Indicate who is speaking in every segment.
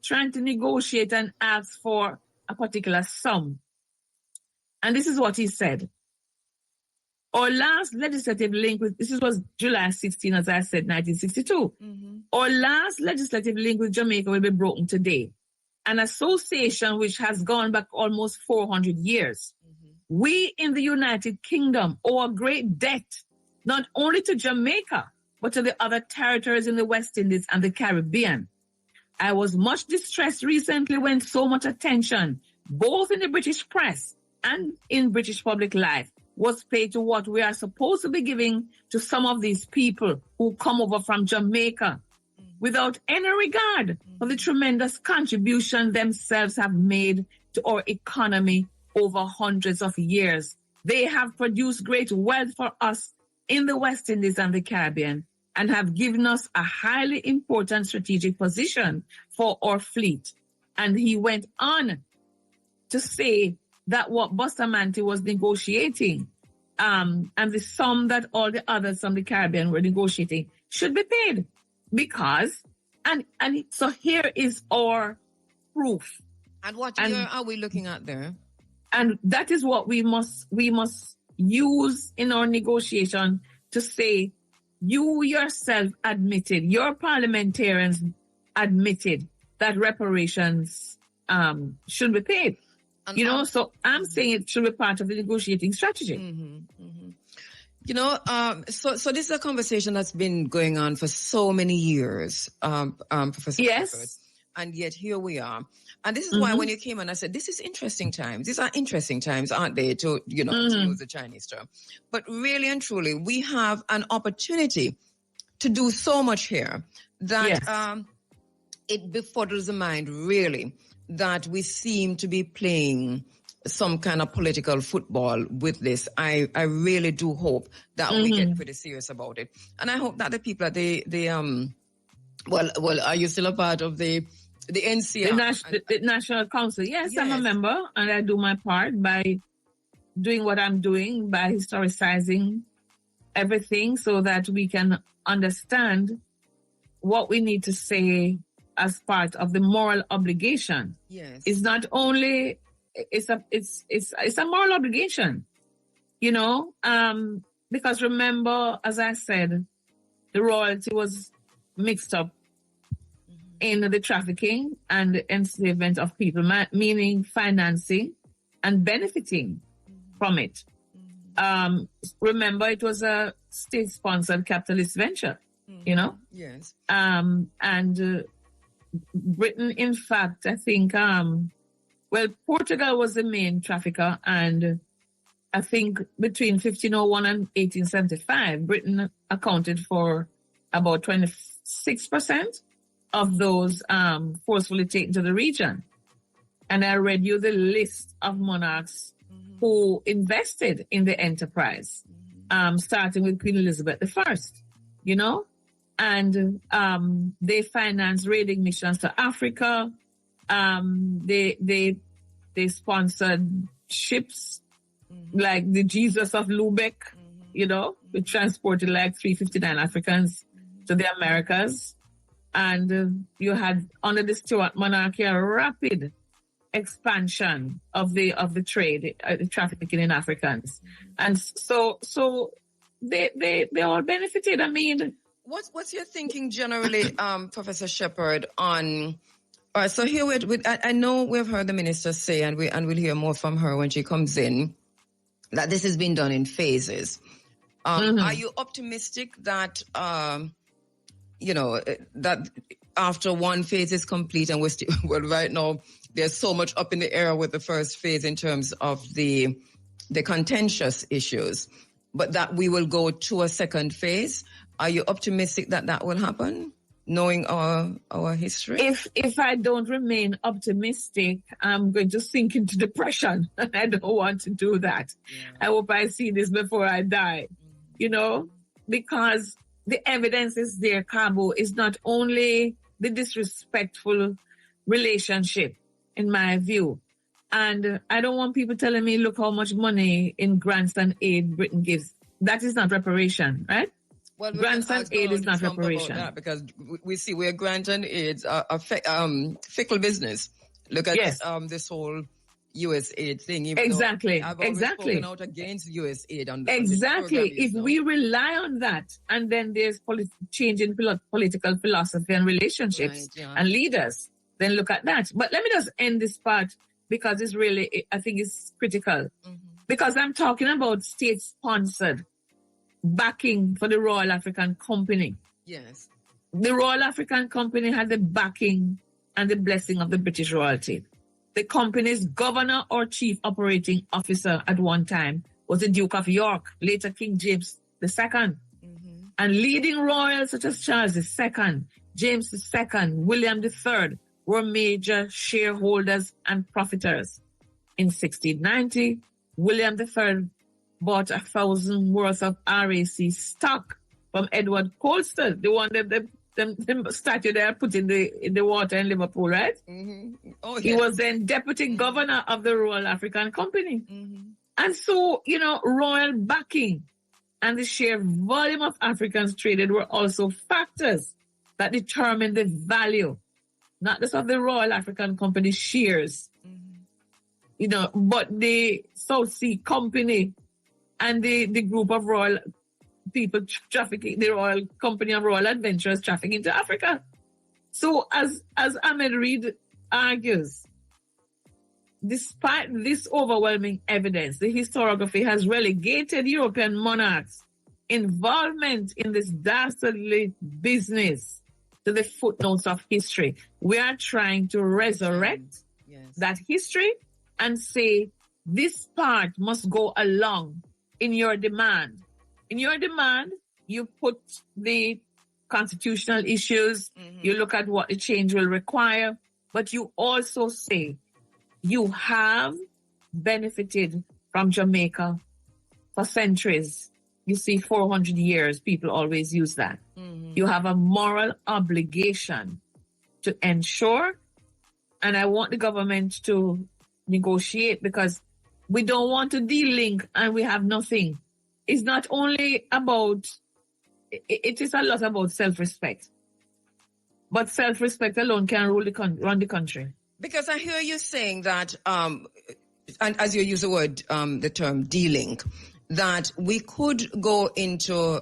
Speaker 1: trying to negotiate and ask for a particular sum. And this is what he said. Our last legislative link with, this was July 16, as I said, 1962. Our last legislative link with Jamaica will be broken today. An association which has gone back almost 400 years. We in the United Kingdom owe a great debt, not only to Jamaica, but to the other territories in the West Indies and the Caribbean. I was much distressed recently when so much attention, both in the British press and in British public life, was paid to what we are supposed to be giving to some of these people who come over from Jamaica without any regard for the tremendous contribution themselves have made to our economy over hundreds of years. They have produced great wealth for us in the West Indies and the Caribbean and have given us a highly important strategic position for our fleet. And he went on to say that what Bustamante was negotiating and the sum that all the others from the Caribbean were negotiating should be paid. Because, so here is our proof.
Speaker 2: And what year are we looking at there?
Speaker 1: And that is what we must use in our negotiation to say, you yourself admitted, your parliamentarians admitted that reparations should be paid. And so I'm saying it should be part of the negotiating strategy.
Speaker 2: So this is a conversation that's been going on for so many years, Professor
Speaker 1: Yes.
Speaker 2: Shepherd, and yet here we are. And this is why when you came on, I said, this is interesting times. These are interesting times, aren't they, to use the Chinese term. But really and truly, we have an opportunity to do so much here that it befuddles the mind, really, that we seem to be playing some kind of political football with this. I really do hope that we get pretty serious about it. And I hope that the people at well, are you still a part of the NCR?
Speaker 1: The National Council. Yes, I'm a member, and I do my part by doing what I'm doing, by historicizing everything so that we can understand what we need to say as part of the moral obligation.
Speaker 2: Yes.
Speaker 1: It's not only, it's a moral obligation, because remember, as I said, the royalty was mixed up in the trafficking and the enslavement of people, meaning financing and benefiting from it. Remember, it was a state-sponsored capitalist venture,
Speaker 2: Yes.
Speaker 1: And Britain, in fact, I think, Portugal was the main trafficker, and I think between 1501 and 1875, Britain accounted for about 26% of those forcefully taken to the region. And I read you the list of monarchs who invested in the enterprise, starting with Queen Elizabeth I, and they financed raiding missions to Africa. They sponsored ships like the Jesus of Lubeck, we transported like 359 Africans to the Americas. And you had, under the Stuart monarchy, a rapid expansion of the trade, the trafficking in Africans. And so they all benefited. I mean,
Speaker 2: what's your thinking generally, Professor Shepherd, on? So here I know we've heard the minister say, and we'll hear more from her when she comes in, that this has been done in phases. Are you optimistic that that after one phase is complete, and we're still, right now there's so much up in the air with the first phase in terms of the contentious issues, but that we will go to a second phase? Are you optimistic that will happen, knowing our history?
Speaker 1: If I don't remain optimistic, I'm going to sink into depression. I don't want to do that. Yeah. I hope I see this before I die, because the evidence is there, Kabu. Is not only the disrespectful relationship, in my view. And I don't want people telling me, look how much money in grants and aid Britain gives. That is not reparation, right?
Speaker 2: Well, we can
Speaker 1: Grants and
Speaker 2: ask
Speaker 1: aid is
Speaker 2: Donald
Speaker 1: not
Speaker 2: Trump about
Speaker 1: reparation.
Speaker 2: that, because we see where grant and aids are fickle business. Look at
Speaker 1: Yes.
Speaker 2: this whole U.S. aid thing. Even
Speaker 1: Exactly.
Speaker 2: though I've always spoken out against U.S. aid on this program.
Speaker 1: If we rely on that, and then there's change in political philosophy and relationships and leaders, then look at that. But let me just end this part, because it's really, I think it's critical. Because I'm talking about state-sponsored backing for the Royal African Company.
Speaker 2: Yes.
Speaker 1: The Royal African Company had the backing and the blessing of the British royalty. The company's governor or chief operating officer at one time was the Duke of York, later King James II. And leading royals such as Charles II, James II, William III were major shareholders and profiteers. In 1690, William III bought 1,000 worth of RAC stock from Edward Colston, the one that the statue they put in the water in Liverpool, right?
Speaker 2: Oh, yes.
Speaker 1: He was then deputy governor of the Royal African Company. And so, royal backing and the sheer volume of Africans traded were also factors that determined the value, not just of the Royal African Company shares, but the South Sea Company and the group of royal people trafficking, the Royal Company of Royal Adventurers trafficking to Africa. So as Ahmed Reid argues, despite this overwhelming evidence, the historiography has relegated European monarchs' involvement in this dastardly business to the footnotes of history. We are trying to resurrect that history and say this part must go along in your demand. In your demand, you put the constitutional issues, you look at what the change will require, but you also say you have benefited from Jamaica for centuries. You see, 400 years, people always use that. You have a moral obligation to ensure, and I want the government to negotiate, because we don't want to de-link and we have nothing. It's not only about, it is a lot about self-respect. But self-respect alone can run the country.
Speaker 2: Because I hear you saying that, and as you use the term de-link, that we could go into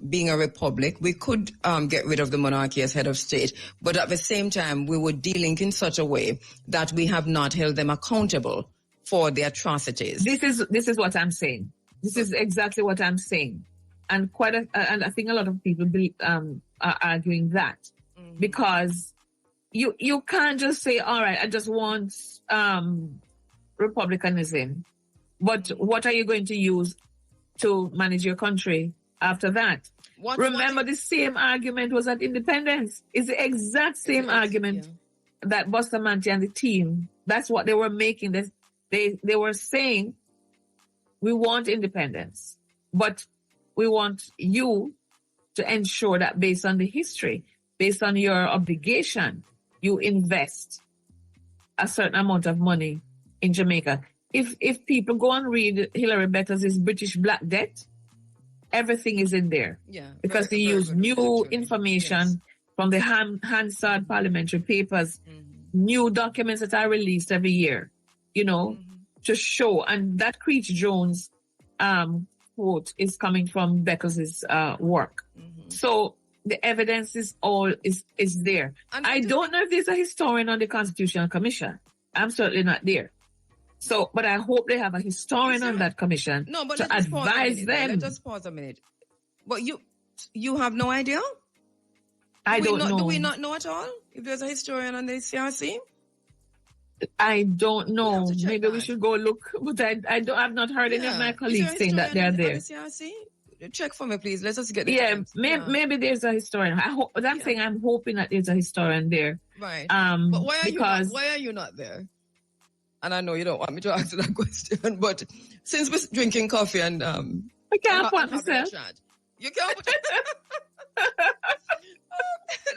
Speaker 2: being a republic, we could get rid of the monarchy as head of state, but at the same time, we would de-link in such a way that we have not held them accountable for the atrocities.
Speaker 1: This is what I'm saying. This is exactly what I'm saying. And and I think a lot of people are arguing that. Because you can't just say, all right, I just want republicanism. But what are you going to use to manage your country after that? Remember, the same argument was at independence. It's the exact same argument that Bustamante and the team, that's what they were making. They were saying, we want independence, but we want you to ensure that based on the history, based on your obligation, you invest a certain amount of money in Jamaica. If people go and read Hilary Betters's British Black Debt, everything is in there. Because they use new information from the Hansard parliamentary papers, new documents that are released every year, to show. And that Creech Jones quote is coming from Beckers's work. So the evidence is there. And I don't know if there's a historian on the Constitutional Commission. I'm certainly not there. So, but I hope they have a historian on that commission to advise them.
Speaker 2: Let us pause a minute. But you have no idea?
Speaker 1: I don't know.
Speaker 2: Do we not know at all if there's a historian on the CRC?
Speaker 1: I don't know. Maybe we should go look. But I've not heard any of my colleagues saying that they're there.
Speaker 2: On the CRC? Check for me, please. Let's just get
Speaker 1: maybe there's a historian. Saying I'm hoping that there's a historian there.
Speaker 2: Right. But why are you not there? And I know you don't want me to answer that question, but since we're drinking coffee and
Speaker 1: I can't put myself.
Speaker 2: You can't put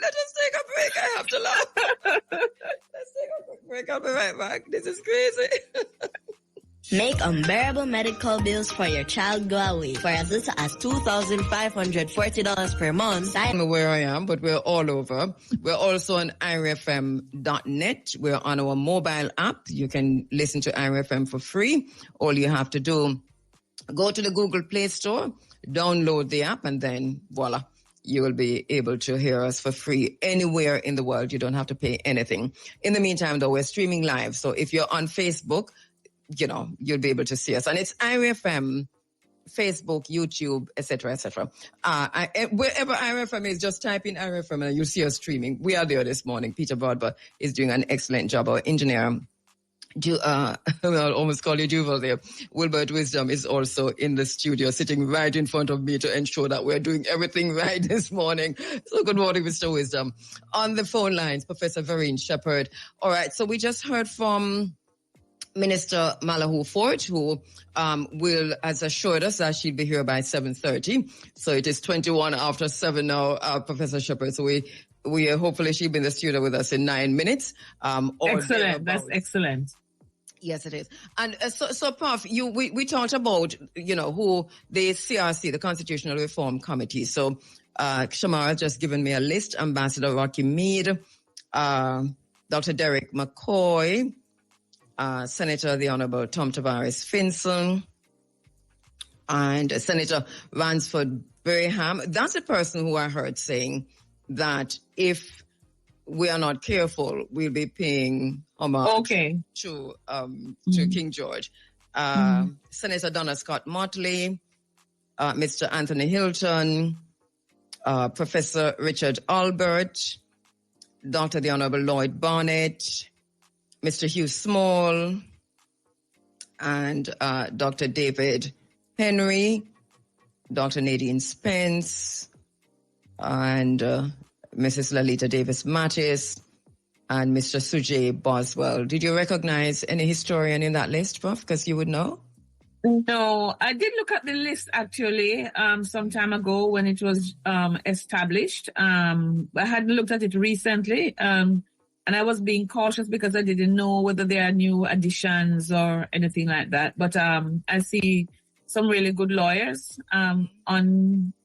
Speaker 2: Let us take a break. I have to laugh. Let's take a quick break. I'll be right back. This is crazy.
Speaker 3: Make unbearable medical bills for your child go away. For as little as $2,540 per month.
Speaker 2: I don't know where I am, but we're all over. We're also on irfm.net. We're on our mobile app. You can listen to IRFM for free. All you have to do, go to the Google Play Store, download the app, and then voila, you will be able to hear us for free anywhere in the world. You don't have to pay anything. In the meantime, though, we're streaming live. So if you're on Facebook, you'll be able to see us. And it's IRFM, Facebook, YouTube, etc., etc. Wherever IRFM is, just type in IRFM and you'll see us streaming. We are there this morning. Peter Broadbent is doing an excellent job. Our engineer, I'll almost call you Duval there. Wilbert Wisdom is also in the studio, sitting right in front of me to ensure that we're doing everything right this morning. So good morning, Mr. Wisdom. On the phone lines, Professor Vereen Shepherd. All right, so we just heard from Minister Malahoo-Forte, who has assured us that she'll be here by 7:30. So it is 21 after 7 now, Professor Shepherd. So we hopefully she'll be in the studio with us in 9 minutes.
Speaker 1: Excellent. That's excellent.
Speaker 2: Yes, it is. And so Prof, we talked about, who the CRC, the Constitutional Reform Committee. So Shamara just given me a list. Ambassador Rocky Mead, Dr. Derek McCoy, Senator the Honorable Tom Tavares Finson, and Senator Ransford Braham. That's a person who I heard saying that if we are not careful, we'll be paying homage to King George. Senator Donna Scott Motley, Mr. Anthony Hilton, Professor Richard Albert, Dr. the Honorable Lloyd Barnett, Mr. Hugh Small, and Dr. David Henry, Dr. Nadine Spence, and Mrs. Lalita Davis Mattis, and Mr. Sujay Boswell. Did you recognize any historian in that list, Prof? Because you would know.
Speaker 1: No, I did look at the list actually some time ago when it was established. I hadn't looked at it recently, and I was being cautious because I didn't know whether there are new additions or anything like that. But I see some really good lawyers on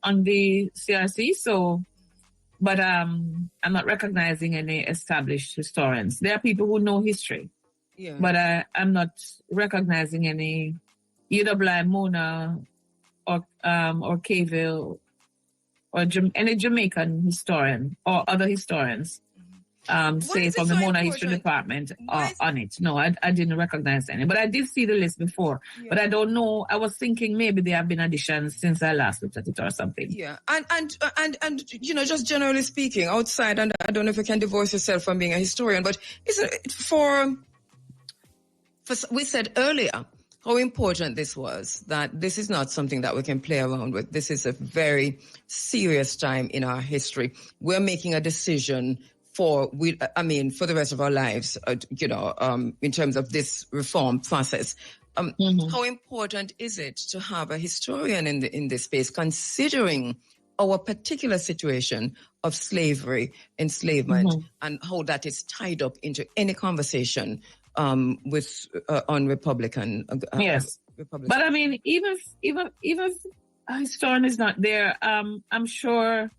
Speaker 1: the CRC. So, but I'm not recognizing any established historians. There are people who know history, but I'm not recognizing any UWI, Mona, or Kayville, or any Jamaican historian or other historians. Say from the Mona History Department on it. No, I didn't recognize any, but I did see the list before. Yeah. But I don't know. I was thinking maybe there have been additions since I last looked at it or something.
Speaker 2: Yeah, and just generally speaking, outside, and I don't know if you can divorce yourself from being a historian, but is it for we said earlier how important this was, that this is not something that we can play around with. This is a very serious time in our history. We're making a decision for the rest of our lives, in terms of this reform process. How important is it to have a historian in this space, considering our particular situation of slavery, enslavement, and how that is tied up into any conversation on Republican?
Speaker 1: Yes, Republican. But I mean, even if a historian is not there, I'm sure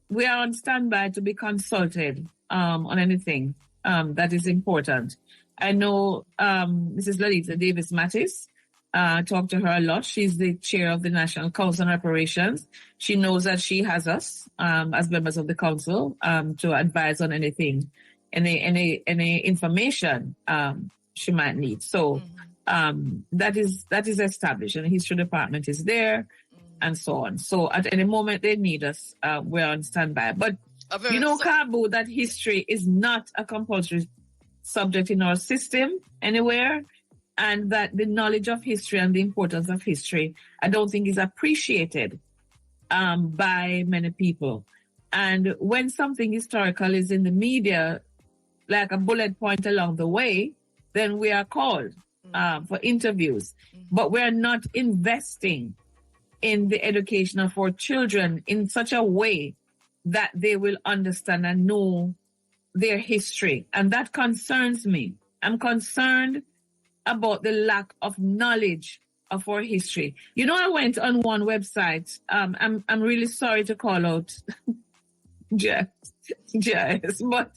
Speaker 1: we are on standby to be consulted on anything that is important. I know Mrs. Lalita Davis Mattis, talked to her a lot. She's the chair of the National Council on Reparations. She knows that she has us as members of the council to advise on anything, any information she might need. So that is established, and the history department is there. And so on. So at any moment they need us, we're on standby. But Kabu, that history is not a compulsory subject in our system anywhere, and that the knowledge of history and the importance of history, I don't think is appreciated by many people. And when something historical is in the media, like a bullet point along the way, then we are called for interviews. But we're not investing in the education of our children in such a way that they will understand and know their history. And that concerns me. I'm concerned about the lack of knowledge of our history. You know, I went on one website. I'm really sorry to call out JAS, but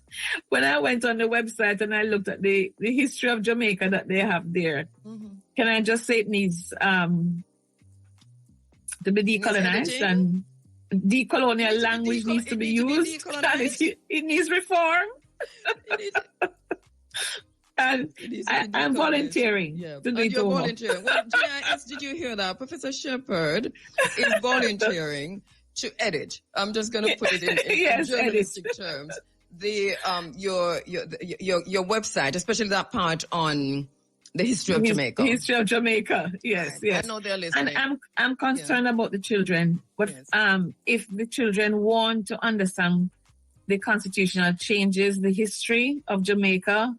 Speaker 1: when I went on the website and I looked at the history of Jamaica that they have there, can I just say it needs to be decolonized, and decolonial language needs to be used. It needs reform. And I'm volunteering to do it over.
Speaker 2: Volunteering. Well, JIS, did you hear that? Professor Shepherd is volunteering to edit. I'm just going to put it in journalistic terms. The your website, especially that part on the history of Jamaica.
Speaker 1: History of Jamaica, yes,
Speaker 2: right.
Speaker 1: yes.
Speaker 2: I know they're listening.
Speaker 1: And I'm concerned about the children. But if the children want to understand the constitutional changes, the history of Jamaica,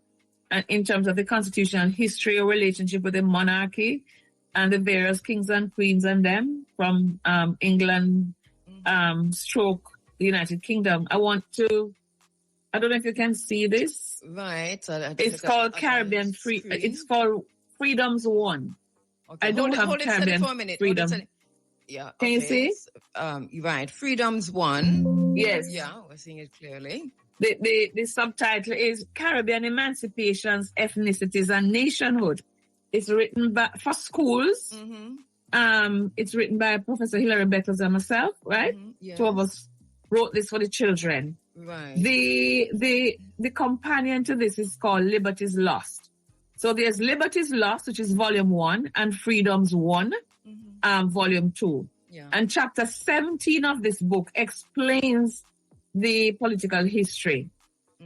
Speaker 1: and in terms of the constitutional history or relationship with the monarchy and the various kings and queens and them from England, stroke the United Kingdom, I don't know if you can see this.
Speaker 2: Right.
Speaker 1: It's called Caribbean Free. It's called Freedoms 1.
Speaker 2: Okay.
Speaker 1: I don't have Caribbean Freedom.
Speaker 2: Yeah.
Speaker 1: Can you see?
Speaker 2: Right. Freedoms 1.
Speaker 1: Yes.
Speaker 2: Yeah, we're seeing it clearly.
Speaker 1: The subtitle is Caribbean Emancipations, Ethnicities and Nationhood. It's written for schools. It's written by Professor Hilary Beckles and myself, right?
Speaker 2: Yes.
Speaker 1: Two of us wrote this for the children.
Speaker 2: Right.
Speaker 1: The companion to this is called Liberties Lost. So there's Liberties Lost, which is volume 1, and Freedoms 1, volume 2.
Speaker 2: Yeah.
Speaker 1: And chapter 17 of this book explains the political history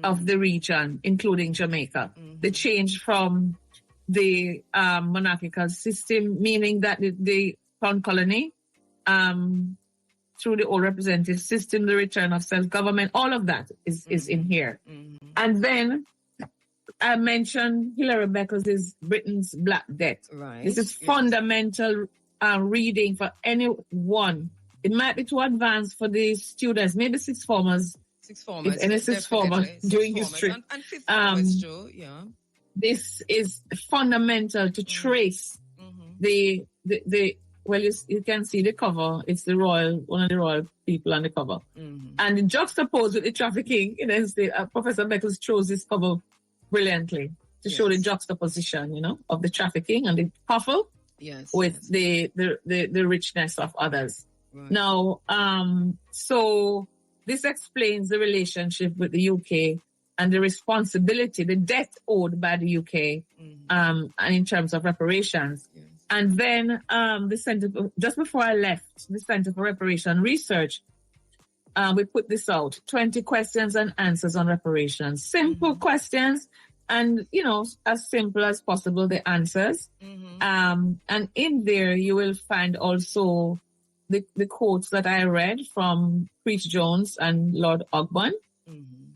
Speaker 1: of the region, including Jamaica. The change from the monarchical system, meaning that the crown colony, through the old representative system, the return of self-government, all of that is in here. And then I mentioned Hilary Beckles' Britain's Black Death.
Speaker 2: Right.
Speaker 1: This is fundamental reading for anyone. It might be too advanced for the students, maybe sixth formers. If any sixth formers doing history.
Speaker 2: And fifth formers too, yeah.
Speaker 1: This is fundamental to trace the well, you can see the cover. It's one of the royal people on the cover. And juxtaposed with the trafficking, Professor Beckles chose this cover brilliantly to show the juxtaposition, of the trafficking and the cover with the richness of others. Right. Now, so this explains the relationship with the UK and the responsibility, the debt owed by the UK, and in terms of reparations. Yes. And then the Center, just before I left, the Center for Reparation Research, we put this out, 20 questions and answers on reparations. Simple questions and, as simple as possible, the answers. And in there, you will find also the quotes that I read from Preach Jones and Lord Ogburn,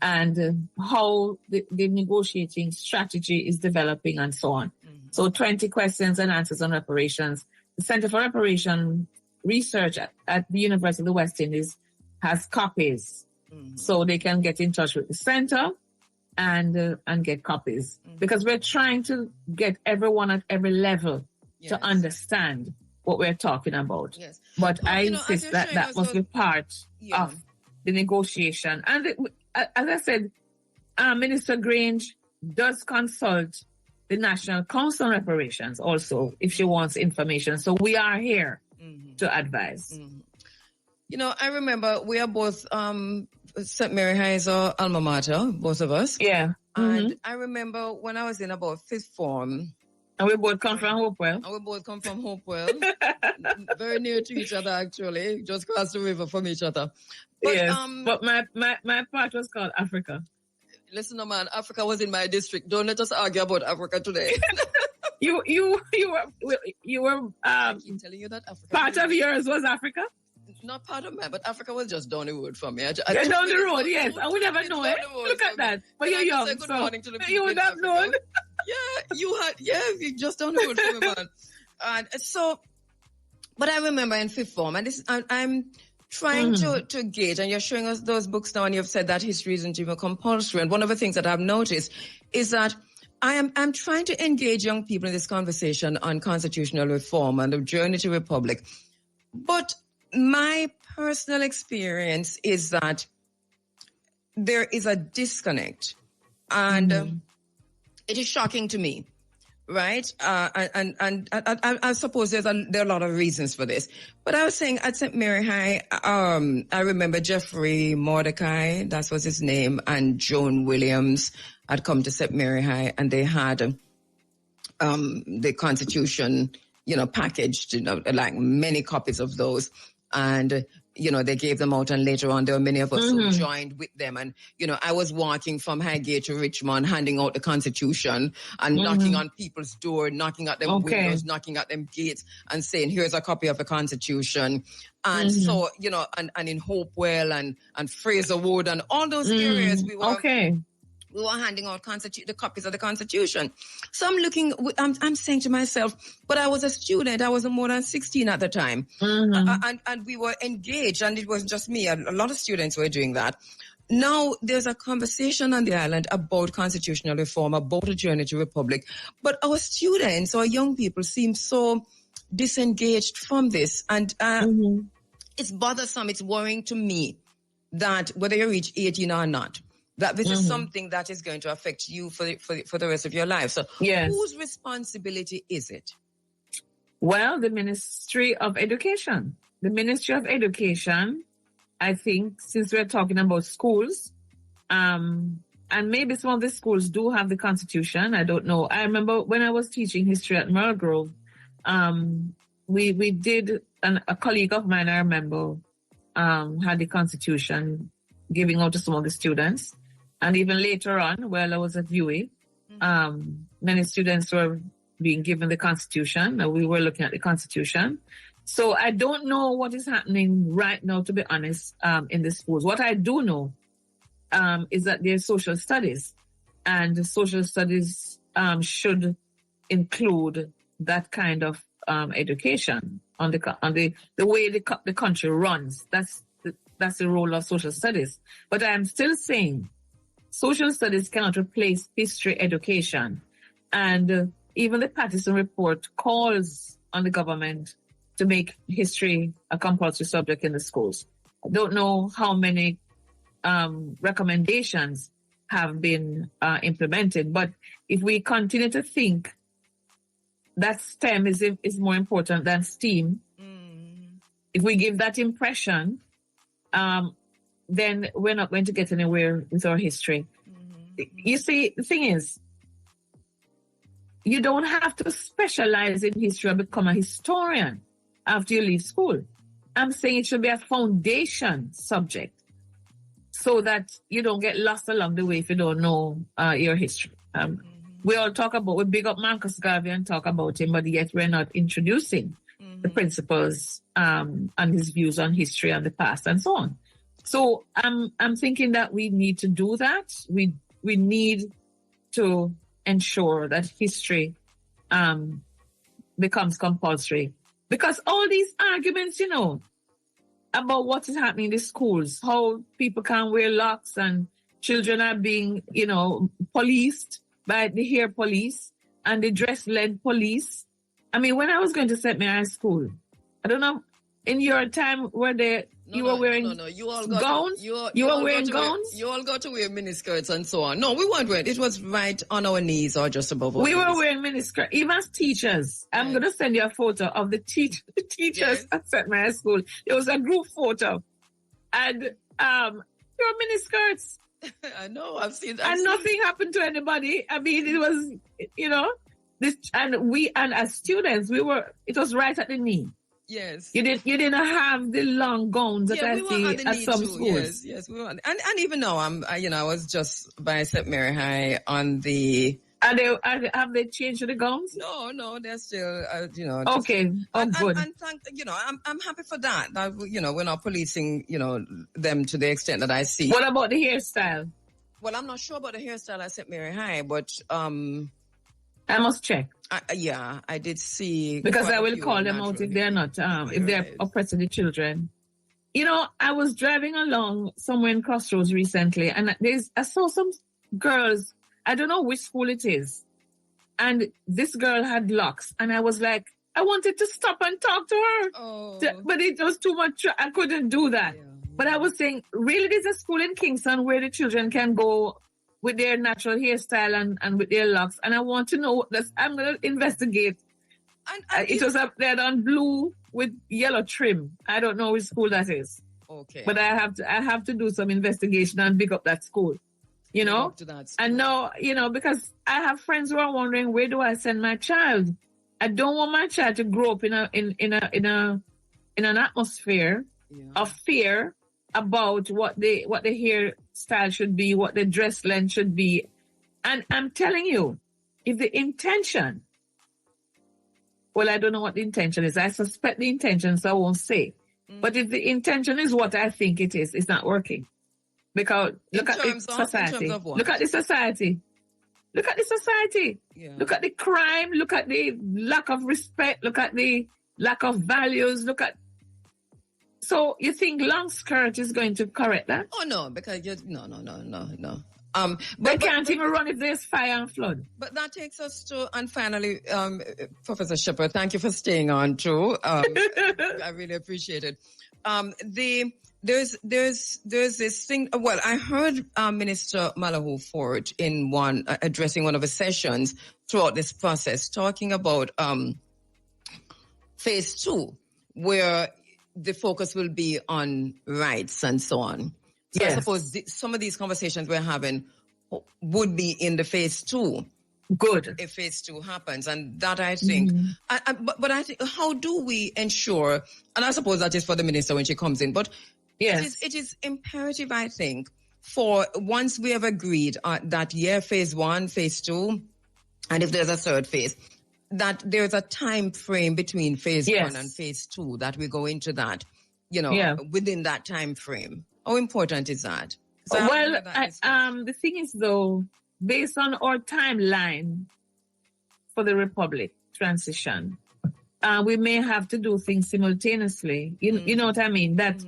Speaker 1: and how the negotiating strategy is developing and so on. So 20 questions and answers on reparations. The Center for Reparation Research at the University of the West Indies has copies. So they can get in touch with the center and get copies. Because we're trying to get everyone at every level to understand what we're talking about. Yes. But I insist that must be part of the negotiation. And as I said, Minister Grange does consult the National Council on Reparations also if she wants information. So we are here to advise.
Speaker 2: I remember we are both St. Mary High is our alma mater, both of us.
Speaker 1: Yeah.
Speaker 2: And I remember when I was in about fifth form.
Speaker 1: And we both come from Hopewell.
Speaker 2: Very near to each other, actually. Just cross the river from each other. But,
Speaker 1: yes, but my part was called Africa.
Speaker 2: Listen, man, Africa was in my district. Don't let us argue about Africa today.
Speaker 1: You were
Speaker 2: I keep telling you that Africa.
Speaker 1: Part of yours was Africa?
Speaker 2: Not part of mine, but Africa was just down the road from me.
Speaker 1: Down the road, yes. I would never know it. Look at that. But you're young,
Speaker 2: good morning to the people
Speaker 1: you would have known.
Speaker 2: You just down the road from me, man. And so, but I remember in fifth form, and this I'm trying to gauge, and you're showing us those books now, and you've said that history isn't even compulsory. And one of the things that I've noticed is that I'm trying to engage young people in this conversation on constitutional reform and the journey to republic. But my personal experience is that there is a disconnect, and it is shocking to me, right? And I suppose there are a lot of reasons for this. But I was saying at St. Mary High, I remember Jeffrey Mordecai, that was his name, and Joan Williams had come to St. Mary High, and they had the Constitution, packaged, like many copies of those. And, they gave them out, and later on there were many of us who joined with them. And, I was walking from Highgate to Richmond, handing out the Constitution and knocking on people's door, knocking at them windows, knocking at them gates and saying, here's a copy of the Constitution. And so, and in Hopewell and Fraser Wood and all those areas, we were handing out the copies of the Constitution. So I'm saying to myself, but I was a student. I was more than 16 at the time. And we were engaged, and it wasn't just me. A lot of students were doing that. Now there's a conversation on the island about constitutional reform, about a journey to republic. But our students, our young people, seem so disengaged from this. And it's bothersome. It's worrying to me that whether you reach 18 or not, that this is something that is going to affect you for the rest of your life. So whose responsibility is it?
Speaker 1: Well, the Ministry of Education. The Ministry of Education, I think, since we're talking about schools, and maybe some of the schools do have the Constitution, I don't know. I remember when I was teaching history at Merle Grove, we did, a colleague of mine, I remember, had the Constitution giving out to some of the students. And even later on, while I was at UA, many students were being given the Constitution, and we were looking at the Constitution. So I don't know what is happening right now, to be honest, in the schools. What I do know is that there's social studies, and the social studies should include that kind of education on the way the country runs. That's the role of social studies. But I'm still saying social studies cannot replace history education. And even the Patterson report calls on the government to make history a compulsory subject in the schools. I don't know how many recommendations have been implemented, but if we continue to think that STEM is more important than STEAM, if we give that impression, then we're not going to get anywhere with our history. You see, the thing is, you don't have to specialize in history or become a historian after you leave school. I'm saying it should be a foundation subject so that you don't get lost along the way if you don't know your history. We all we big up Marcus Garvey and talk about him, but yet we're not introducing the principles and his views on history and the past and so on. So I'm thinking that we need to do that. We need to ensure that history becomes compulsory. Because all these arguments, about what is happening in the schools, how people can't wear locks and children are being, policed by the hair police and the dress-led police. I mean, when I was going to St. Mary's School, I don't know, in your time, were there... You were wearing gowns? You were wearing gowns?
Speaker 2: You all got to wear miniskirts and so on. No, we weren't wearing it. It was right on our knees or just above our knees.
Speaker 1: We were wearing miniskirts. Even as teachers. Right. I'm going to send you a photo of the teachers at St. Mary's School. There was a group photo. And there were miniskirts.
Speaker 2: I know. I've seen that.
Speaker 1: And nothing happened to anybody. I mean, it was, and as students, it was right at the knee.
Speaker 2: Yes.
Speaker 1: You didn't have the long gowns that I see at some schools.
Speaker 2: Yes, we were. And even now I was just by St. Mary High on the.
Speaker 1: Have they changed the gowns?
Speaker 2: No, they're still
Speaker 1: Okay. Good.
Speaker 2: And I'm happy for that. That we're not policing them to the extent that I see.
Speaker 1: What about the hairstyle?
Speaker 2: Well, I'm not sure about the hairstyle at St. Mary High, but
Speaker 1: I must check.
Speaker 2: I did see.
Speaker 1: Because I will call them out if they're not, if they're oppressing the children. I was driving along somewhere in Crossroads recently, and I saw some girls, I don't know which school it is, And this girl had locks. And I was like, I wanted to stop and talk to her. But it was too much. I couldn't do that.
Speaker 2: Yeah.
Speaker 1: But I was saying, really, there's a school in Kingston where the children can go with their natural hairstyle and with their locks. And I want to know what this. I'm going to investigate. And it was up there on blue with yellow trim. I don't know which school that is.
Speaker 2: Okay.
Speaker 1: But I have to do some investigation and pick up that school. You know? And now, you know, because I have friends who are wondering, where do I send my child? I don't want my child to grow up in an atmosphere of fear about what the hairstyle should be, what the dress length should be. And I'm telling you, if the intention, well, I don't know what the intention is. I suspect the intention, so I won't say. But if the intention is what I think it is, it's not working. Because look at the society. Look at the society. Look at the society.
Speaker 2: Yeah.
Speaker 1: Look at the crime. Look at the lack of respect. Look at the lack of values. So you think long skirt is going to correct that?
Speaker 2: Oh no, because no.
Speaker 1: They can't even run if there's fire and flood.
Speaker 2: But that takes us to, and finally, Professor Shepherd, thank you for staying on too. I really appreciate it. There's this thing. Well, I heard Minister Malahoo-Forte in addressing one of the sessions throughout this process, talking about phase 2, where the focus will be on rights and so on. So yes. I suppose some of these conversations we're having would be in the phase 2.
Speaker 1: Good.
Speaker 2: If phase 2 happens. And that I think, but I think, how do we ensure, and I suppose that is for the minister when she comes in, but yes, it is imperative, I think, for once we have agreed that phase 1, phase 2, and if there's a third phase, that there's a time frame between phase 1 and phase 2, that we go into that, within that time frame. How important is that?
Speaker 1: Well, the thing is, though, based on our timeline for the Republic transition, we may have to do things simultaneously. You know what I mean? That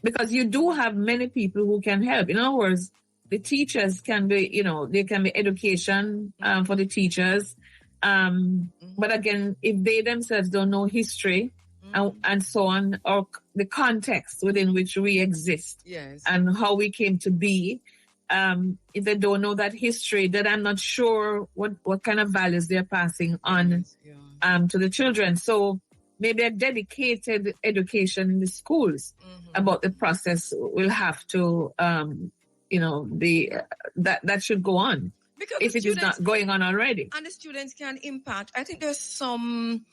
Speaker 1: because you do have many people who can help. In other words, the teachers can be, there can be education for the teachers. But again, if they themselves don't know history and so on, or the context within which we exist and how we came to be, if they don't know that history, then I'm not sure what kind of values they're passing on to the children. So maybe a dedicated education in the schools about the process will have to, that should go on. Because if it is not going on already.
Speaker 2: And the students can impact. I think there's some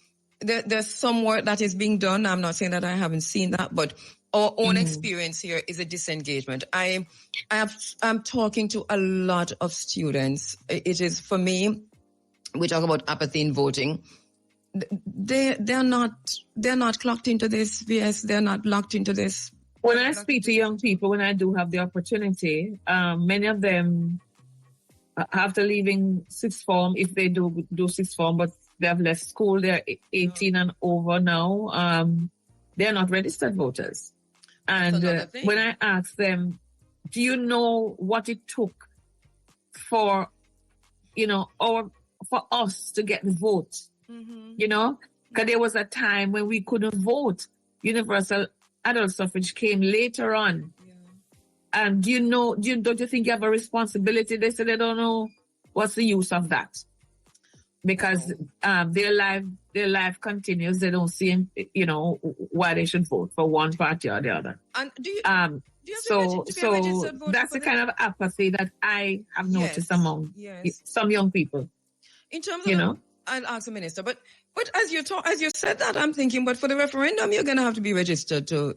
Speaker 2: work that is being done. I'm not saying that I haven't seen that, but our own experience here is a disengagement. I'm talking to a lot of students. It is, for me, we talk about apathy in voting. They're not clocked into this. Yes, they're not locked into this.
Speaker 1: When I speak to young people, when I do have the opportunity, many of them, after leaving sixth form, if they do sixth form, but they have left school, they're 18 and over now, they're not registered voters. And when I ask them, do you know what it took for us to get the vote? Because there was a time when we couldn't vote. Universal adult suffrage came later on. And don't you think you have a responsibility? They said they don't know what's the use of that. Because their life continues. They don't see, why they should vote for one party or the other.
Speaker 2: And do you
Speaker 1: so that's the kind of apathy that I have noticed among some young people.
Speaker 2: In terms of, I'll ask the minister, but as you said that, I'm thinking, but for the referendum, you're going to have to be registered to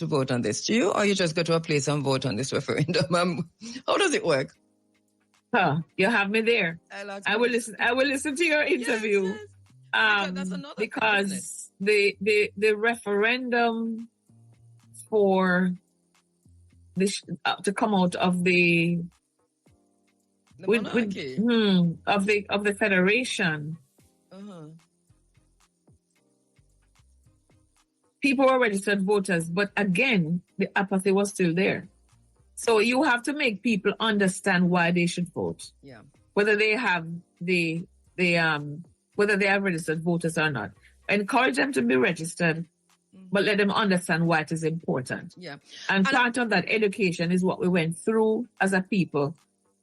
Speaker 2: vote on this, do you? Or you just go to a place and vote on this referendum? How does it work?
Speaker 1: You have me there. I will listen to your interview.
Speaker 2: Yes.
Speaker 1: Because the referendum for this to come out of the
Speaker 2: monarchy.
Speaker 1: Of the federation. People were registered voters, but again, the apathy was still there. So you have to make people understand why they should vote.
Speaker 2: Yeah.
Speaker 1: Whether they have the whether they are registered voters or not. Encourage them to be registered, but let them understand why it is important.
Speaker 2: Yeah.
Speaker 1: And part of that education is what we went through as a people,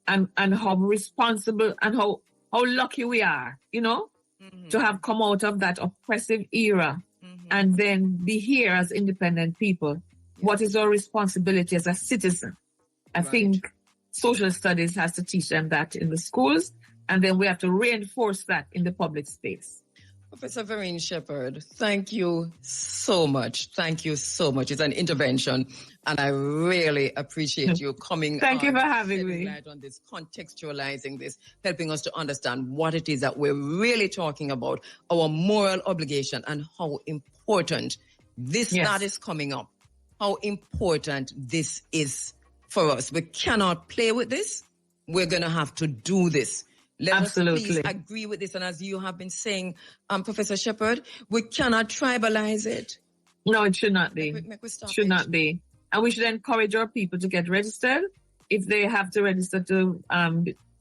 Speaker 1: and how responsible and how lucky we are, to have come out of that oppressive era and then be here as independent people. Yeah. What is our responsibility as a citizen? I think social studies has to teach them that in the schools, and then we have to reinforce that in the public space.
Speaker 2: Professor Vereen Shepherd, thank you so much. Thank you so much. It's an intervention, and I really appreciate you coming.
Speaker 1: Thank you for having me.
Speaker 2: Light on this, contextualizing this, helping us to understand what it is that we're really talking about, our moral obligation, and how important this that is coming up, how important this is for us. We cannot play with this. We're going to have to do this. Let
Speaker 1: Absolutely.
Speaker 2: us please agree with this. And as you have been saying, Professor Shepherd, we cannot tribalize it.
Speaker 1: No, it should not be.
Speaker 2: Should
Speaker 1: not be. And we should encourage our people to get registered if they have to register to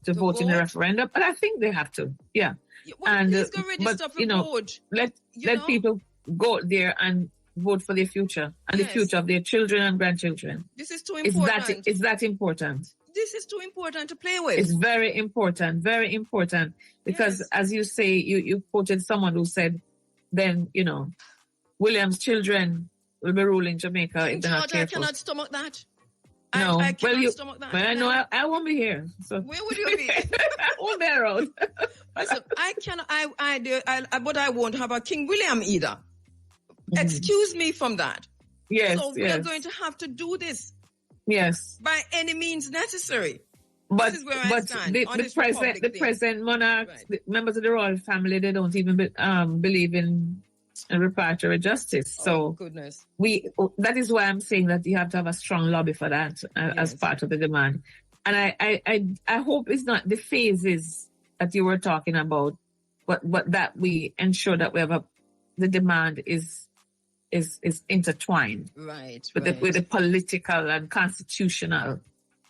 Speaker 1: vote in the referendum. But I think they have to. Yeah.
Speaker 2: Well, and please go register for vote.
Speaker 1: Let people go there and vote for their future and the future of their children and grandchildren.
Speaker 2: This is too important.
Speaker 1: It's that important.
Speaker 2: This is too important to play with.
Speaker 1: It's very important, because as you say, you quoted someone who said, then, William's children will be ruling Jamaica if they're not careful.
Speaker 2: I cannot stomach that.
Speaker 1: No,
Speaker 2: I cannot stomach that.
Speaker 1: Well, I know I won't be here. So
Speaker 2: where would you be?
Speaker 1: I won't be around.
Speaker 2: Listen, I cannot. But I won't have a King William either. Excuse me from that.
Speaker 1: Yes.
Speaker 2: So we are going to have to do this.
Speaker 1: Yes.
Speaker 2: By any means necessary.
Speaker 1: But
Speaker 2: this is where I stand
Speaker 1: the present monarchs, the members of the royal family, they don't even believe in reparatory justice. So
Speaker 2: goodness.
Speaker 1: That is why I'm saying that you have to have a strong lobby for that as part of the demand. And I hope it's not the phases that you were talking about, but that we ensure that we have the demand is intertwined with the political and constitutional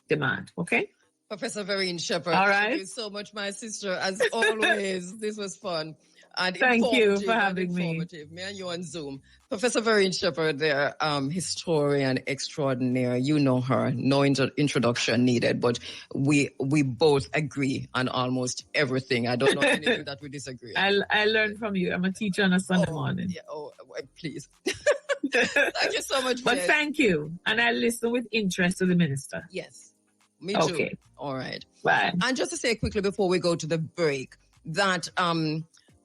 Speaker 1: demand. Okay?
Speaker 2: Professor Vereen Shepherd,
Speaker 1: all right.
Speaker 2: Thank you so much, my sister. As always, this was fun and
Speaker 1: thank you for having
Speaker 2: me. Me and you on Zoom. Professor Vereen Shepherd, there, historian extraordinaire. You know her. No introduction needed, but we both agree on almost everything. I don't know anything that we disagree on.
Speaker 1: I learned from you. I'm a teacher on a Sunday morning.
Speaker 2: Yeah, please. Thank you so much.
Speaker 1: But thank you. And I listen with interest to the minister.
Speaker 2: Yes. Me too.
Speaker 1: Okay.
Speaker 2: All right.
Speaker 1: Bye.
Speaker 2: And just to say quickly before we go to the break, that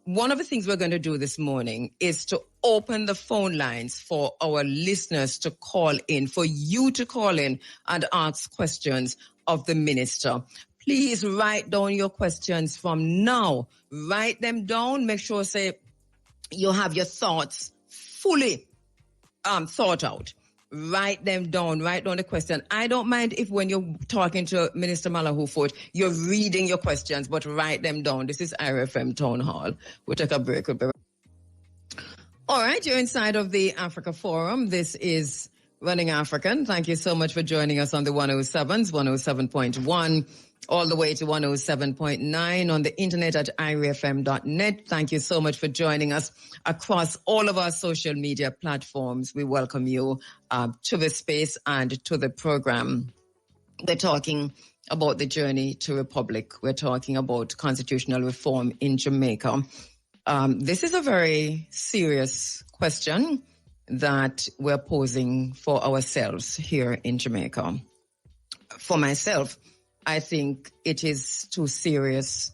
Speaker 2: one of the things we're going to do this morning is to open the phone lines for our listeners to call in, for you to call in and ask questions of the minister. Please write down your questions from now. Write them down. Make sure, you have your thoughts fully thought out. Write them down. Write down the question. I don't mind if when you're talking to Minister Malahoo-Forte, you're reading your questions, but write them down. This is IRFM Town Hall. We'll take a break. All right, you're inside of the Africa Forum. This is Running African. Thank you so much for joining us on the 107s, 107.1, all the way to 107.9 on the internet at irfm.net. Thank you so much for joining us across all of our social media platforms. We welcome you to the space and to the program. We're talking about the journey to republic. We're talking about constitutional reform in Jamaica. This is a very serious question that we're posing for ourselves here in Jamaica. For myself, I think it is too serious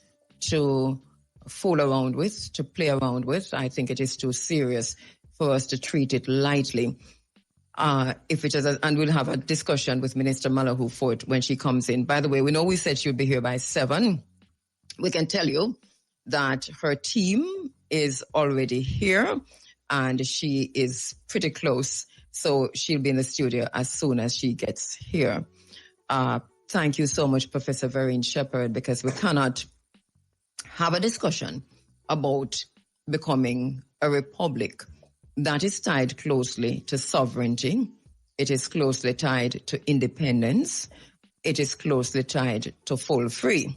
Speaker 2: to fool around with, to play around with. I think it is too serious for us to treat it lightly. If it is, and we'll have a discussion with Minister Malahoo-Forte when she comes in. By the way, we know we said she'll be here by 7. We can tell you that her team is already here and she is pretty close. So she'll be in the studio as soon as she gets here. Thank you so much, Professor Vereen Shepherd, because we cannot have a discussion about becoming a republic that is tied closely to sovereignty. It is closely tied to independence. It is closely tied to full free.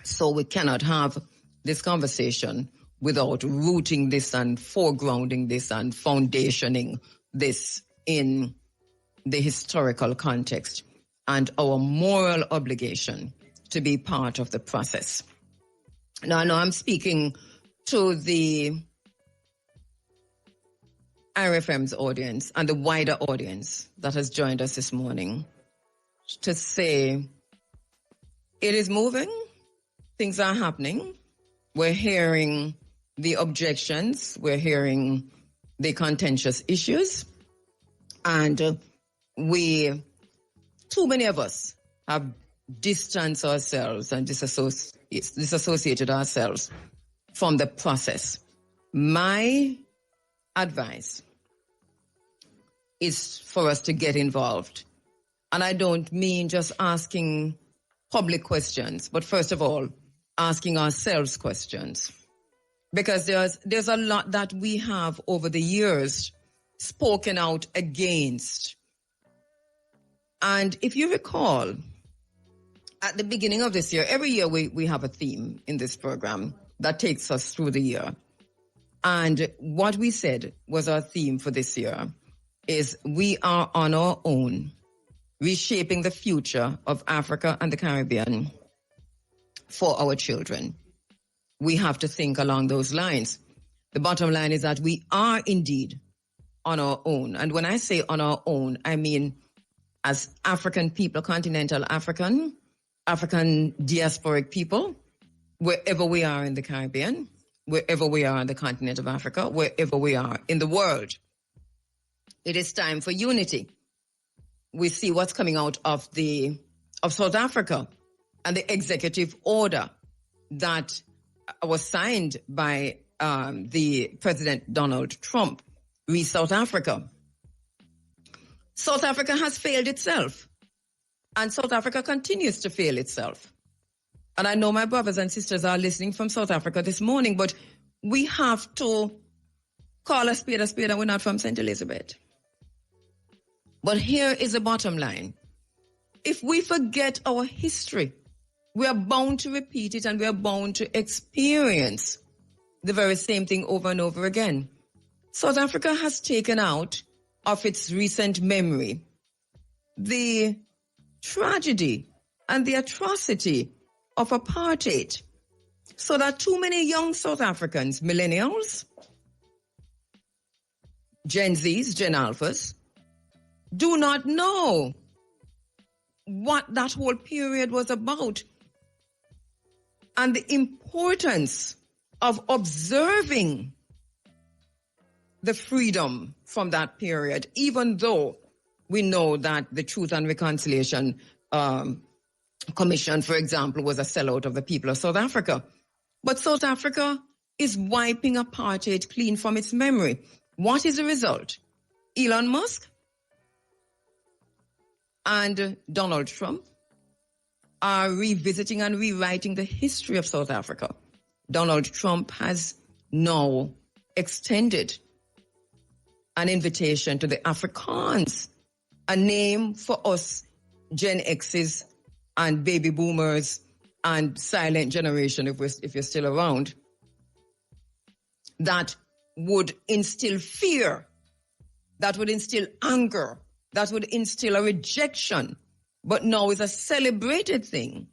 Speaker 2: So we cannot have this conversation without rooting this and foregrounding this and foundationing this in the historical context and our moral obligation to be part of the process. Now, I know I'm speaking to the IRFM's audience and the wider audience that has joined us this morning to say it is moving, things are happening, we're hearing the objections, we're hearing the contentious issues, and too many of us have distanced ourselves and disassociated ourselves from the process. My advice is for us to get involved. And I don't mean just asking public questions, but first of all, asking ourselves questions. Because there's a lot that we have over the years spoken out against. And if you recall, at the beginning of this year, every year we have a theme in this program that takes us through the year. And what we said was our theme for this year is we are on our own, reshaping the future of Africa and the Caribbean for our children. We have to think along those lines. The bottom line is that we are indeed on our own. And when I say on our own, I mean as African people, continental African diasporic people, wherever we are in the Caribbean, wherever we are on the continent of Africa, wherever we are in the world. It is time for unity. We see what's coming out of South Africa and the executive order that was signed by the President Donald Trump, South Africa. South Africa has failed itself, and South Africa continues to fail itself. And I know my brothers and sisters are listening from South Africa this morning, but we have to call a spade, and we're not from St. Elizabeth. But here is the bottom line. If we forget our history, we are bound to repeat it, and we are bound to experience the very same thing over and over again. South Africa has taken out of its recent memory the tragedy and the atrocity of apartheid, so that too many young South Africans, millennials, Gen Zs, Gen Alphas, do not know what that whole period was about and the importance of observing the freedom from that period, even though we know that the Truth and Reconciliation Commission, for example, was a sellout of the people of South Africa. But South Africa is wiping apartheid clean from its memory. What is the result? Elon Musk and Donald Trump are revisiting and rewriting the history of South Africa. Donald Trump has now extended an invitation to the Afrikaans, a name for us Gen X's and baby boomers and silent generation, if you're still around, that would instill fear, that would instill anger, that would instill a rejection, but now is a celebrated thing.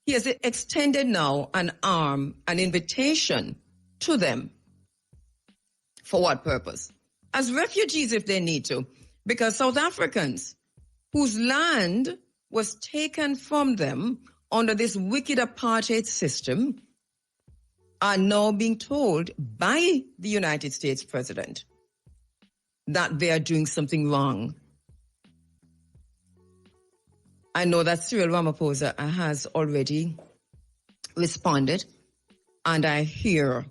Speaker 2: He has extended now an arm, an invitation to them. For what purpose? As refugees, if they need to, because South Africans whose land was taken from them under this wicked apartheid system are now being told by the United States president that they are doing something wrong. I know that Cyril Ramaphosa has already responded, and I hear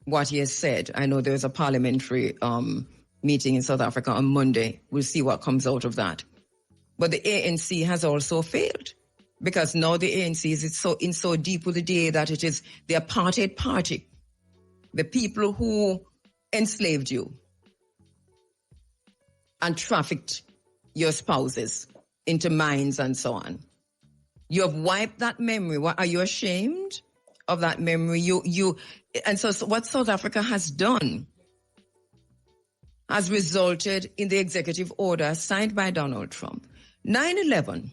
Speaker 2: what he has said. I know there's a parliamentary meeting in South Africa on Monday. We'll see what comes out of that. But the ANC has also failed, because now the ANC is in so deep with the day that it is the apartheid party, the people who enslaved you and trafficked your spouses into mines and so on. You have wiped that memory. What, are you ashamed? of that memory. And so what South Africa has done has resulted in the executive order signed by Donald Trump. 9/11,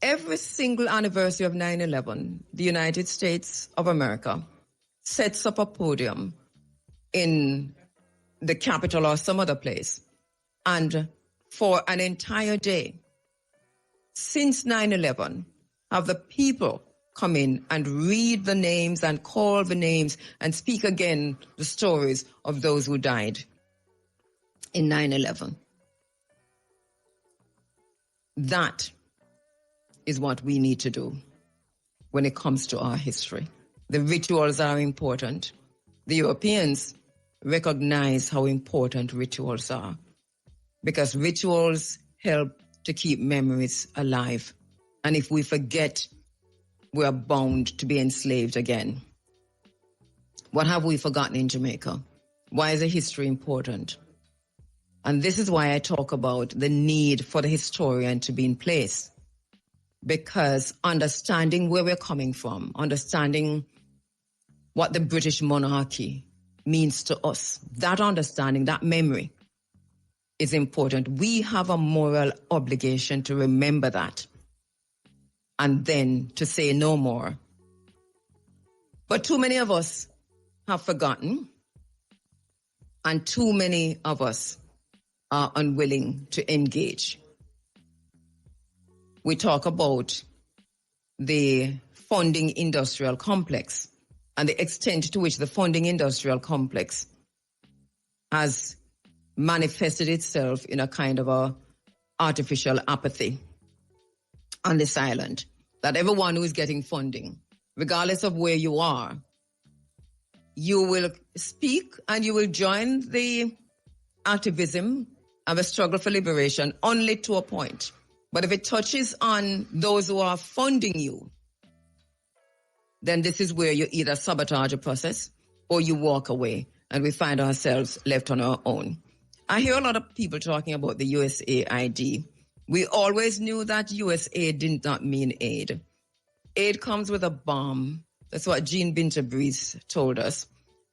Speaker 2: every single anniversary of 9/11, the United States of America sets up a podium in the Capitol or some other place, and for an entire day, since 9/11, have the people come in and read the names and call the names and speak again the stories of those who died in 9/11. That is what we need to do when it comes to our history. The rituals are important. The Europeans recognize how important rituals are, because rituals help to keep memories alive. And if we forget, we are bound to be enslaved again. What have we forgotten in Jamaica? Why is the history important? And this is why I talk about the need for the historian to be in place, because understanding where we're coming from, understanding what the British monarchy means to us, that understanding, that memory is important. We have a moral obligation to remember that and then to say no more. But too many of us have forgotten, and too many of us are unwilling to engage. We talk about the funding industrial complex and the extent to which the funding industrial complex has manifested itself in a kind of a artificial apathy on this island, that everyone who is getting funding, regardless of where you are, you will speak and you will join the activism and the struggle for liberation only to a point. But if it touches on those who are funding you, then this is where you either sabotage a process or you walk away, and we find ourselves left on our own. I hear a lot of people talking about the USAID. We always knew that USAID did not mean aid. Aid comes with a bomb. That's what Jean Binter-Breeze told us.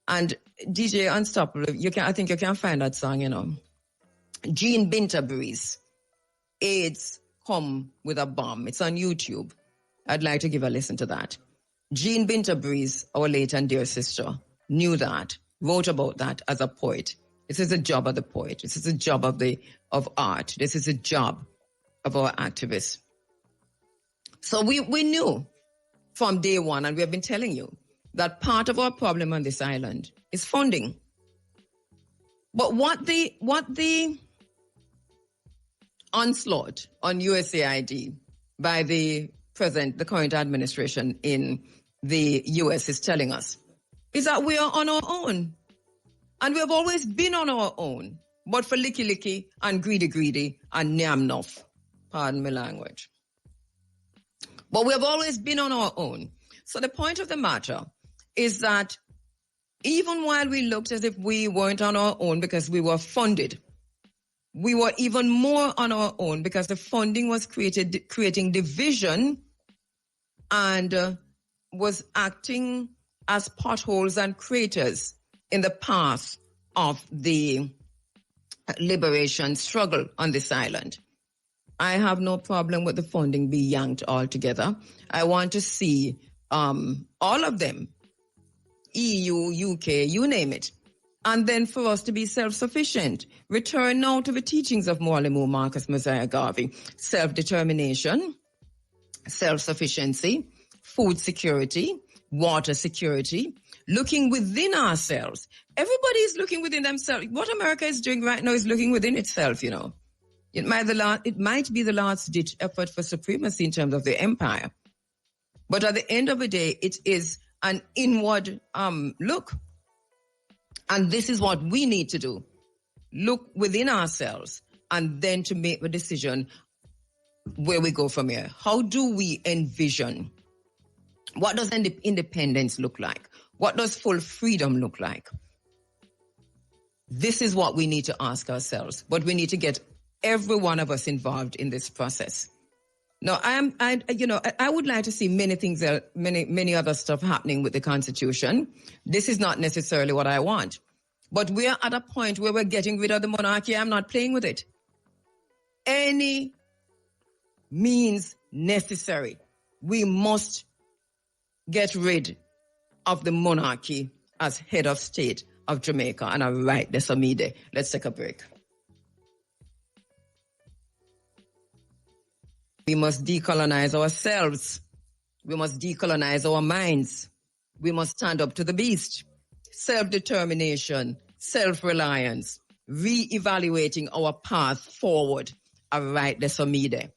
Speaker 2: And DJ Unstoppable, I think you can find that song, you know. Jean Binter-Breeze, AIDS come with a bomb. It's on YouTube. I'd like to give a listen to that. Jean Binter-Breeze, our late and dear sister, knew that, wrote about that as a poet. This is a job of the poet. This is a job of art. This is a job of our activists. So we knew from day one, and we have been telling you, that part of our problem on this island is funding. But what the onslaught on USAID by the current administration in the US is telling us is that we are on our own. And we have always been on our own, but for licky and greedy and nyam-nuff. Pardon my language. But we have always been on our own. So the point of the matter is that even while we looked as if we weren't on our own because we were funded, we were even more on our own because the funding was creating division and was acting as potholes and craters in the path of the liberation struggle on this island. I have no problem with the funding be yanked altogether. I want to see all of them, EU, UK, you name it. And then for us to be self-sufficient, return now to the teachings of Malahoo, Marcus Mosiah Garvey, self-determination, self-sufficiency, food security, water security, looking within ourselves. Everybody is looking within themselves. What America is doing right now is looking within itself, you know. It might be the last-ditch effort for supremacy in terms of the empire. But at the end of the day, it is an inward look. And this is what we need to do. Look within ourselves and then to make the decision where we go from here. How do we envision? What does independence look like? What does full freedom look like? This is what we need to ask ourselves. But we need to get every one of us involved in this process. No, I would like to see many things, many other stuff happening with the Constitution. This is not necessarily what I want. But we are at a point where we're getting rid of the monarchy. I'm not playing with it. Any means necessary. We must get rid of the monarchy as head of state of Jamaica. And I write this on me there. Let's take a break. We must decolonize ourselves. We must decolonize our minds. We must stand up to the beast. Self-determination, self-reliance, re-evaluating our path forward. I write this on me there.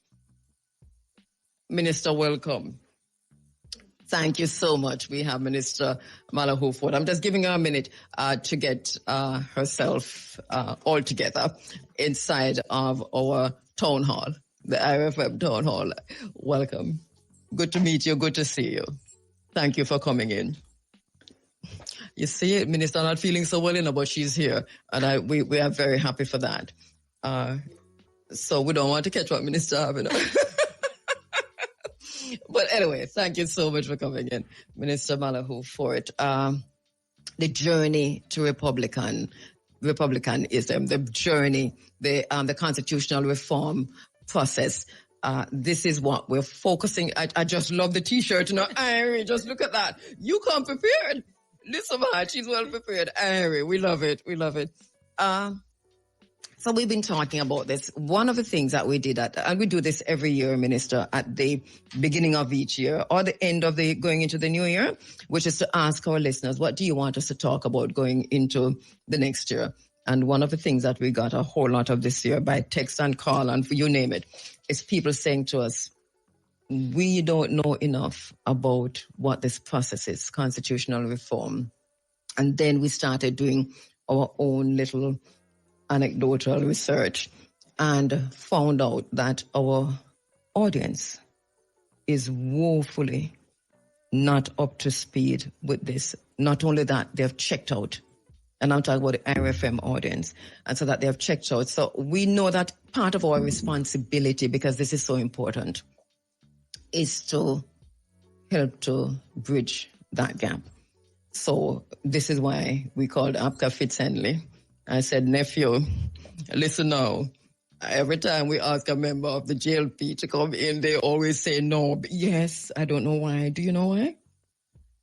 Speaker 2: Minister, welcome. Thank you so much. We have Minister Malahoo-Forte. I'm just giving her a minute to get herself all together inside of our town hall, the IRFM town hall. Welcome. Good to meet you. Good to see you. Thank you for coming in. You see it, Minister, not feeling so well, but she's here. And we are very happy for that. So we don't want to catch what Minister having. But anyway, thank you so much for coming in, Minister Malahoo-Forte. The journey to republicanism, the journey, the constitutional reform process. This is what we're focusing. I just love the T-shirt. Irie, just look at that. You come prepared. Listen, she's well prepared. Irie, we love it. We love it. So we've been talking about this. One of the things that we did, and we do this every year, Minister, at the beginning of each year or the end of going into the new year, which is to ask our listeners, what do you want us to talk about going into the next year? And one of the things that we got a whole lot of this year by text and call and you name it, is people saying to us, we don't know enough about what this process is, constitutional reform. And then we started doing our own little anecdotal research and found out that our audience is woefully not up to speed with this. Not only that, they've checked out. And I'm talking about the IRFM audience. And so that they have checked out. So we know that part of our responsibility, because this is so important, is to help to bridge that gap. So this is why we called Apka Fitzhenley. I said, nephew, listen now. Every time we ask a member of the JLP to come in, they always say no. Yes, I don't know why. Do you know why?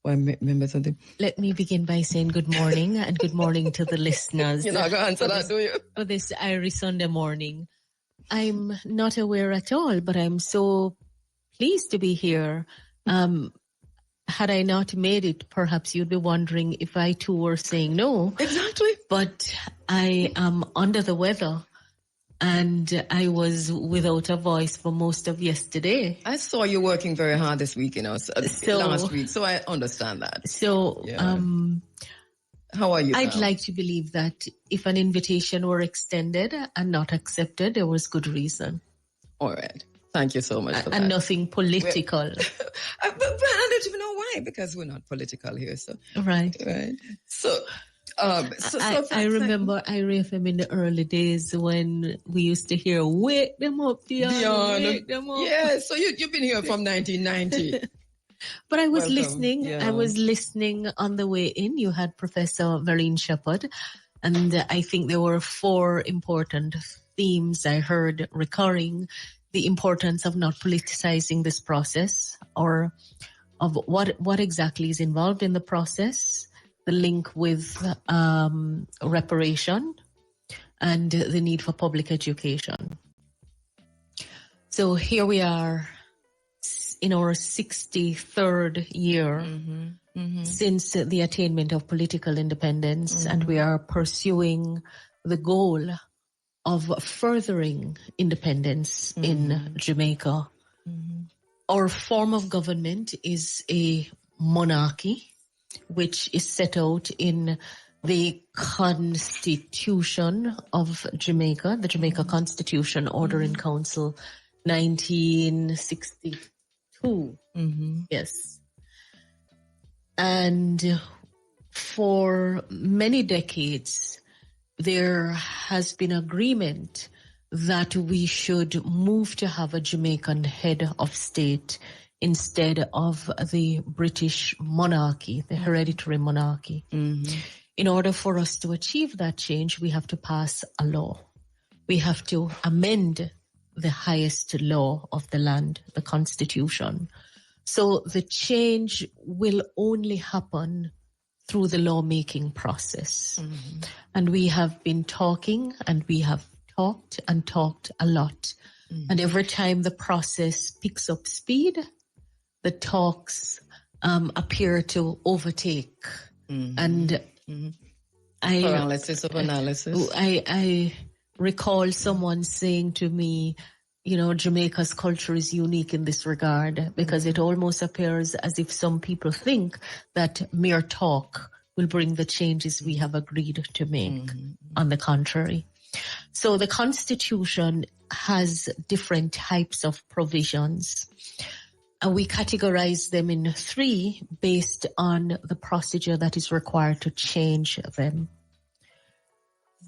Speaker 2: Why, remember something?
Speaker 4: Let me begin by saying good morning and good morning to the listeners.
Speaker 2: You're not going to answer that, do you?
Speaker 4: For this Irish Sunday morning. I'm not aware at all, but I'm so pleased to be here. Had I not made it, perhaps you'd be wondering if I too were saying no.
Speaker 2: Exactly.
Speaker 4: But I am under the weather and I was without a voice for most of yesterday.
Speaker 2: I saw you working very hard this week, last week, so I understand that.
Speaker 4: So,
Speaker 2: yeah. How are you
Speaker 4: I'd
Speaker 2: now?
Speaker 4: like to believe that if an invitation were extended and not accepted, there was good reason.
Speaker 2: All right. Thank you so much for that.
Speaker 4: And nothing political.
Speaker 2: But I don't even know why, because we're not political here. So
Speaker 4: Right.
Speaker 2: So,
Speaker 4: I remember IRFM in the early days when we used to hear, wake them up, Dion, wake them up.
Speaker 2: Yeah, so you've been here from 1990.
Speaker 4: But I was listening.
Speaker 2: Yeah.
Speaker 4: I was listening on the way in. You had Professor Verlene Shepherd, and I think there were 4 important themes I heard recurring. The importance of not politicizing this process, or of what exactly is involved in the process, the link with reparation, and the need for public education. So here we are in our 63rd year since the attainment of political independence, and we are pursuing the goal of furthering independence in Jamaica. Our form of government is a monarchy, which is set out in the Constitution of Jamaica, the Jamaica Constitution, Order in Council, 1962. Yes. And for many decades, there has been agreement that we should move to have a Jamaican head of state instead of the British monarchy, the hereditary monarchy. In order for us to achieve that change, we have to pass a law. We have to amend the highest law of the land, the Constitution. So the change will only happen through the lawmaking process. And we have been talking, and we have talked and talked a lot. And every time the process picks up speed, the talks appear to overtake. And
Speaker 2: paralysis of analysis.
Speaker 4: I recall someone saying to me, you know, Jamaica's culture is unique in this regard, because it almost appears as if some people think that mere talk will bring the changes we have agreed to make. On the contrary. So the Constitution has different types of provisions, and we categorize them in 3 based on the procedure that is required to change them.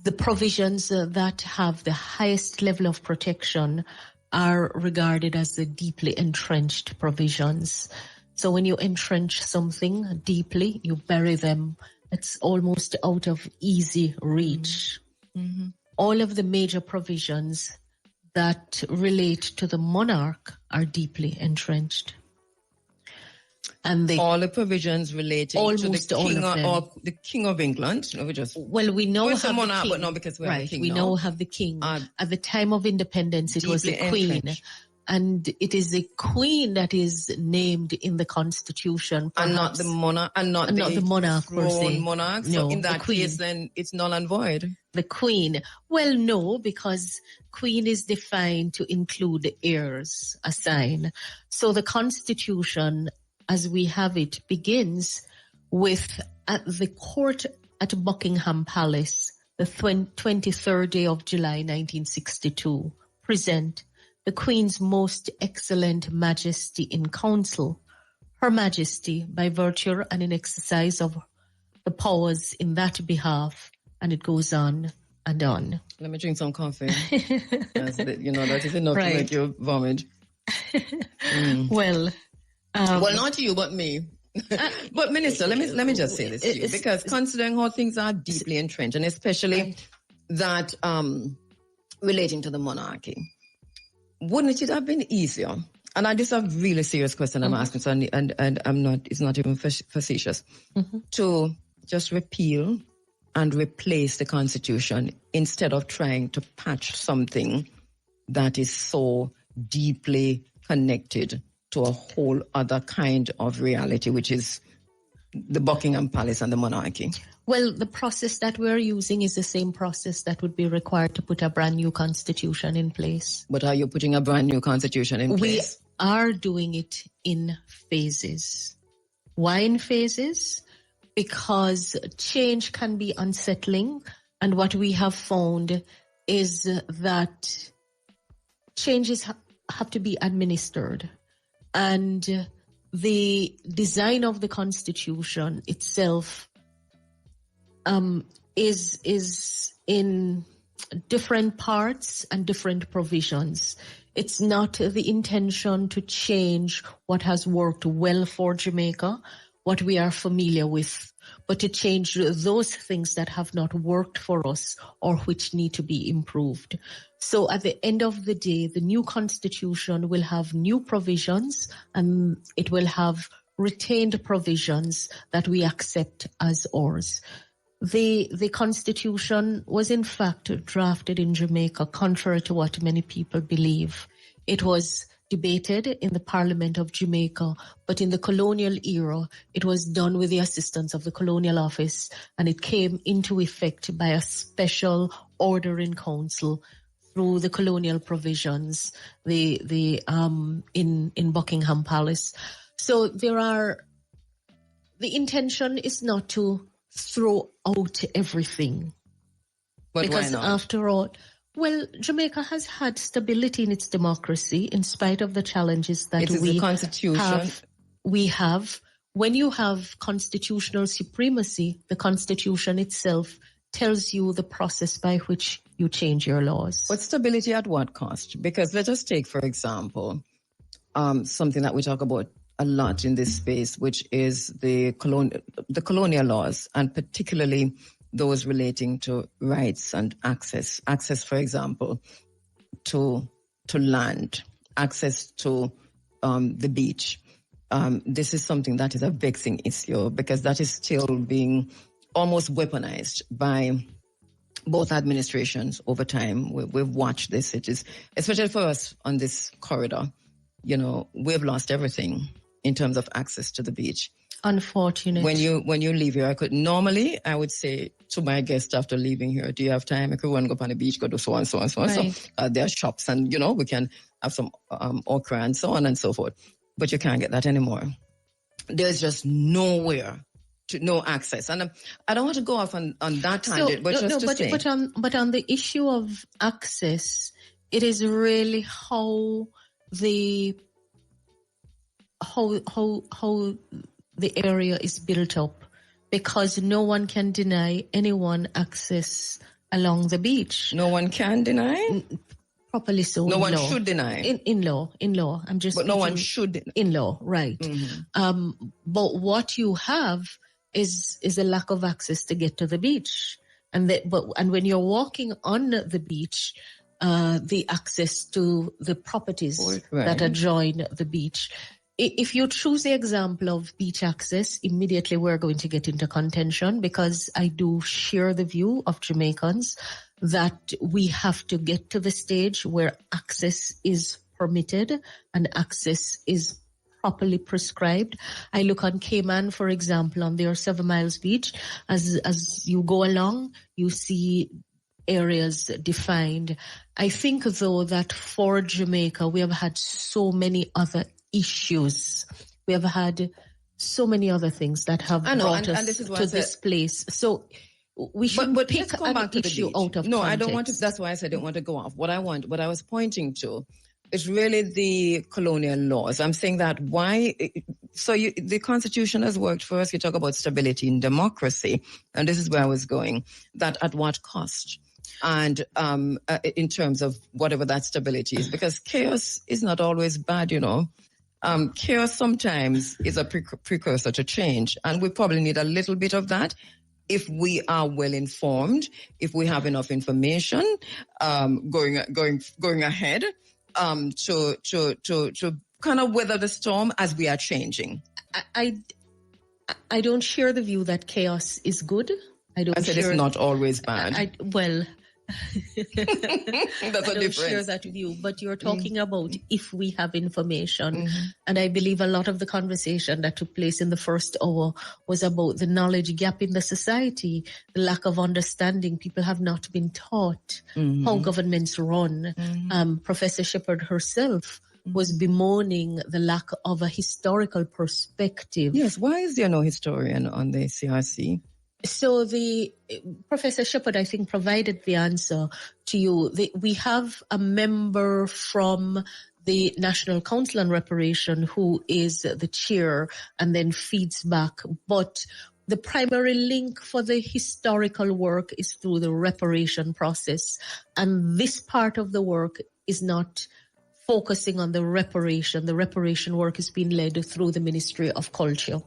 Speaker 4: The provisions that have the highest level of protection are regarded as the deeply entrenched provisions. So when you entrench something deeply, you bury them. It's almost out of easy reach. All of the major provisions that relate to the monarch are deeply entrenched. And
Speaker 2: all the provisions relating to the king of England. No,
Speaker 4: we know have
Speaker 2: monarch,
Speaker 4: the king,
Speaker 2: but not because we have the king.
Speaker 4: We now have the king. At the time of independence, it was the queen. And it is the queen that is named in the Constitution,
Speaker 2: and not the monarch, and not the monarch per se. Monarch. So
Speaker 4: no,
Speaker 2: in that case, then it's null and void.
Speaker 4: The queen. Well, no, because queen is defined to include the heirs assigned. So the Constitution, as we have it, begins with at the court at Buckingham Palace, the 23rd day of July, 1962, present the Queen's most excellent majesty in council, Her Majesty, by virtue and in exercise of the powers in that behalf, and it goes on and on.
Speaker 2: Let me drink some coffee. That is enough to make you vomit.
Speaker 4: Well,
Speaker 2: not you, but me. But Minister, let me just say this to you, because considering how things are deeply entrenched, and especially that relating to the monarchy, wouldn't it have been easier? And this is a really serious question I'm asking, so and I'm not. It's not even facetious. To just repeal and replace the Constitution instead of trying to patch something that is so deeply connected to a whole other kind of reality, which is the Buckingham Palace and the monarchy.
Speaker 4: Well, the process that we're using is the same process that would be required to put a brand new constitution in place.
Speaker 2: But are you putting a brand new constitution in place?
Speaker 4: We are doing it in phases. Why in phases? Because change can be unsettling. And what we have found is that changes have to be administered. And the design of the Constitution itself is in different parts and different provisions. It's not the intention to change what has worked well for Jamaica, what we are familiar with, but to change those things that have not worked for us or which need to be improved. So at the end of the day, the new Constitution will have new provisions, and it will have retained provisions that we accept as ours. The Constitution was in fact drafted in Jamaica, contrary to what many people believe. It was debated in the Parliament of Jamaica, but in the colonial era, it was done with the assistance of the Colonial Office, and it came into effect by a special order in council through the colonial provisions in Buckingham Palace. So the intention is not to throw out everything.
Speaker 2: But
Speaker 4: because
Speaker 2: why not?
Speaker 4: After all, well, Jamaica has had stability in its democracy in spite of the challenges that we have. When you have constitutional supremacy, the Constitution itself tells you the process by which you change your laws.
Speaker 2: But stability at what cost? Because let us take, for example, something that we talk about a lot in this space, which is the colonial laws, and particularly those relating to rights and access. Access, for example, to land, access to the beach. This is something that is a vexing issue because that is still being almost weaponized by both administrations over time. We've watched this. It is, especially for us on this corridor, we've lost everything in terms of access to the beach.
Speaker 4: Unfortunate.
Speaker 2: When you leave here, I would say to my guest after leaving here, do you have time? I could want to go on the beach, go do so and so and so and
Speaker 4: right.
Speaker 2: so. There are shops and, we can have some okra and so on and so forth. But you can't get that anymore. There's just nowhere no access. And I don't want to go off on that tangent, but say.
Speaker 4: But on the issue of access, it is really how the area is built up, because no one can deny anyone access along the beach.
Speaker 2: No one can deny?
Speaker 4: Properly so.
Speaker 2: No one
Speaker 4: law.
Speaker 2: should deny.
Speaker 4: In law. I'm just.
Speaker 2: But no one should deny.
Speaker 4: In law, right?
Speaker 2: Mm-hmm.
Speaker 4: But what you have is a lack of access to get to the beach, and when you're walking on the beach, the access to the properties that adjoin the beach. If you choose the example of beach access, immediately we're going to get into contention, because I do share the view of Jamaicans that we have to get to the stage where access is permitted and access is properly prescribed. I look on Cayman, for example, on their 7 Miles Beach. As you go along, you see areas defined. I think, though, that for Jamaica, we have had so many other issues. We have had so many other things that have brought us to this place. So we should pick an issue out of context.
Speaker 2: I don't want to. That's why I said I don't want to go off. What I was pointing to is really the colonial laws. I'm saying that the Constitution has worked for us. You talk about stability in democracy, and this is where I was going. That at what cost? And in terms of whatever that stability is, because chaos is not always bad, Chaos sometimes is a precursor to change, and we probably need a little bit of that if we are well informed, if we have enough information going ahead to kind of weather the storm as we are changing.
Speaker 4: I don't share the view that chaos is good. I said
Speaker 2: it's not always bad.
Speaker 4: That's a difference. Share that view, but you're talking about if we have information. And I believe a lot of the conversation that took place in the first hour was about the knowledge gap in the society, the lack of understanding. People have not been taught how governments run. Professor Shepherd herself was bemoaning the lack of a historical perspective.
Speaker 2: Yes, why is there no historian on the CRC?
Speaker 4: So the Professor Shepherd, I think, provided the answer to you. We have a member from the National Council on Reparation who is the chair and then feeds back. But the primary link for the historical work is through the reparation process. And this part of the work is not focusing on the reparation. The reparation work is being led through the Ministry of Culture.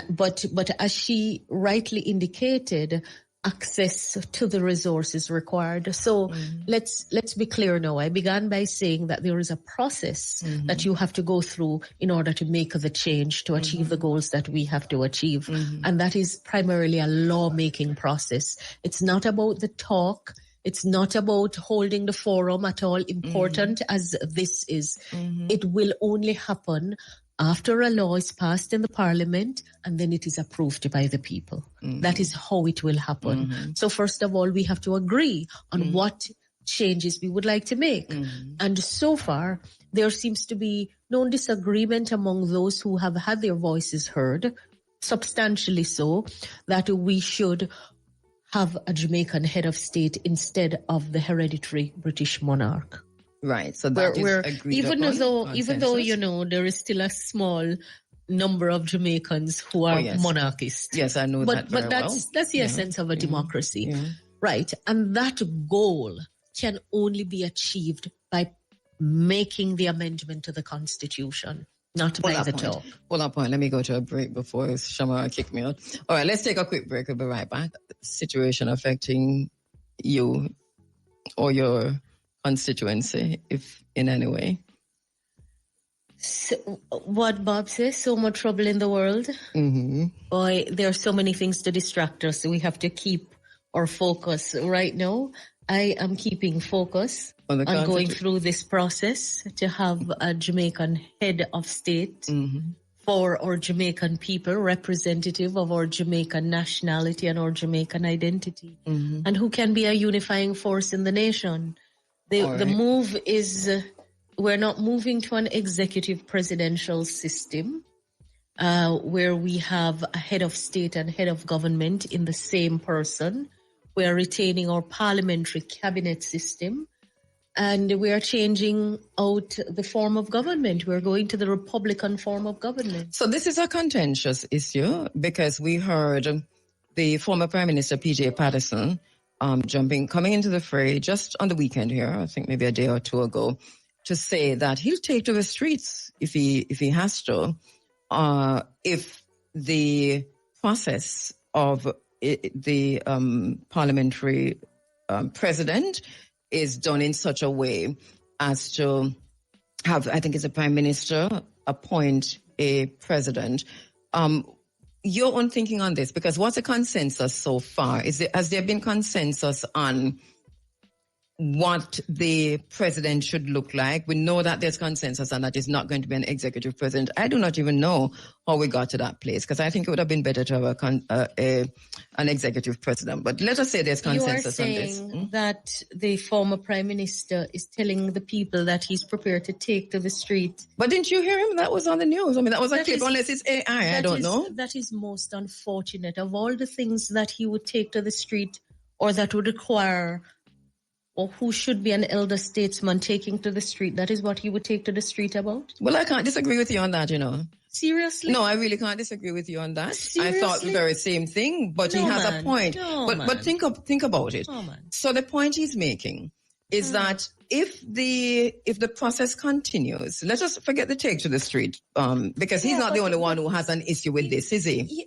Speaker 4: But as she rightly indicated, access to the resources required. So let's be clear now. I began by saying that there is a process that you have to go through in order to make the change to achieve the goals that we have to achieve. And that is primarily a lawmaking process. It's not about the talk. It's not about holding the forum at all, important as this is. It will only happen after a law is passed in the parliament and then it is approved by the people. That is how it will happen. So first of all, we have to agree on what changes we would like to make. And so far, there seems to be no disagreement among those who have had their voices heard, substantially so, that we should have a Jamaican head of state instead of the hereditary British monarch.
Speaker 2: Right, so that is agreed
Speaker 4: even though there is still a small number of Jamaicans who are monarchist.
Speaker 2: Yes, I know that very well.
Speaker 4: But that's the essence of a democracy. Right. And that goal can only be achieved by making the amendment to the Constitution, not by the talk.
Speaker 2: Hold on, point. Let me go to a break before Shamara kick me out. All right, let's take a quick break. We'll be right back. Situation affecting you or your constituency, if in any way.
Speaker 4: So, what Bob says, so much trouble in the world. Boy, there are so many things to distract us. So we have to keep our focus. Right now, I am keeping focus on going through this process to have a Jamaican head of state for our Jamaican people, representative of our Jamaican nationality and our Jamaican identity, and who can be a unifying force in the nation. The move is... we're not moving to an executive presidential system where we have a head of state and head of government in the same person. We are retaining our parliamentary cabinet system, and we are changing out the form of government. We're going to the Republican form of government.
Speaker 2: So this is a contentious issue because we heard the former Prime Minister, P.J. Patterson, coming into the fray just on the weekend here, I think maybe a day or two ago, to say that he'll take to the streets if he has to, if the process of the parliamentary president is done in such a way as to have, I think it's a prime minister, appoint a president. Your own thinking on this, because what's the consensus so far? Has there been consensus on what the president should look like? We know that there's consensus and that is not going to be an executive president. I do not even know how we got to that place, because I think it would have been better to have an executive president. But let us say there's consensus on this.
Speaker 4: You are saying that the former prime minister is telling the people that he's prepared to take to the street.
Speaker 2: But didn't you hear him? That was on the news. I mean, that was a clip, unless it's AI. I don't know.
Speaker 4: That is most unfortunate. Of all the things that he would take to the street or that would require, or who should be an elder statesman taking to the street, that is what he would take to the street about?
Speaker 2: Well, I can't disagree with you on that, you know.
Speaker 4: Seriously?
Speaker 2: No, I really can't disagree with you on that.
Speaker 4: Seriously?
Speaker 2: I thought the very same thing, but he has a point. But think about it. So the point he's making is that if the process continues, let's just forget the take to the street, because he's not the only one who has an issue with this, is he?
Speaker 4: Yeah,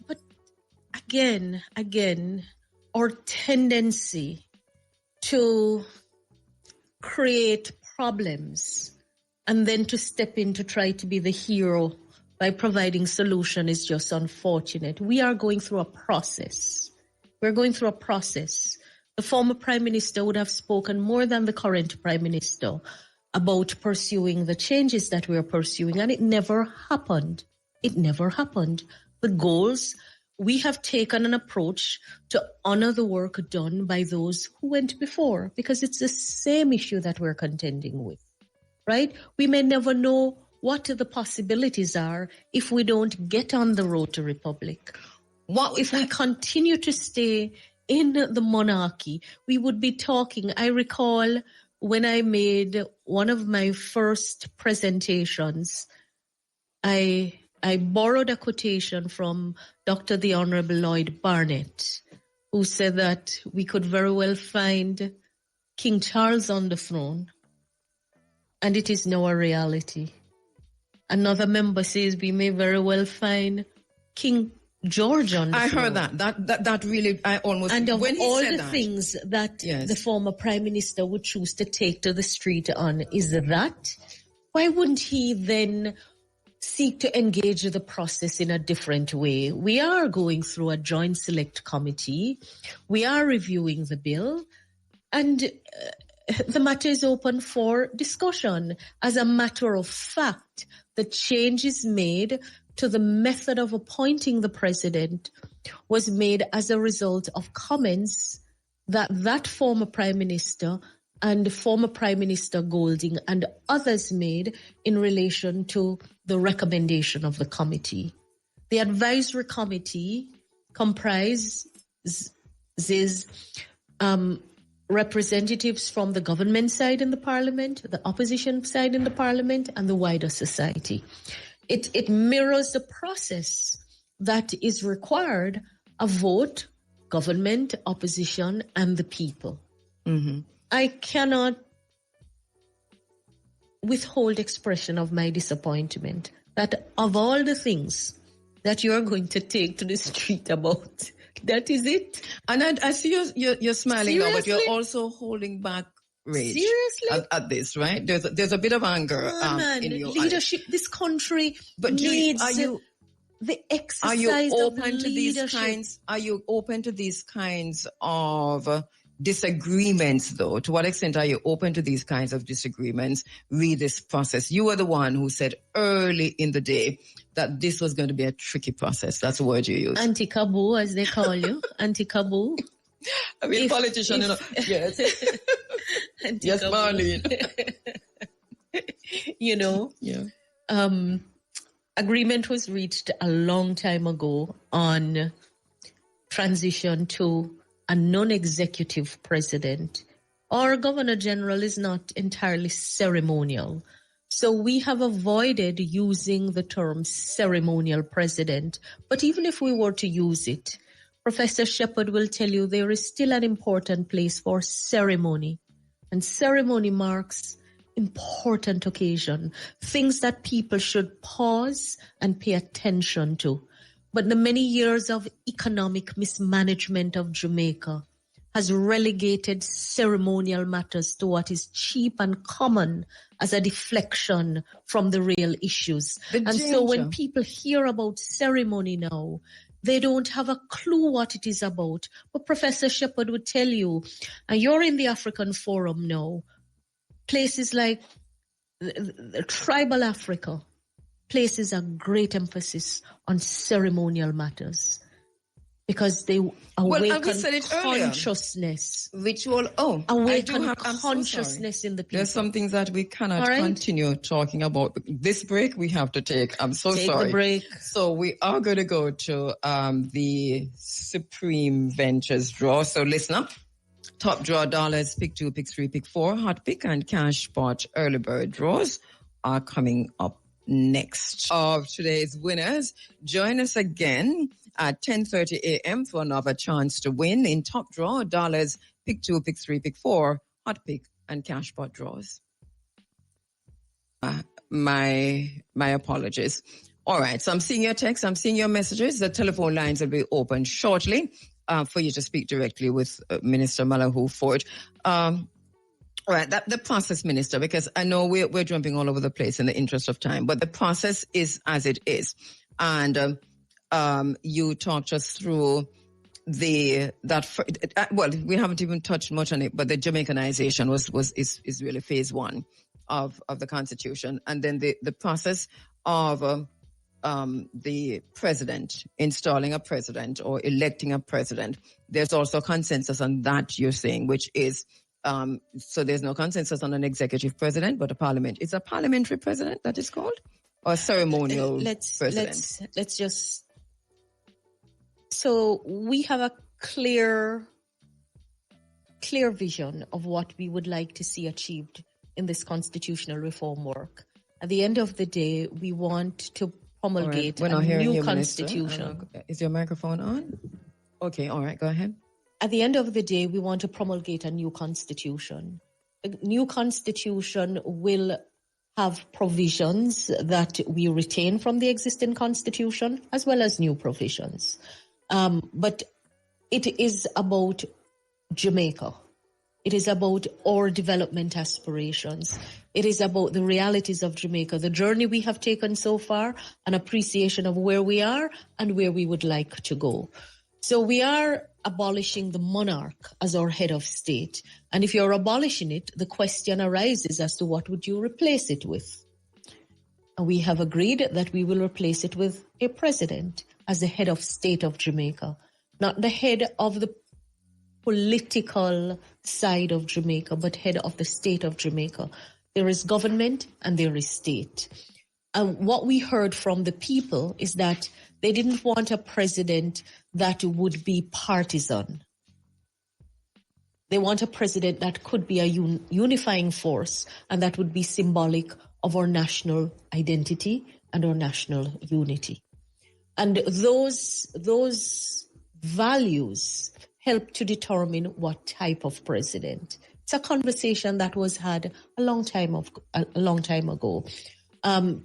Speaker 4: but again, our tendency to create problems and then to step in to try to be the hero by providing solution is just unfortunate. We are going through a process. We're going through a process. The former prime minister would have spoken more than the current prime minister about pursuing the changes that we are pursuing, and it never happened. It never happened. The goals, we have taken an approach to honor the work done by those who went before, because it's the same issue that we're contending with, right? We may never know what the possibilities are if we don't get on the road to republic. If we continue to stay in the monarchy, we would be talking. I recall when I made one of my first presentations, I borrowed a quotation from Dr. the Honorable Lloyd Barnett, who said that we could very well find King Charles on the throne, and it is now a reality. Another member says we may very well find King George on the throne.
Speaker 2: I heard that really, I almost...
Speaker 4: And of
Speaker 2: when
Speaker 4: all the things that the former prime minister would choose to take to the street on, is that, why wouldn't he then seek to engage the process in a different way? We are going through a joint select committee. We are reviewing the bill, and the matter is open for discussion. As a matter of fact, the changes made to the method of appointing the president was made as a result of comments that former prime minister and former Prime Minister Golding and others made in relation to the recommendation of the committee. The advisory committee comprises representatives from the government side in the parliament, the opposition side in the parliament, and the wider society. It mirrors the process that is required: a vote, government, opposition, and the people.
Speaker 2: Mm-hmm.
Speaker 4: I cannot withhold expression of my disappointment that of all the things that you're going to take to the street about, that is it.
Speaker 2: And I see you're smiling now, but
Speaker 4: Seriously?
Speaker 2: you're also holding back rage.
Speaker 4: Seriously?
Speaker 2: At this, right? There's a bit of anger
Speaker 4: Man,
Speaker 2: in you.
Speaker 4: leadership, this country
Speaker 2: But
Speaker 4: needs
Speaker 2: are you
Speaker 4: the
Speaker 2: Are
Speaker 4: exercise
Speaker 2: you
Speaker 4: of
Speaker 2: open to
Speaker 4: leadership.
Speaker 2: these kinds? Are you open to these kinds of disagreements, though? To what extent are you open to these kinds of disagreements? Read this process. You were the one who said early in the day that this was going to be a tricky process. That's the word you used.
Speaker 4: Anti-Kabu, as they call you. Anti-Kabu.
Speaker 2: I mean, politician, you know. Yes. Yes, Marlene.
Speaker 4: You know.
Speaker 2: Yeah.
Speaker 4: Agreement was reached a long time ago on transition to a non-executive president. Our Governor General is not entirely ceremonial. So we have avoided using the term ceremonial president. But even if we were to use it, Professor Shepherd will tell you there is still an important place for ceremony. And ceremony marks important occasion, things that people should pause and pay attention to. But the many years of economic mismanagement of Jamaica has relegated ceremonial matters to what is cheap and common as a deflection from the real issues. So when people hear about ceremony now, they don't have a clue what it is about. But Professor Shepherd would tell you, and you're in the African Forum now, places like tribal Africa places a great emphasis on ceremonial matters because they awaken consciousness.
Speaker 2: Ritual.
Speaker 4: Awaken consciousness in the people.
Speaker 2: There's some things that we cannot continue talking about. This break we have to take. I'm so sorry.
Speaker 4: Take the break.
Speaker 2: So we are going to go to the Supreme Ventures draw. So listen up. Top draw dollars, pick 2, pick 3, pick 4, hot pick and cash spot early bird draws are coming up next. Of today's winners, join us again at 10:30 a.m. for another chance to win in top draw dollars, pick 2, pick 3, pick 4, hot pick and cash spot draws. My apologies. All right, so I'm seeing your texts, I'm seeing your messages. The telephone lines will be open shortly. For you to speak directly with Minister Malahoo-Forte. All right, the process, Minister, because I know we're jumping all over the place in the interest of time, but the process is as it is. And you talked us through we haven't even touched much on it, but the Jamaicanization is really phase one of the Constitution. And then the process of the president, installing a president or electing a president. There's also consensus on that, you're saying, which is, so there's no consensus on an executive president, but a parliament. It's a parliamentary president that is called? Or a ceremonial president?
Speaker 4: Let's just... So we have a clear vision of what we would like to see achieved in this constitutional reform work. At the end of the day, we want to promulgate a new constitution.
Speaker 2: Is your microphone on? Okay, all right, go ahead.
Speaker 4: At the end of the day, we want to promulgate a new constitution. A new constitution will have provisions that we retain from the existing constitution, as well as new provisions. But it is about Jamaica. It is about our development aspirations. It is about the realities of Jamaica, the journey we have taken so far, an appreciation of where we are and where we would like to go. So we are abolishing the monarch as our head of state. And if you're abolishing it, the question arises as to what would you replace it with? And we have agreed that we will replace it with a president as the head of state of Jamaica, not the head of the political side of Jamaica, but head of the state of Jamaica. There is government and there is state. And what we heard from the people is that they didn't want a president that would be partisan. They want a president that could be a unifying force and that would be symbolic of our national identity and our national unity. And those values help to determine what type of president. It's a conversation that was had a long time ago.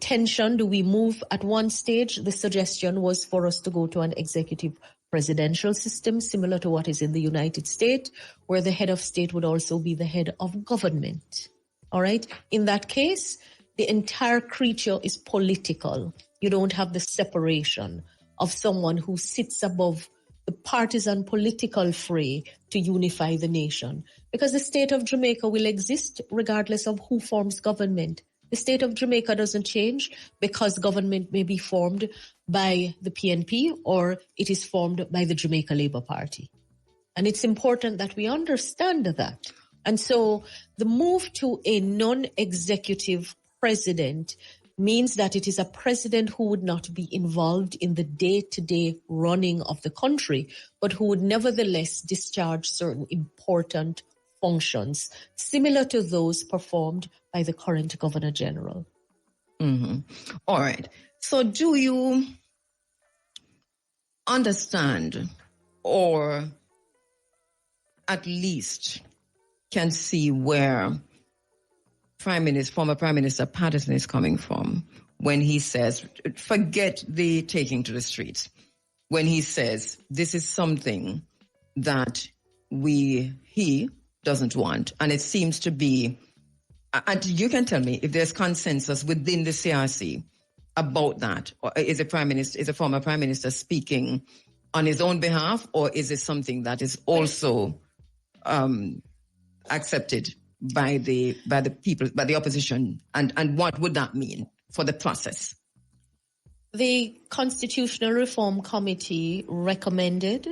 Speaker 4: Tension, do we move at one stage? The suggestion was for us to go to an executive presidential system similar to what is in the United States, where the head of state would also be the head of government. All right. In that case, the entire creature is political. You don't have the separation of someone who sits above the partisan political fray to unify the nation. Because the state of Jamaica will exist regardless of who forms government. The state of Jamaica doesn't change because government may be formed by the PNP or it is formed by the Jamaica Labour Party. And it's important that we understand that. And so the move to a non-executive president means that it is a president who would not be involved in the day-to-day running of the country, but who would nevertheless discharge certain important functions, similar to those performed by the current Governor General.
Speaker 2: Mm-hmm. All right. So do you understand, or at least can see where former Prime Minister Patterson is coming from when he says, forget the taking to the streets, when he says this is something that he doesn't want. And it seems to be, and you can tell me if there's consensus within the CRC about that, or is a former Prime Minister speaking on his own behalf, or is it something that is also accepted by the people, by the opposition, and what would that mean for the process?
Speaker 4: The Constitutional Reform Committee recommended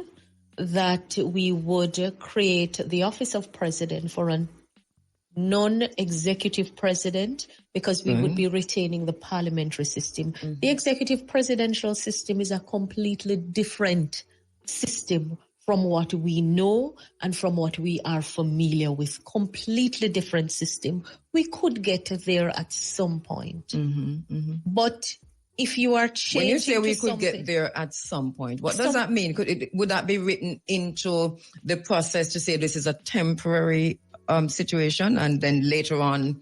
Speaker 4: that we would create the office of president for a non-executive president because we would be retaining the parliamentary system. Mm-hmm. The executive presidential system is a completely different system from what we know and from what we are familiar with. Completely different system. We could get there at some point. Mm-hmm, mm-hmm. But if you are changing,
Speaker 2: when you say we could get there at some point, what does that mean? Would that be written into the process to say this is a temporary situation, and then later on?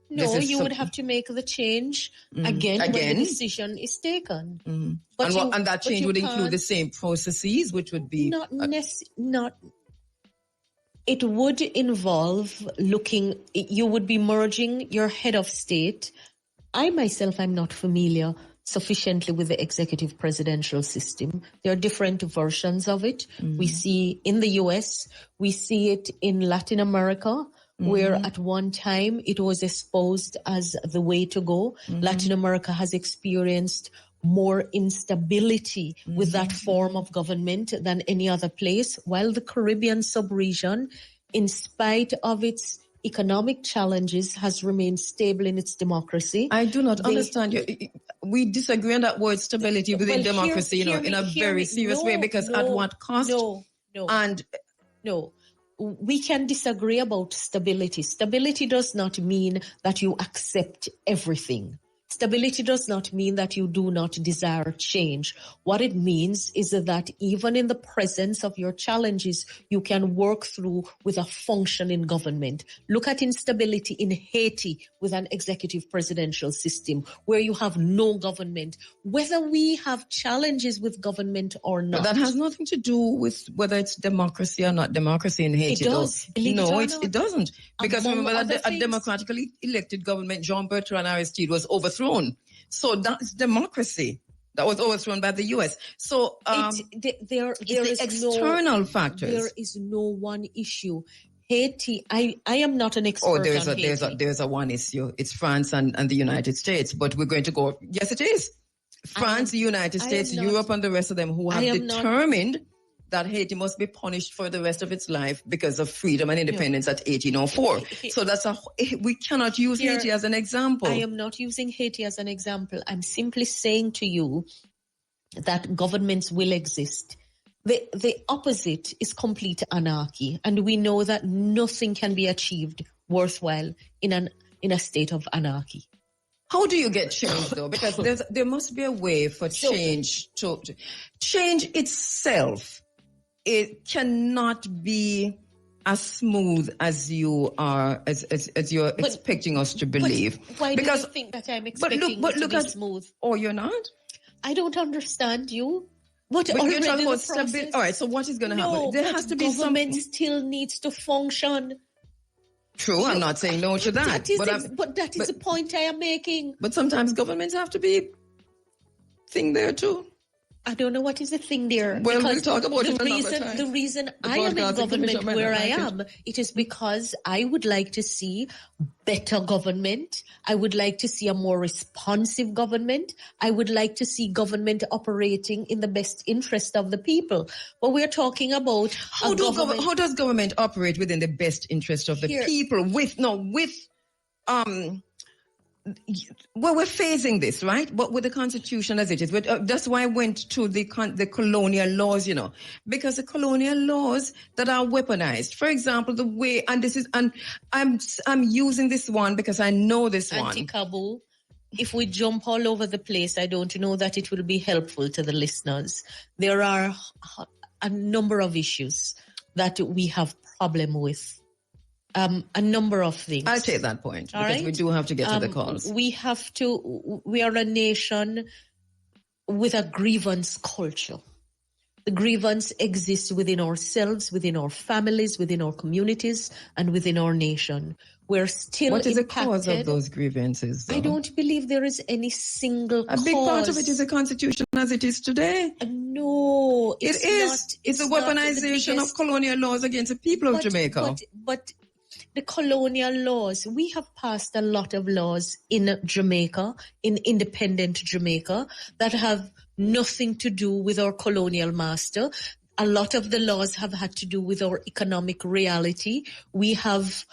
Speaker 4: No, you would have to make the change again when the decision is taken.
Speaker 2: Mm-hmm. But and that change would include the same processes, which would be
Speaker 4: it would involve you would be merging your head of state. I myself am not familiar sufficiently with the executive presidential system. There are different versions of it. Mm-hmm. We see in the US, we see it in Latin America, where at one time it was exposed as the way to go. Mm-hmm. Latin America has experienced more instability with that form of government than any other place, while the Caribbean sub-region, in spite of its economic challenges, has remained stable in its democracy.
Speaker 2: I do not understand you. We disagree on that word stability within democracy, in a very serious way, because at what cost?
Speaker 4: No. We can disagree about stability. Stability does not mean that you accept everything. Stability does not mean that you do not desire change. What it means is that even in the presence of your challenges, you can work through with a functioning government. Look at instability in Haiti with an executive presidential system where you have no government. Whether we have challenges with government or not.
Speaker 2: But that has nothing to do with whether it's democracy or not democracy in Haiti.
Speaker 4: It does.
Speaker 2: No, it doesn't. Because remember that a democratically elected government, Jean-Bertrand Aristide, was overthrown. So that's democracy that was overthrown by the U.S. So
Speaker 4: there is
Speaker 2: external factors.
Speaker 4: There is no one issue. Haiti, I am not an expert on Haiti.
Speaker 2: There's a one issue. It's France and the United States. But we're going to go, yes, it is. France, the United States, Europe, and the rest of them who have determined that Haiti must be punished for the rest of its life because of freedom and independence at 1804. So we cannot use Haiti as an example.
Speaker 4: I am not using Haiti as an example. I'm simply saying to you that governments will exist. The opposite is complete anarchy, and we know that nothing can be achieved worthwhile in a state of anarchy.
Speaker 2: How do you get change though? Because there must be a way for change to change itself. It cannot be as smooth as you are, as you're expecting us to believe.
Speaker 4: Why do you think that I'm expecting it to be smooth?
Speaker 2: Oh, you're not?
Speaker 4: I don't understand you. But
Speaker 2: you're talking about stability. All right, so what is going to happen? There has to be
Speaker 4: government still needs to function.
Speaker 2: True, I'm not saying no to that.
Speaker 4: But that is the point I am making.
Speaker 2: But sometimes governments have to be thing there too.
Speaker 4: I don't know what is the thing there.
Speaker 2: Well, we'll talk about it
Speaker 4: another time. The reason I am in government where I am, it is because I would like to see better government. I would like to see a more responsive government. I would like to see government operating in the best interest of the people. But we're talking about
Speaker 2: how does government operate within the best interest of the people? Well, we're facing this, right? But with the Constitution as it is, that's why I went to the colonial laws, because the colonial laws that are weaponized, for example, the way, and I'm using this one because I know this one.
Speaker 4: Anti-Kabu. If we jump all over the place, I don't know that it will be helpful to the listeners. There are a number of issues that we have problem with. A number of things.
Speaker 2: I'll take that point because we do have to get to the calls.
Speaker 4: We are a nation with a grievance culture. The grievance exists within ourselves, within our families, within our communities, and within our nation. We're still
Speaker 2: What is the cause of those grievances, though?
Speaker 4: I don't believe there is any single cause.
Speaker 2: A big part of it is the Constitution as it is today.
Speaker 4: No,
Speaker 2: it is. It's a weaponization of colonial laws against the people of Jamaica.
Speaker 4: But the colonial laws, we have passed a lot of laws in Jamaica, in independent Jamaica, that have nothing to do with our colonial master. A lot of the laws have had to do with our economic reality. We have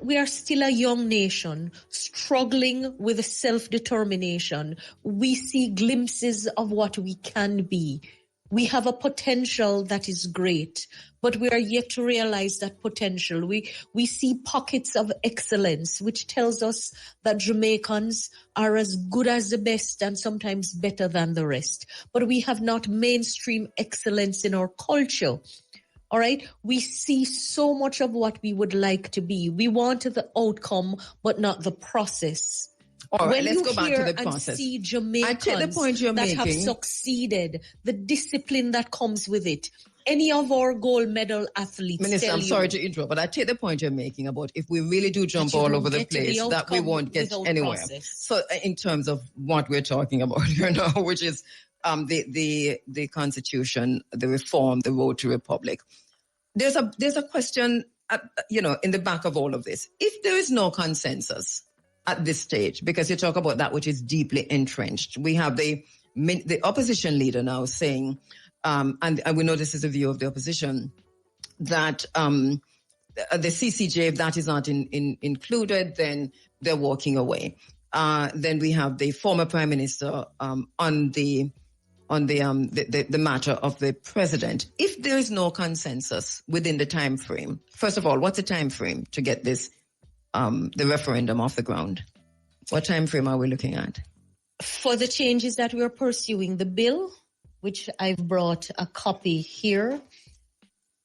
Speaker 4: we are still a young nation struggling with self-determination. We see glimpses of what we can be. We have a potential that is great, but we are yet to realize that potential. We see pockets of excellence, which tells us that Jamaicans are as good as the best and sometimes better than the rest. But we have not mainstream excellence in our culture. All right. We see so much of what we would like to be. We want the outcome, but not the process.
Speaker 2: All right, let's go back to the process.
Speaker 4: And see Jamaicans have succeeded, the discipline that comes with it. Any of our gold medal athletes.
Speaker 2: Minister, I'm sorry to interrupt, but I take the point you're making about if we really do jump all over the place, that we won't get anywhere. Process. So, in terms of what we're talking about, which is the Constitution, the reform, the road to republic. There's a question, in the back of all of this. If there is no consensus at this stage, because you talk about that which is deeply entrenched. We have the opposition leader now saying, and we know this is the view of the opposition, that the CCJ, if that is not included, then they're walking away. Then we have the former Prime Minister on the matter of the president. If there is no consensus within the time frame, first of all, what's the time frame to get this the referendum off the ground? What time frame are we looking at?
Speaker 4: For the changes that we're pursuing, the bill, which I've brought a copy here,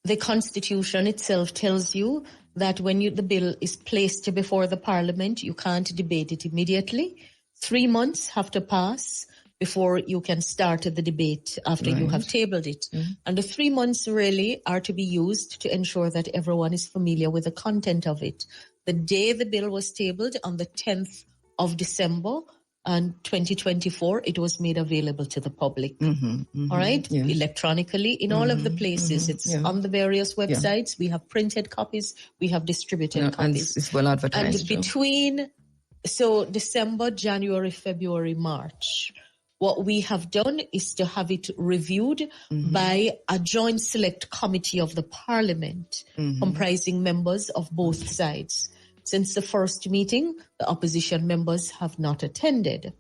Speaker 4: the Constitution itself tells you that when the bill is placed before the Parliament, you can't debate it immediately. 3 months have to pass before you can start the debate after you have tabled it. Mm-hmm. And the 3 months really are to be used to ensure that everyone is familiar with the content of it. The day the bill was tabled, on the 10th of December, and 2024, it was made available to the public. All right? Yeah. Electronically, in all of the places. It's on the various websites. Yeah. We have printed copies. We have distributed copies.
Speaker 2: And it's well advertised.
Speaker 4: And between, December, January, February, March, what we have done is to have it reviewed by a joint select committee of the Parliament, comprising members of both sides. Since the first meeting, the opposition members have not attended.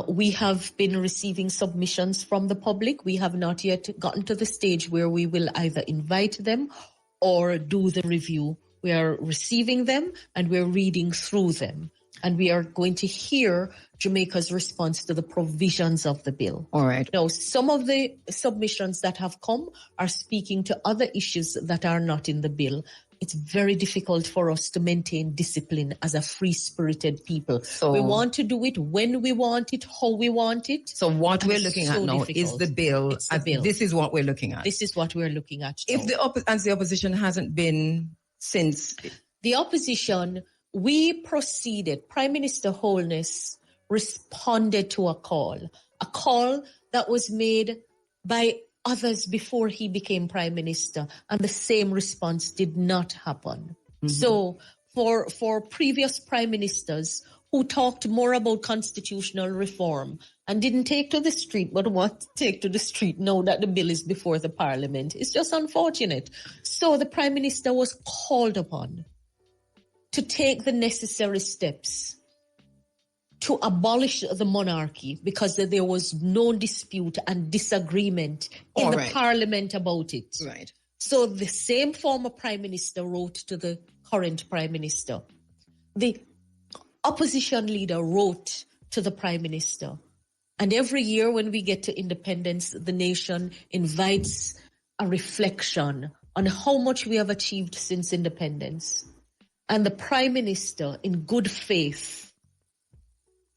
Speaker 4: We have been receiving submissions from the public. We have not yet gotten to the stage where we will either invite them or do the review. We are receiving them and we're reading through them. And we are going to hear Jamaica's response to the provisions of the bill.
Speaker 2: All right.
Speaker 4: Now, some of the submissions that have come are speaking to other issues that are not in the bill. It's very difficult for us to maintain discipline as a free-spirited people.
Speaker 2: So
Speaker 4: we want to do it when we want it, how we want it.
Speaker 2: So what we're looking at now is the bill.
Speaker 4: It's the bill.
Speaker 2: This is what we're looking at.
Speaker 4: This is what we're looking at now.
Speaker 2: If the opposition hasn't been since...
Speaker 4: The opposition... We proceeded, Prime Minister Holness responded to a call that was made by others before he became Prime Minister, and the same response did not happen. Mm-hmm. So for previous Prime Ministers who talked more about constitutional reform and didn't take to the street, but want to take to the street now that the bill is before the Parliament, it's just unfortunate. So the Prime Minister was called upon to take the necessary steps to abolish the monarchy because there was no dispute and disagreement in the Parliament about it.
Speaker 2: Right.
Speaker 4: So the same former Prime Minister wrote to the current Prime Minister. The opposition leader wrote to the Prime Minister. And every year when we get to independence, the nation invites a reflection on how much we have achieved since independence. And the Prime Minister, in good faith,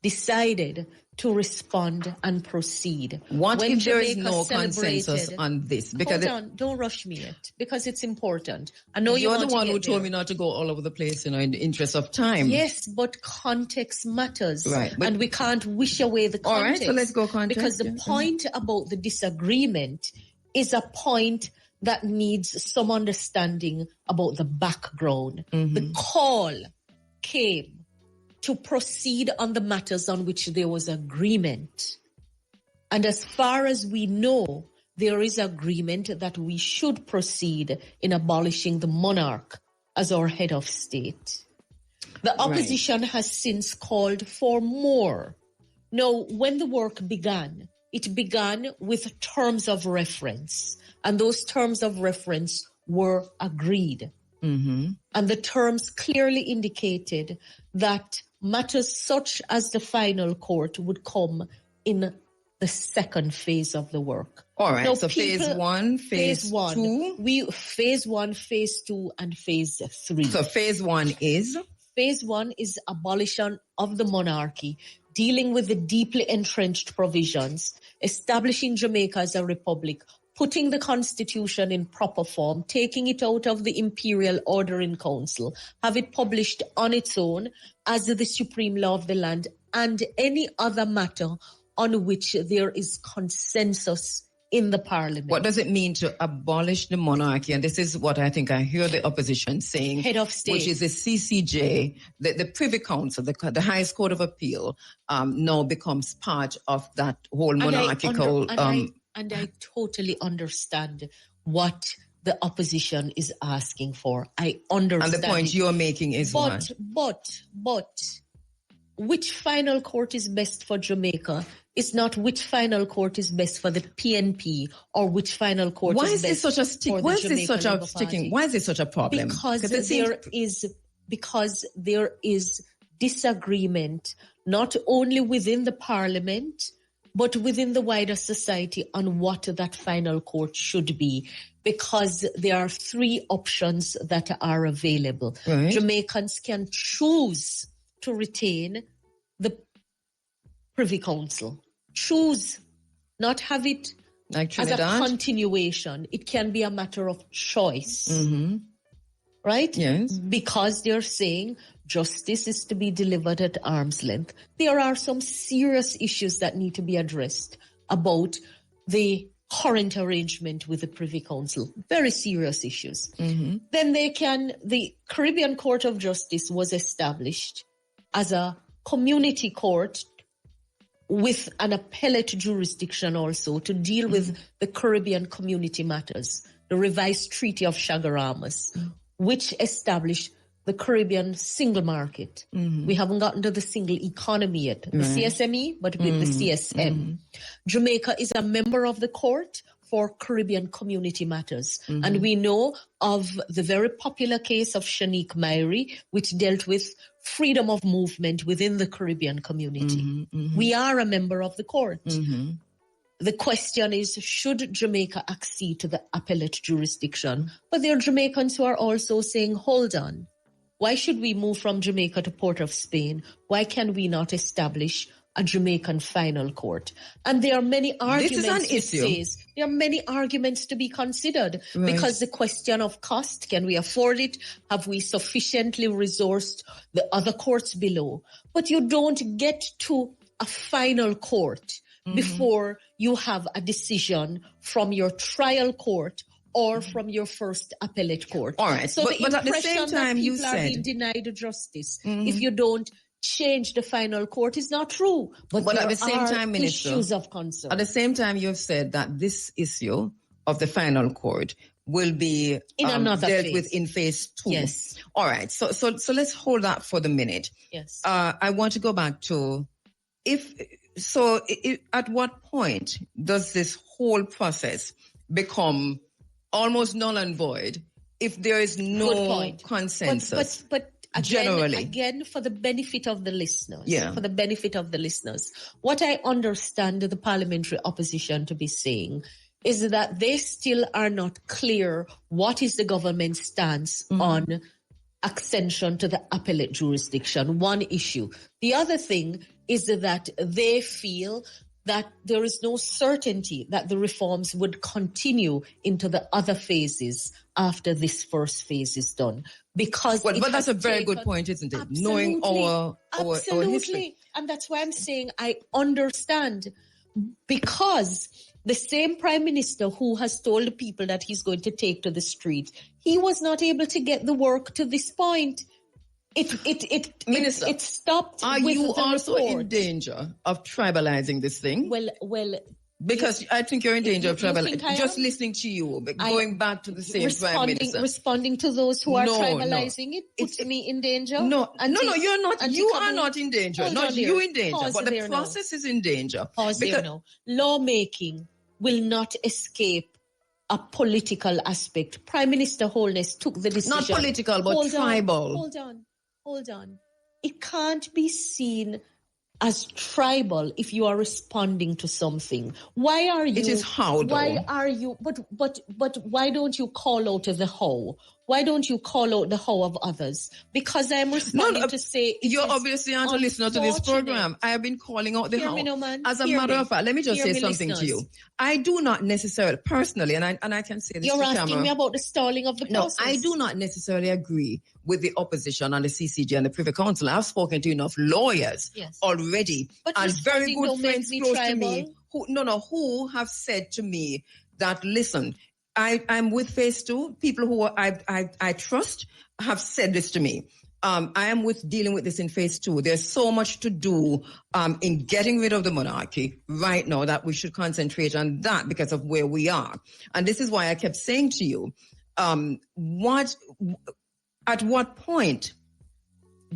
Speaker 4: decided to respond and proceed.
Speaker 2: What
Speaker 4: when
Speaker 2: if there is
Speaker 4: Jamaica
Speaker 2: no consensus on this?
Speaker 4: Because hold on, don't rush me yet, because it's important. I know
Speaker 2: you're the one who
Speaker 4: there.
Speaker 2: told me not to go all over the place, in the interest of time.
Speaker 4: Yes, but context matters.
Speaker 2: Right.
Speaker 4: And we can't wish away the context.
Speaker 2: All right, so let's go context.
Speaker 4: Because the point about the disagreement is a point that needs some understanding about the background. Mm-hmm. The call came to proceed on the matters on which there was agreement. And as far as we know, there is agreement that we should proceed in abolishing the monarch as our head of state. The opposition has since called for more. Now, when the work began, it began with terms of reference. And those terms of reference were agreed. Mm-hmm. And the terms clearly indicated that matters such as the final court would come in the second phase of the work.
Speaker 2: All right, now, so phase 1, phase 2?
Speaker 4: Phase 1, phase 2, and phase 3.
Speaker 2: So phase 1 is?
Speaker 4: Phase 1 is abolition of the monarchy, dealing with the deeply entrenched provisions, establishing Jamaica as a republic, putting the constitution in proper form, taking it out of the imperial order in council, have it published on its own as the supreme law of the land, and any other matter on which there is consensus in the Parliament.
Speaker 2: What does it mean to abolish the monarchy? And this is what I think I hear the opposition saying.
Speaker 4: Head of state.
Speaker 2: Which is the CCJ, the Privy Council, the highest court of appeal, now becomes part of that whole monarchical...
Speaker 4: And I totally understand what the opposition is asking for. I understand.
Speaker 2: And the point you're making is what?
Speaker 4: But which final court is best for Jamaica is not which final court is best for the PNP or which final court is best for the Jamaican Labour Party.
Speaker 2: Why is this such a problem?
Speaker 4: Because there is disagreement not only within the Parliament but within the wider society on what that final court should be, because there are 3 options that are available. Right. Jamaicans can choose to retain the Privy Council. Choose, not have it as a continuation. It can be a matter of choice. Mm-hmm. Right?
Speaker 2: Yes.
Speaker 4: Because they're saying justice is to be delivered at arm's length. There are some serious issues that need to be addressed about the current arrangement with the Privy Council. Very serious issues. Mm-hmm. Then the Caribbean Court of Justice was established as a community court with an appellate jurisdiction also to deal with the Caribbean community matters. The revised Treaty of Chaguaramas, which established the Caribbean single market. Mm-hmm. We haven't gotten to the single economy yet. The CSME, but with the CSM. Mm-hmm. Jamaica is a member of the court for Caribbean community matters. And we know of the very popular case of Shanique Myrie, which dealt with freedom of movement within the Caribbean community. We are a member of the court. The question is, should Jamaica accede to the appellate jurisdiction? But there are Jamaicans who are also saying, hold on. Why should we move from Jamaica to Port of Spain? Why can we not establish a Jamaican final court? And there are many arguments.
Speaker 2: This is an issue.
Speaker 4: There are many arguments to be considered because the question of cost, can we afford it? Have we sufficiently resourced the other courts below? But you don't get to a final court before you have a decision from your trial court or from your first appellate court.
Speaker 2: All right.
Speaker 4: So
Speaker 2: but at the same time, you
Speaker 4: people are being
Speaker 2: said
Speaker 4: denied justice if you don't change the final court is not true. But
Speaker 2: at the same time, Minister,
Speaker 4: issues of concern.
Speaker 2: At the same time, you've said that this issue of the final court will be
Speaker 4: in another
Speaker 2: dealt
Speaker 4: phase.
Speaker 2: with in phase 2.
Speaker 4: Yes.
Speaker 2: All right. So let's hold that for the minute.
Speaker 4: Yes.
Speaker 2: I want to go back to at what point does this whole process become almost null and void if there is no consensus?
Speaker 4: But
Speaker 2: generally,
Speaker 4: again, for the benefit of the listeners, what I understand the parliamentary opposition to be saying is that they still are not clear what is the government's stance on accession to the appellate jurisdiction. One issue. The other thing is that they feel that there is no certainty that the reforms would continue into the other phases after this first phase is done. Because
Speaker 2: but that's a very good point, isn't it?
Speaker 4: Absolutely.
Speaker 2: Knowing our history.
Speaker 4: And that's why I'm saying I understand, because the same prime minister who has told the people that he's going to take to the street, he was not able to get the work to this point.
Speaker 2: Minister,
Speaker 4: it stopped.
Speaker 2: Are
Speaker 4: with
Speaker 2: you
Speaker 4: the
Speaker 2: also
Speaker 4: report.
Speaker 2: in danger of tribalizing this thing?
Speaker 4: Well,
Speaker 2: because I think you're in danger of tribalizing. Just
Speaker 4: am?
Speaker 2: listening to you, but going back to the same prime minister.
Speaker 4: Responding to those who are tribalizing it puts me in danger.
Speaker 2: No, you're not. You are not in danger. Not you in danger, but the process is in danger. Lawmaking
Speaker 4: will not escape a political aspect. Prime Minister Holness took the decision.
Speaker 2: Not political, but tribal.
Speaker 4: Hold on. It can't be seen as tribal if you are responding to something. Why are you?
Speaker 2: It is how, though.
Speaker 4: Why are you? But why don't you call out the how? Why don't you call out the how of others? Because I'm responding to say
Speaker 2: you're obviously not a listener to this program. I have been calling out the how. As a matter of fact, let me just say something to you. I do not necessarily, personally, and I can say this
Speaker 4: You're
Speaker 2: to
Speaker 4: asking
Speaker 2: camera,
Speaker 4: me about the stalling of the process.
Speaker 2: No, I do not necessarily agree with the opposition on the CCJ and the Privy Council. I've spoken to enough lawyers already,
Speaker 4: but
Speaker 2: and very good friends close
Speaker 4: tribal.
Speaker 2: to me who have said to me that, listen, I'm with phase 2. People who I trust have said this to me. I am dealing with this in phase 2. There's so much to do in getting rid of the monarchy right now that we should concentrate on that because of where we are. And this is why I kept saying to you, at what point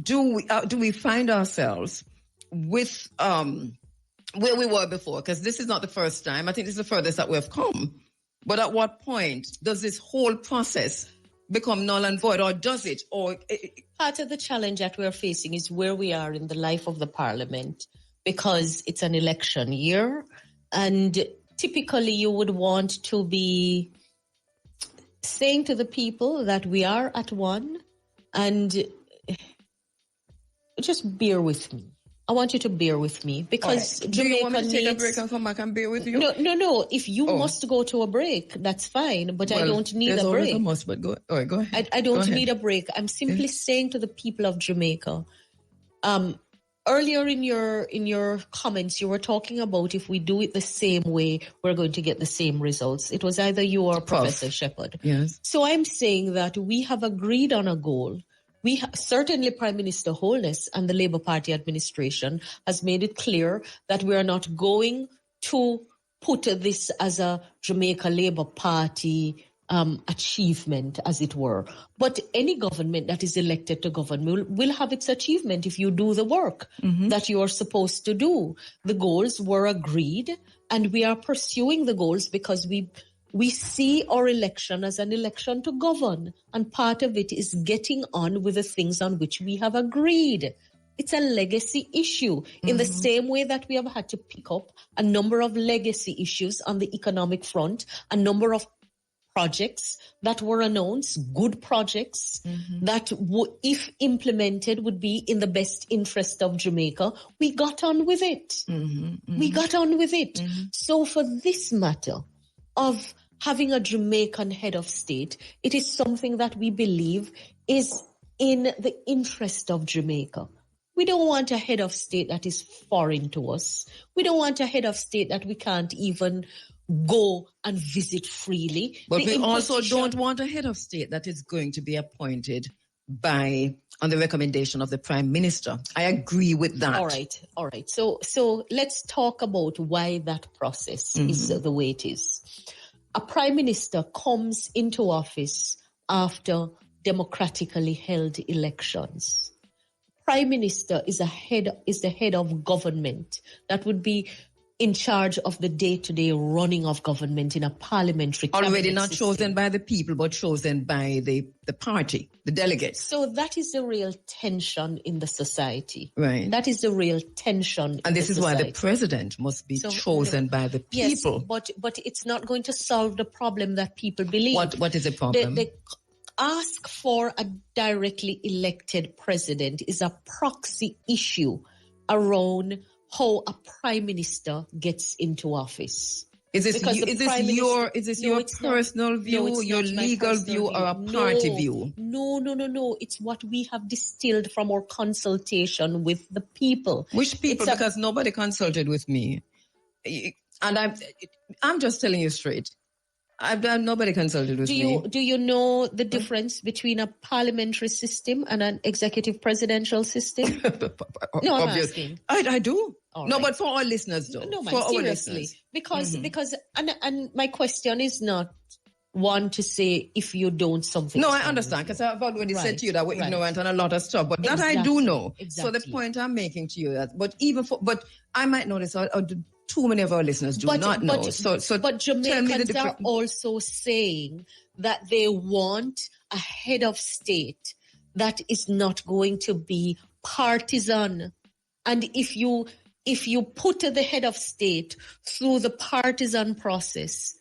Speaker 2: do we find ourselves with where we were before? Because this is not the first time. I think this is the furthest that we've come. But at what point does this whole process become null and void, or does it?
Speaker 4: Part of the challenge that we're facing is where we are in the life of the parliament, because it's an election year, and typically you would want to be saying to the people that we are at one, and just bear with me. I want you to bear with me, because
Speaker 2: Jamaica. Do you want me to take a break and come back and bear with you?
Speaker 4: No. If you must go to a break, that's fine, but I don't need a break.
Speaker 2: A must, but go ahead.
Speaker 4: I don't need a break. I'm simply saying to the people of Jamaica, earlier in your comments, you were talking about if we do it the same way, we're going to get the same results. It was either you or Professor Shepherd.
Speaker 2: Yes.
Speaker 4: So I'm saying that we have agreed on a goal. Certainly Prime Minister Holness and the Labour Party administration has made it clear that we are not going to put this as a Jamaica Labour Party achievement, as it were. But any government that is elected to govern will have its achievement if you do the work that you are supposed to do. The goals were agreed, and we are pursuing the goals because we see our election as an election to govern, and part of it is getting on with the things on which we have agreed. It's a legacy issue in the same way that we have had to pick up a number of legacy issues on the economic front, a number of projects that were announced, good projects that if implemented would be in the best interest of Jamaica. We got on with it. We got on with it. So for this matter of having a Jamaican head of state, it is something that we believe is in the interest of Jamaica. We don't want a head of state that is foreign to us. We don't want a head of state that we can't even go and visit freely.
Speaker 2: But we also don't want a head of state that is going to be appointed on the recommendation of the Prime Minister. I agree with that.
Speaker 4: All right. So let's talk about why that process is the way it is. A Prime Minister comes into office after democratically held elections. Prime Minister is the head of government that would be in charge of the day-to-day running of government in a parliamentary
Speaker 2: already not
Speaker 4: system.
Speaker 2: Chosen by the people, but chosen by the party, the delegates.
Speaker 4: So that is the real tension in the society.
Speaker 2: Right.
Speaker 4: That is the real tension.
Speaker 2: And this is why the president must be chosen by the people.
Speaker 4: Yes, but it's not going to solve the problem that people believe.
Speaker 2: What is the problem?
Speaker 4: The ask for a directly elected president is a proxy issue around how a prime minister gets into office.
Speaker 2: Is this your personal view, your legal view, or a party view?
Speaker 4: No. It's what we have distilled from our consultation with the people.
Speaker 2: Which people? Because nobody consulted with me. And I'm just telling you straight. Nobody consulted with me.
Speaker 4: Do you know the difference between a parliamentary system and an executive presidential system? No, I'm asking.
Speaker 2: I do.
Speaker 4: All
Speaker 2: no,
Speaker 4: right.
Speaker 2: But for our listeners, though.
Speaker 4: No,
Speaker 2: for
Speaker 4: seriously. Because and my question is not one to say if you don't something.
Speaker 2: No, I understand, because I've already said to you that we're ignorant on a lot of stuff, but that I do know.
Speaker 4: Exactly.
Speaker 2: So the point I'm making to you that, but I might know this, or too many of our listeners do not know.
Speaker 4: But Jamaicans are also saying that they want a head of state that is not going to be partisan. And if you put the head of state through the partisan process,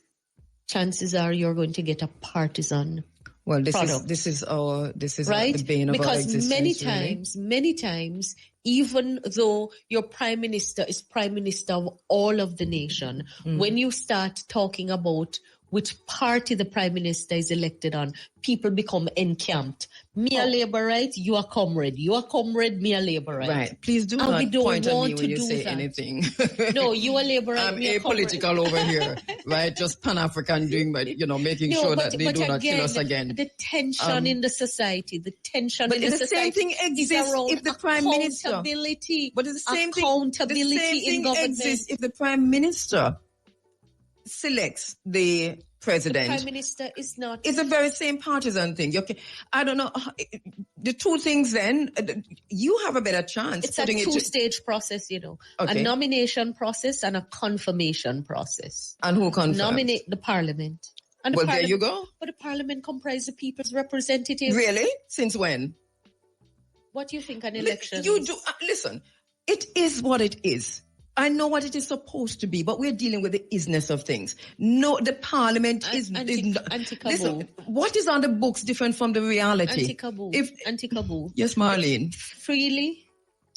Speaker 4: chances are you're going to get a partisan.
Speaker 2: Well, this
Speaker 4: product.
Speaker 2: is
Speaker 4: right?
Speaker 2: The bane of our existence.
Speaker 4: Because many times, even though your prime minister is prime minister of all of the nation, when you start talking about which party the prime minister is elected on, people become encamped. Me a Labour right, you a comrade. You a comrade, me a Labour right.
Speaker 2: Right. Please do not point at me when you say anything.
Speaker 4: No, you a Labour right,
Speaker 2: I'm
Speaker 4: me a
Speaker 2: apolitical over here, right? Just Pan-African doing, making sure that they do not kill us again.
Speaker 4: The tension in the society, the
Speaker 2: same thing exists if the prime minister.
Speaker 4: Accountability.
Speaker 2: But the same thing
Speaker 4: in government
Speaker 2: exists if the prime minister selects the president.
Speaker 4: The prime minister is not.
Speaker 2: It's the very same partisan thing. Okay, I don't know. The two things then, you have a better chance.
Speaker 4: It's a two-stage process, Okay. A nomination process and a confirmation process.
Speaker 2: And who confirms?
Speaker 4: Nominate the parliament. And
Speaker 2: there you go.
Speaker 4: But the parliament comprises the people's representatives.
Speaker 2: Really? Since when?
Speaker 4: What do you think an election
Speaker 2: is? Listen, it is what it is. I know what it is supposed to be, but we're dealing with the isness of things. No, the parliament is
Speaker 4: anti-Kabu.
Speaker 2: Listen, what is on the books different from the reality?
Speaker 4: Anti-Kabu.
Speaker 2: Yes, Marlene.
Speaker 4: Freely,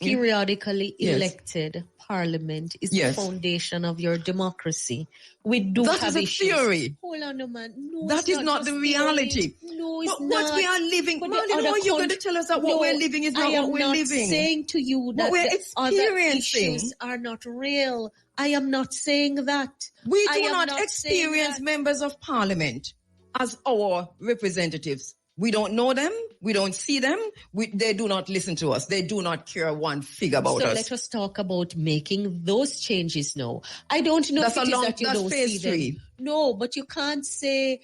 Speaker 4: periodically elected parliament is the foundation of your democracy. We do
Speaker 2: that
Speaker 4: have
Speaker 2: is a
Speaker 4: issues.
Speaker 2: Theory.
Speaker 4: Hold on, man. No,
Speaker 2: that is not the reality.
Speaker 4: No, it's not.
Speaker 2: What we are living, Marlene, how are you going to tell us that what we're living is not what we're living?
Speaker 4: I am not saying to you that
Speaker 2: we're
Speaker 4: other issues are not real. I am not saying that.
Speaker 2: We do not experience members of parliament as our representatives. We don't know them. We don't see them. They do not listen to us. They do not care one fig about us.
Speaker 4: So let us talk about making those changes now. I don't know
Speaker 2: that's phase 3.
Speaker 4: No, but you can't say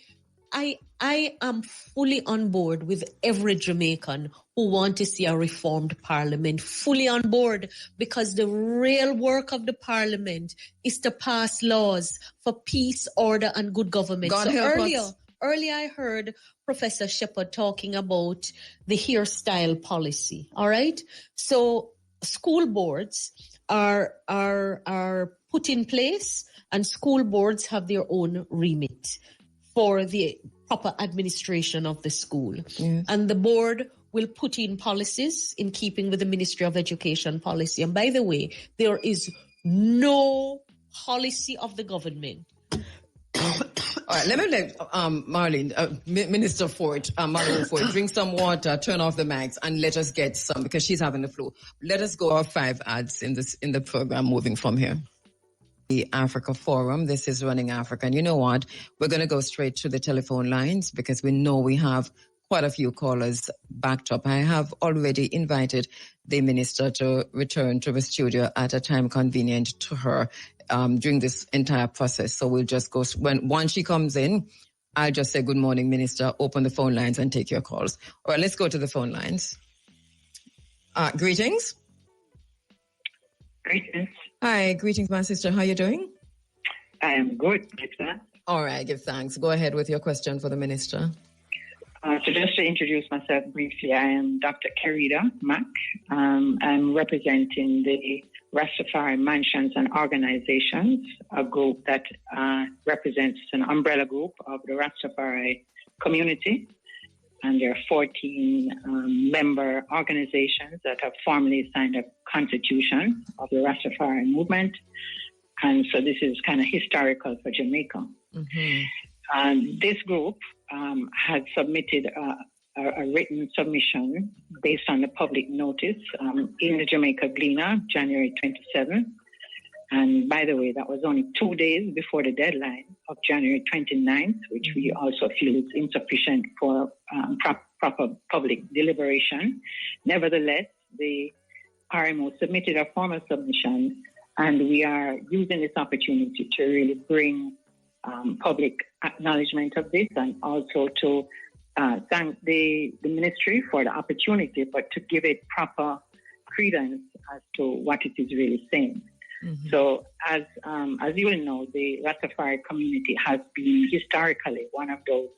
Speaker 4: I am fully on board with every Jamaican who want to see a reformed parliament, fully on board, because the real work of the parliament is to pass laws for peace, order, and good government.
Speaker 2: God help us.
Speaker 4: Earlier I heard Professor Shepherd talking about the hairstyle policy. All right. So school boards are put in place, and school boards have their own remit for the proper administration of the school.
Speaker 2: Yes.
Speaker 4: And the board will put in policies in keeping with the Ministry of Education policy. And by the way, there is no policy of the government.
Speaker 2: All right, let me let Marlene, Minister Forte, Malahoo-Forte, drink some water, turn off the mics, and let us get some, because she's having the flu. Let us go our 5 ads in the program moving from here. The Africa Forum. This is Running Africa. And you know what? We're going to go straight to the telephone lines because we know we have quite a few callers backed up. I have already invited the minister to return to the studio at a time convenient to her during this entire process. So we'll just go, once she comes in, I'll just say, good morning, Minister, open the phone lines and take your calls. All right, let's go to the phone lines. Greetings.
Speaker 5: Greetings.
Speaker 2: Hi, greetings, my sister. How are you doing?
Speaker 5: I am good, Minister.
Speaker 2: All right, give thanks. Go ahead with your question for the minister.
Speaker 5: So just to introduce myself briefly, I am Dr. KHERU-2. I'm representing the Rastafari Mansions and Organizations, a group that represents an umbrella group of the Rastafari community. And there are 14 member organizations that have formally signed a constitution of the Rastafari movement. And so this is kind of historical for Jamaica. Mm-hmm. This group had submitted a written submission based on the public notice in the Jamaica Gleaner, January 27th. And by the way, that was only 2 days before the deadline of January 29th, which we also feel is insufficient for proper public deliberation. Nevertheless, the RMO submitted a formal submission, and we are using this opportunity to really bring public acknowledgement of this, and also to thank the ministry for the opportunity, but to give it proper credence as to what it is really saying. Mm-hmm. So as you will know, the Rastafari community has been historically one of those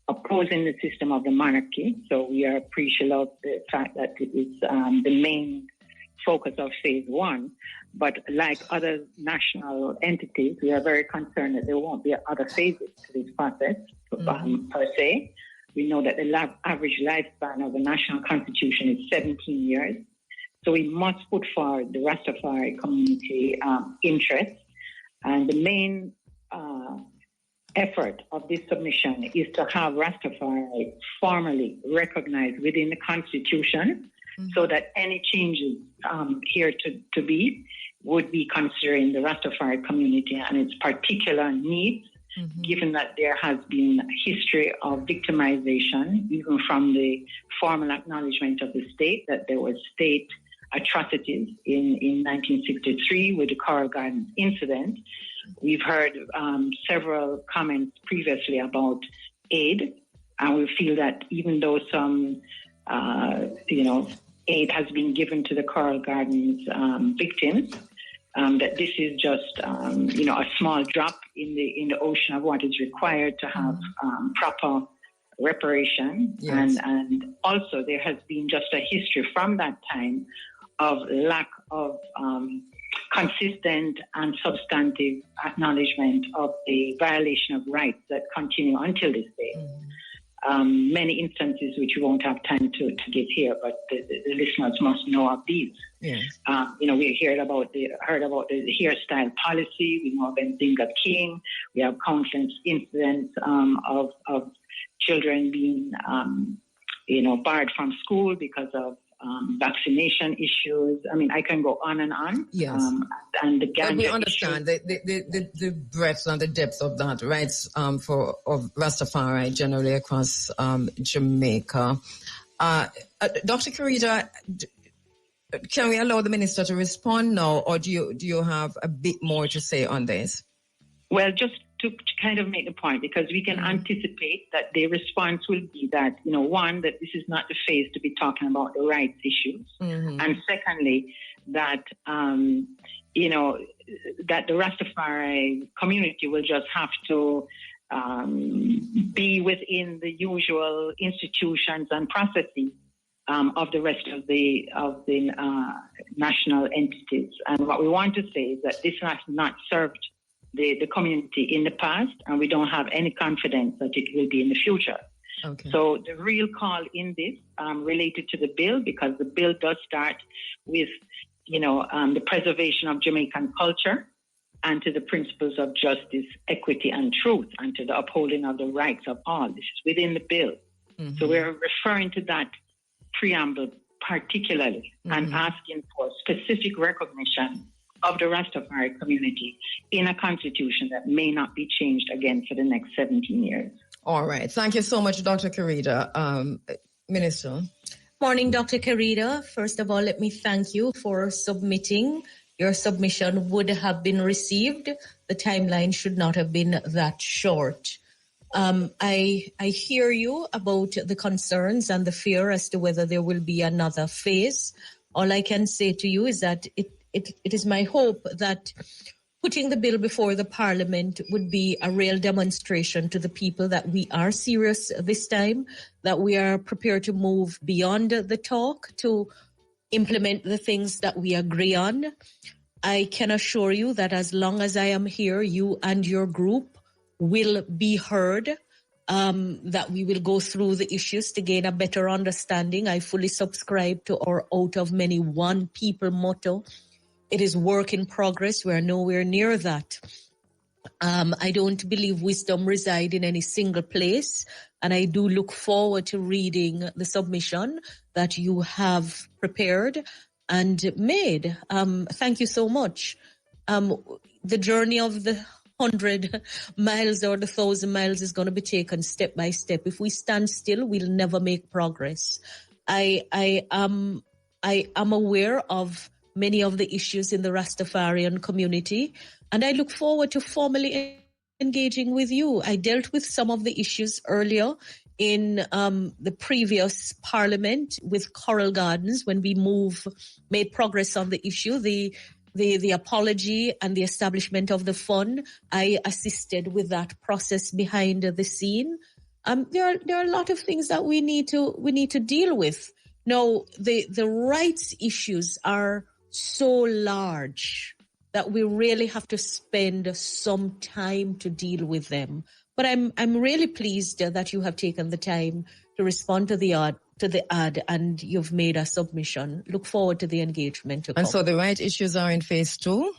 Speaker 5: opposing the system of the monarchy. So we are appreciative of the fact that it is the main focus of phase 1. But like other national entities, we are very concerned that there won't be other phases to this process per se. We know that the average lifespan of the national constitution is 17 years. So we must put forward the Rastafari community interests. And the main effort of this submission is to have Rastafari formally recognized within the Constitution, so that any changes here to be would be considering the Rastafari community and its particular needs, given that there has been a history of victimization, even from the formal acknowledgement of the state, that there was state atrocities in 1963 with the Coral Gardens incident. We've heard several comments previously about aid, and we feel that even though some, aid has been given to the Coral Gardens victims, that this is just, a small drop in the ocean of what is required to have proper reparation. Yes. And also there has been just a history from that time of lack of consistent and substantive acknowledgement of the violation of rights that continue until this day. Many instances which we won't have time to give here, but the listeners must know of these. Yes. We heard about the hairstyle policy. We know of Nzinga King. We have countless incidents of children being, barred from school because of vaccination issues. I mean, I can go on and on. Yes. And the ganja. But we understand
Speaker 2: the breadth and the depth of that, right? Of Rastafari generally across Jamaica. Dr. KHERU-2, can we allow the minister to respond now, or do you have a bit more to say on this?
Speaker 5: Well, just to kind of make the point, because we can anticipate that the response will be that, one, that this is not the phase to be talking about the rights issues. And secondly, that, that the Rastafari community will just have to be within the usual institutions and processes of the rest of the national entities. And what we want to say is that this has not served the community in the past, and we don't have any confidence that it will be in the future.
Speaker 2: Okay.
Speaker 5: So the real call in this related to the bill, because the bill does start with, the preservation of Jamaican culture and to the principles of justice, equity, and truth, and to the upholding of the rights of all. This is within the bill. So we're referring to that preamble particularly and asking for specific recognition of the Rastafari community in a constitution that may not be changed again for the next 17 years.
Speaker 2: All right. Thank you so much, Dr. Karida. Minister.
Speaker 4: Morning, Dr. Karida. First of all, let me thank you for submitting. Your submission would have been received. The timeline should not have been that short. I hear you about the concerns and the fear as to whether there will be another phase. All I can say to you is that it is my hope that putting the bill before the Parliament would be a real demonstration to the people that we are serious this time, that we are prepared to move beyond the talk to implement the things that we agree on. I can assure you that as long as I am here, you and your group will be heard, that we will go through the issues to gain a better understanding. I fully subscribe to our out of many one people motto. It is work in progress. We're nowhere near that. I don't believe wisdom resides in any single place. And I do look forward to reading the submission that you have prepared and made. Thank you so much. The journey of the 100 miles or the 1,000 miles is going to be taken step by step. If we stand still, we'll never make progress. I am aware of many of the issues in the Rastafarian community, and I look forward to formally engaging with you. I dealt with some of the issues earlier in the previous parliament with Coral Gardens when we made progress on the issue, the apology and the establishment of the fund. I assisted with that process behind the scene. There are a lot of things that we need to deal with. Now, the rights issues are so large that we really have to spend some time to deal with them. But I'm really pleased that you have taken the time to respond to the ad, and you've made a submission. Look forward to the engagement.
Speaker 2: And so the right issues are in phase 2?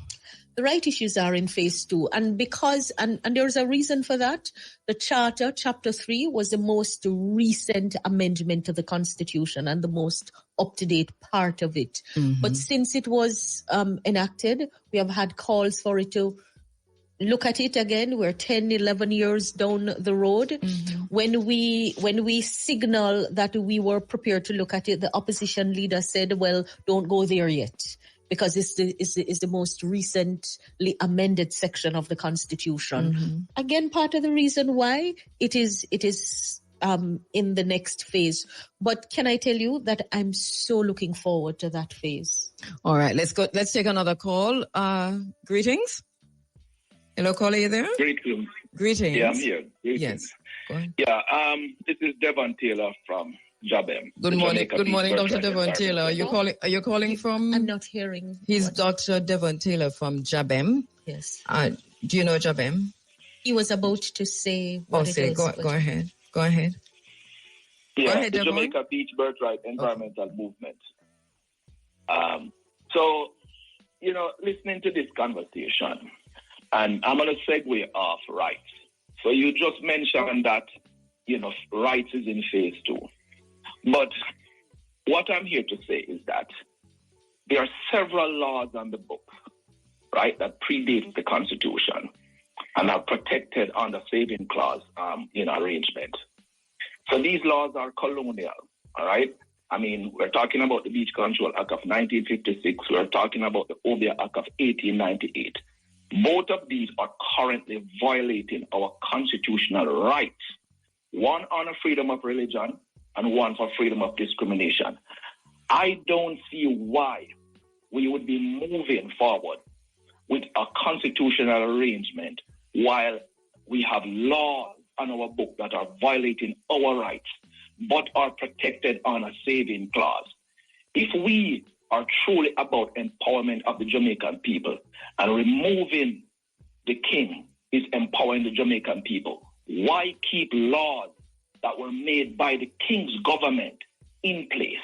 Speaker 4: The right issues are in phase 2. And because, and there's a reason for that, the Charter, Chapter 3, was the most recent amendment to the Constitution and the most up-to-date part of it. But since it was enacted, we have had calls for it to look at it again. We're 10, 11 years down the road. When we signal that we were prepared to look at it, the opposition leader said, well, don't go there yet, because it's the most recently amended section of the Constitution. Again, part of the reason why it is in the next phase. But can I tell you that I'm so looking forward to that phase.
Speaker 2: All right, let's go. Let's take another call. Greetings. Hello, caller, are you there? Greetings.
Speaker 6: Yeah, I'm here. Greetings.
Speaker 2: Yes. Go ahead.
Speaker 6: Yeah, this is Devon Taylor from JAMAICA'S.
Speaker 2: Good morning, Dr. Devon Taylor. Are you calling from?
Speaker 4: I'm not hearing.
Speaker 2: He's Dr. Devon Taylor from JAMAICA'S.
Speaker 4: Yes.
Speaker 2: Do you know JAMAICA'S?
Speaker 4: He was about to say what it is.
Speaker 2: Go ahead. Go ahead.
Speaker 6: Yeah,
Speaker 2: go ahead,
Speaker 6: the
Speaker 2: Devon.
Speaker 6: Jamaica Beach Birthright Environmental Movement. So, listening to this conversation, and I'm going to segue off rights. So you just mentioned that, rights is in phase 2. But what I'm here to say is that there are several laws on the books, right, that predate the Constitution and are protected under saving clause arrangement. So these laws are colonial, all right? I mean, we're talking about the Beach Control Act of 1956. We're talking about the Obia Act of 1898. Both of these are currently violating our constitutional rights. One on a freedom of religion and one for freedom of discrimination. I don't see why we would be moving forward with a constitutional arrangement while we have laws on our book that are violating our rights, but are protected on a saving clause. If we are truly about empowerment of the Jamaican people and removing the king is empowering the Jamaican people, why keep laws that were made by the king's government in place?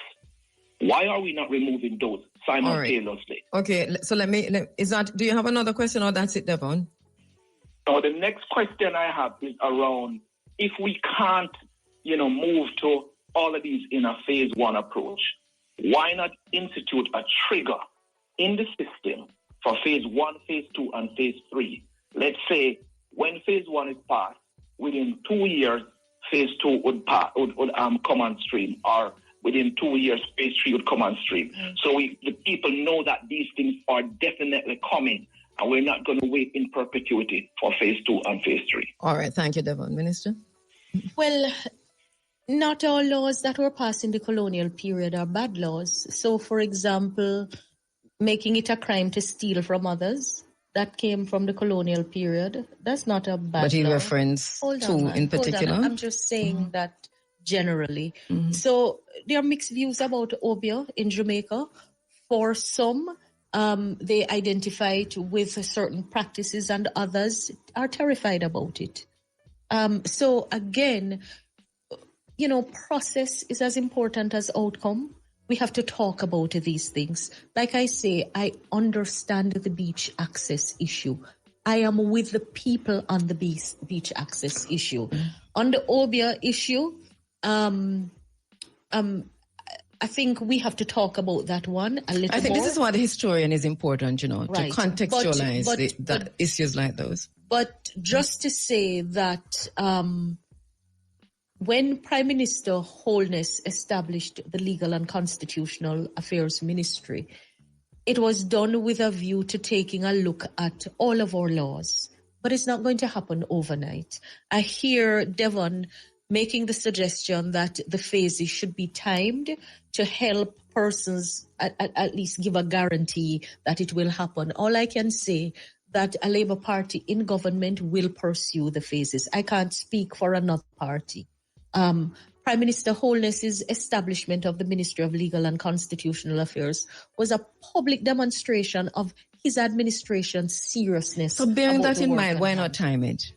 Speaker 6: Why are we not removing those simultaneously?
Speaker 2: Right. Okay, so do you have another question or that's it, Devon?
Speaker 6: So the next question I have is around if we can't, move to all of these in a phase one approach, why not institute a trigger in the system for phase one, phase two, and phase three? Let's say when phase one is passed, within 2 years, phase two would come on stream, or within 2 years, phase three would come on stream. So the people know that these things are definitely coming, and we're not going to wait in perpetuity for phase two and phase three.
Speaker 2: All right. Thank you, Devon. Minister?
Speaker 4: Well, not all laws that were passed in the colonial period are bad laws. So, for example, making it a crime to steal from others, that came from the colonial period. That's not a bad law.
Speaker 2: But he referenced two in particular.
Speaker 4: I'm just saying that generally. So there are mixed views about Obia in Jamaica. For some, they identify it with certain practices, and others are terrified about it. So again, process is as important as outcome. We have to talk about these things. Like I say, I understand the beach access issue. I am with the people on the beach access issue. On the Obia issue, I think we have to talk about that one a little more.
Speaker 2: I think this is why the historian is important, to contextualize the issues like those.
Speaker 4: But just to say that when Prime Minister Holness established the Legal and Constitutional Affairs Ministry, it was done with a view to taking a look at all of our laws. But it's not going to happen overnight. I hear Devon making the suggestion that the phases should be timed to help persons at least give a guarantee that it will happen. All I can say that a Labour Party in government will pursue the phases. I can't speak for another party. Prime Minister Holness's establishment of the Ministry of Legal and Constitutional Affairs was a public demonstration of his administration's seriousness.
Speaker 2: So bearing that in mind, why not time it?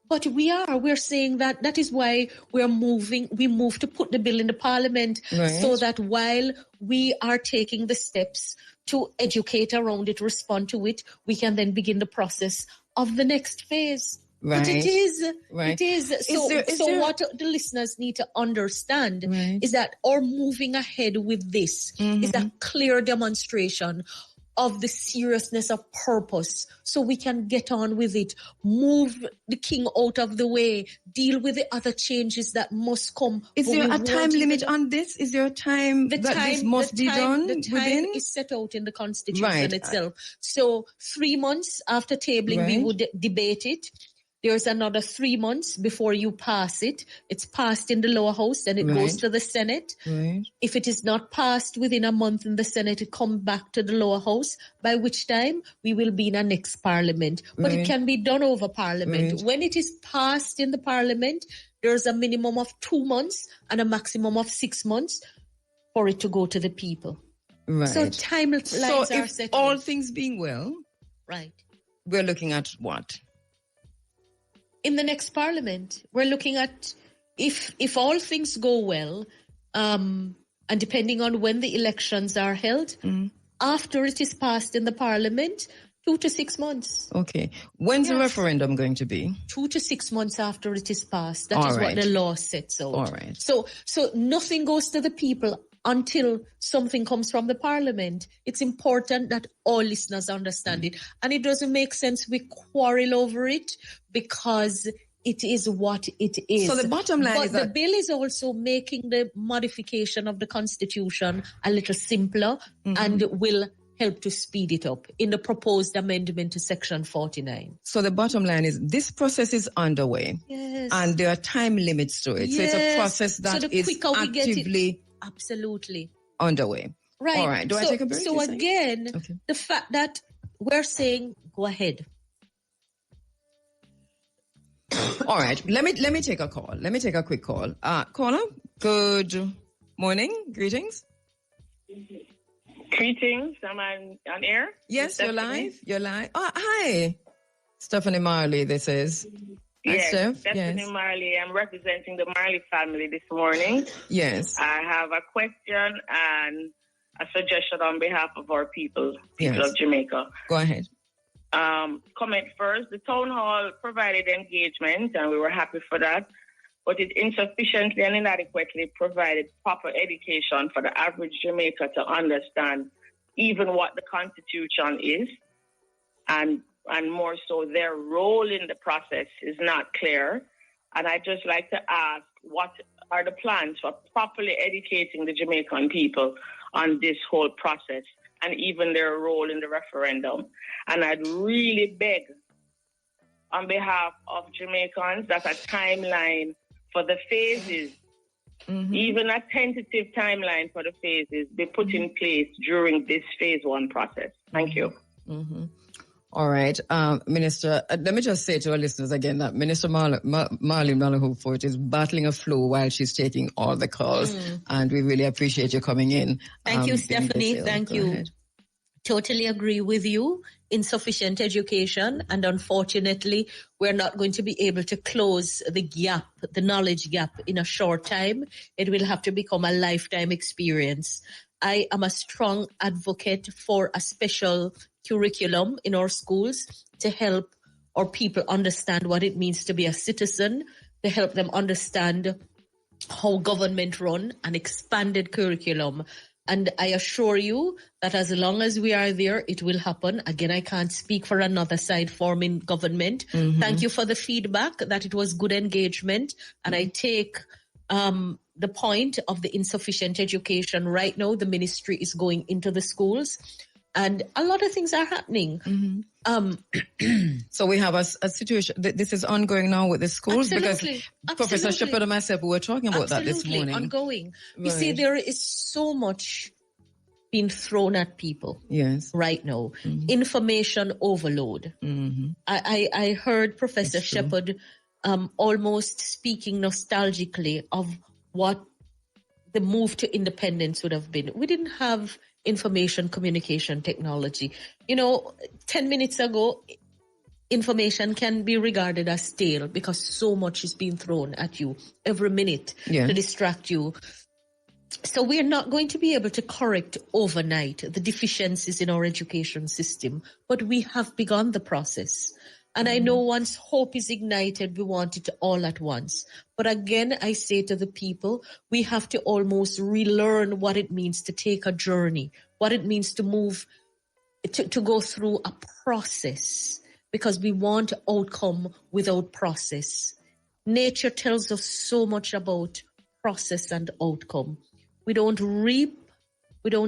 Speaker 4: But we're saying that is why we move to put the bill in the parliament, so that while we are taking the steps to educate around it, respond to it, we can then begin the process of the next phase.
Speaker 2: Right.
Speaker 4: But it is. So what the listeners need to understand is that our moving ahead with this is a clear demonstration of the seriousness of purpose, so we can get on with it, move the king out of the way, deal with the other changes that must come.
Speaker 2: Is there a time limit on this? Is there a time that this must be done
Speaker 4: within? The time is set out in the Constitution itself. So 3 months after tabling, we would debate it. There's another 3 months before you pass it. It's passed in the lower house, and it goes to the Senate. If it is not passed within a month in the Senate, it comes back to the lower house, by which time we will be in a next parliament. But it can be done over parliament. When it is passed in the parliament, there's a minimum of 2 months and a maximum of 6 months for it to go to the people. So timelines are set.
Speaker 2: So if all things being well, we're looking at what?
Speaker 4: In the next parliament, we're looking at, if all things go well, and depending on when the elections are held, after it is passed in the parliament, 2 to 6 months.
Speaker 2: Okay. When's the referendum going to be?
Speaker 4: 2 to 6 months after it is passed. That is what the law sets out.
Speaker 2: All right.
Speaker 4: So nothing goes to the people until something comes from the parliament. It's important that all listeners understand it. And it doesn't make sense we quarrel over it, because it is what it is.
Speaker 2: So the bottom line is that
Speaker 4: the bill is also making the modification of the Constitution a little simpler, and will help to speed it up in the proposed amendment to Section 49.
Speaker 2: So the bottom line is this process is underway.
Speaker 4: Yes.
Speaker 2: And there are time limits to it.
Speaker 4: Yes.
Speaker 2: So it's a process that is actively
Speaker 4: absolutely
Speaker 2: underway.
Speaker 4: Right.
Speaker 2: All right. Do I take a break?
Speaker 4: So again,
Speaker 2: okay.
Speaker 4: The fact that we're saying, go ahead.
Speaker 2: All right. Let me take a call. Let me take a quick call. Caller, good morning. Greetings.
Speaker 7: Greetings. Am I on air?
Speaker 2: Yes, you're live. You're live. Oh, hi. Stephanie Marley, this is.
Speaker 7: Yes,
Speaker 2: Steph.
Speaker 7: Stephanie
Speaker 2: Yes.
Speaker 7: Marley. I'm representing the Marley family this morning.
Speaker 2: Yes.
Speaker 7: I have a question and a suggestion on behalf of our people
Speaker 2: Yes.
Speaker 7: of Jamaica.
Speaker 2: Go ahead.
Speaker 7: Comment first. The town hall provided engagement, and we were happy for that, but it insufficiently and inadequately provided proper education for the average Jamaican to understand even what the Constitution is, and more so their role in the process is not clear. And I'd just like to ask, what are the plans for properly educating the Jamaican people on this whole process and even their role in the referendum? And I'd really beg on behalf of Jamaicans that a timeline for the phases, even a tentative timeline for the phases, be put in place during this phase 1 process. Thank you.
Speaker 2: All right. Minister, let me just say to our listeners again that Minister Marley Malahoo-Forte is battling a flu while she's taking all the calls. And we really appreciate you coming in.
Speaker 4: Thank you, Stephanie. Thank
Speaker 2: Go
Speaker 4: you.
Speaker 2: ahead.
Speaker 4: Totally agree with you. Insufficient education. And unfortunately, we're not going to be able to close the gap, the knowledge gap, in a short time. It will have to become a lifetime experience. I am a strong advocate for a special curriculum in our schools to help our people understand what it means to be a citizen, to help them understand how government run, an expanded curriculum. And I assure you that as long as we are there, it will happen. Again, I can't speak for another side forming government. Thank you for the feedback that it was good engagement. And I take the point of the insufficient education. Right now, the ministry is going into the schools and a lot of things are happening.
Speaker 2: So we have a situation, this is ongoing now with the schools.
Speaker 4: Absolutely.
Speaker 2: Because Professor Shepard and myself, we were talking about that this morning.
Speaker 4: Ongoing. You see, there is so much being thrown at people right now. Information overload. I heard Professor Shepard almost speaking nostalgically of what the move to independence would have been. We didn't have information communication technology. 10 minutes ago, information can be regarded as stale because so much is being thrown at you every minute to distract you. So we are not going to be able to correct overnight the deficiencies in our education system, but we have begun the process. And I know once hope is ignited, we want it all at once. But again, I say to the people, we have to almost relearn what it means to take a journey, what it means to move, to go through a process, because we want outcome without process. Nature tells us so much about process and outcome. We don't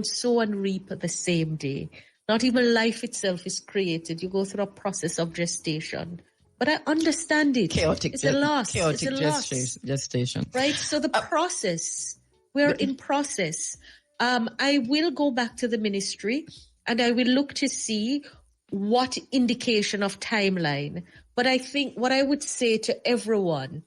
Speaker 4: sow and reap the same day. Not even life itself is created. You go through a process of gestation. But I understand it. It's a loss.
Speaker 2: Chaotic
Speaker 4: It's a loss.
Speaker 2: gestation.
Speaker 4: Right? So the process, we're in process. I will go back to the ministry and I will look to see what indication of timeline. But I think what I would say to everyone,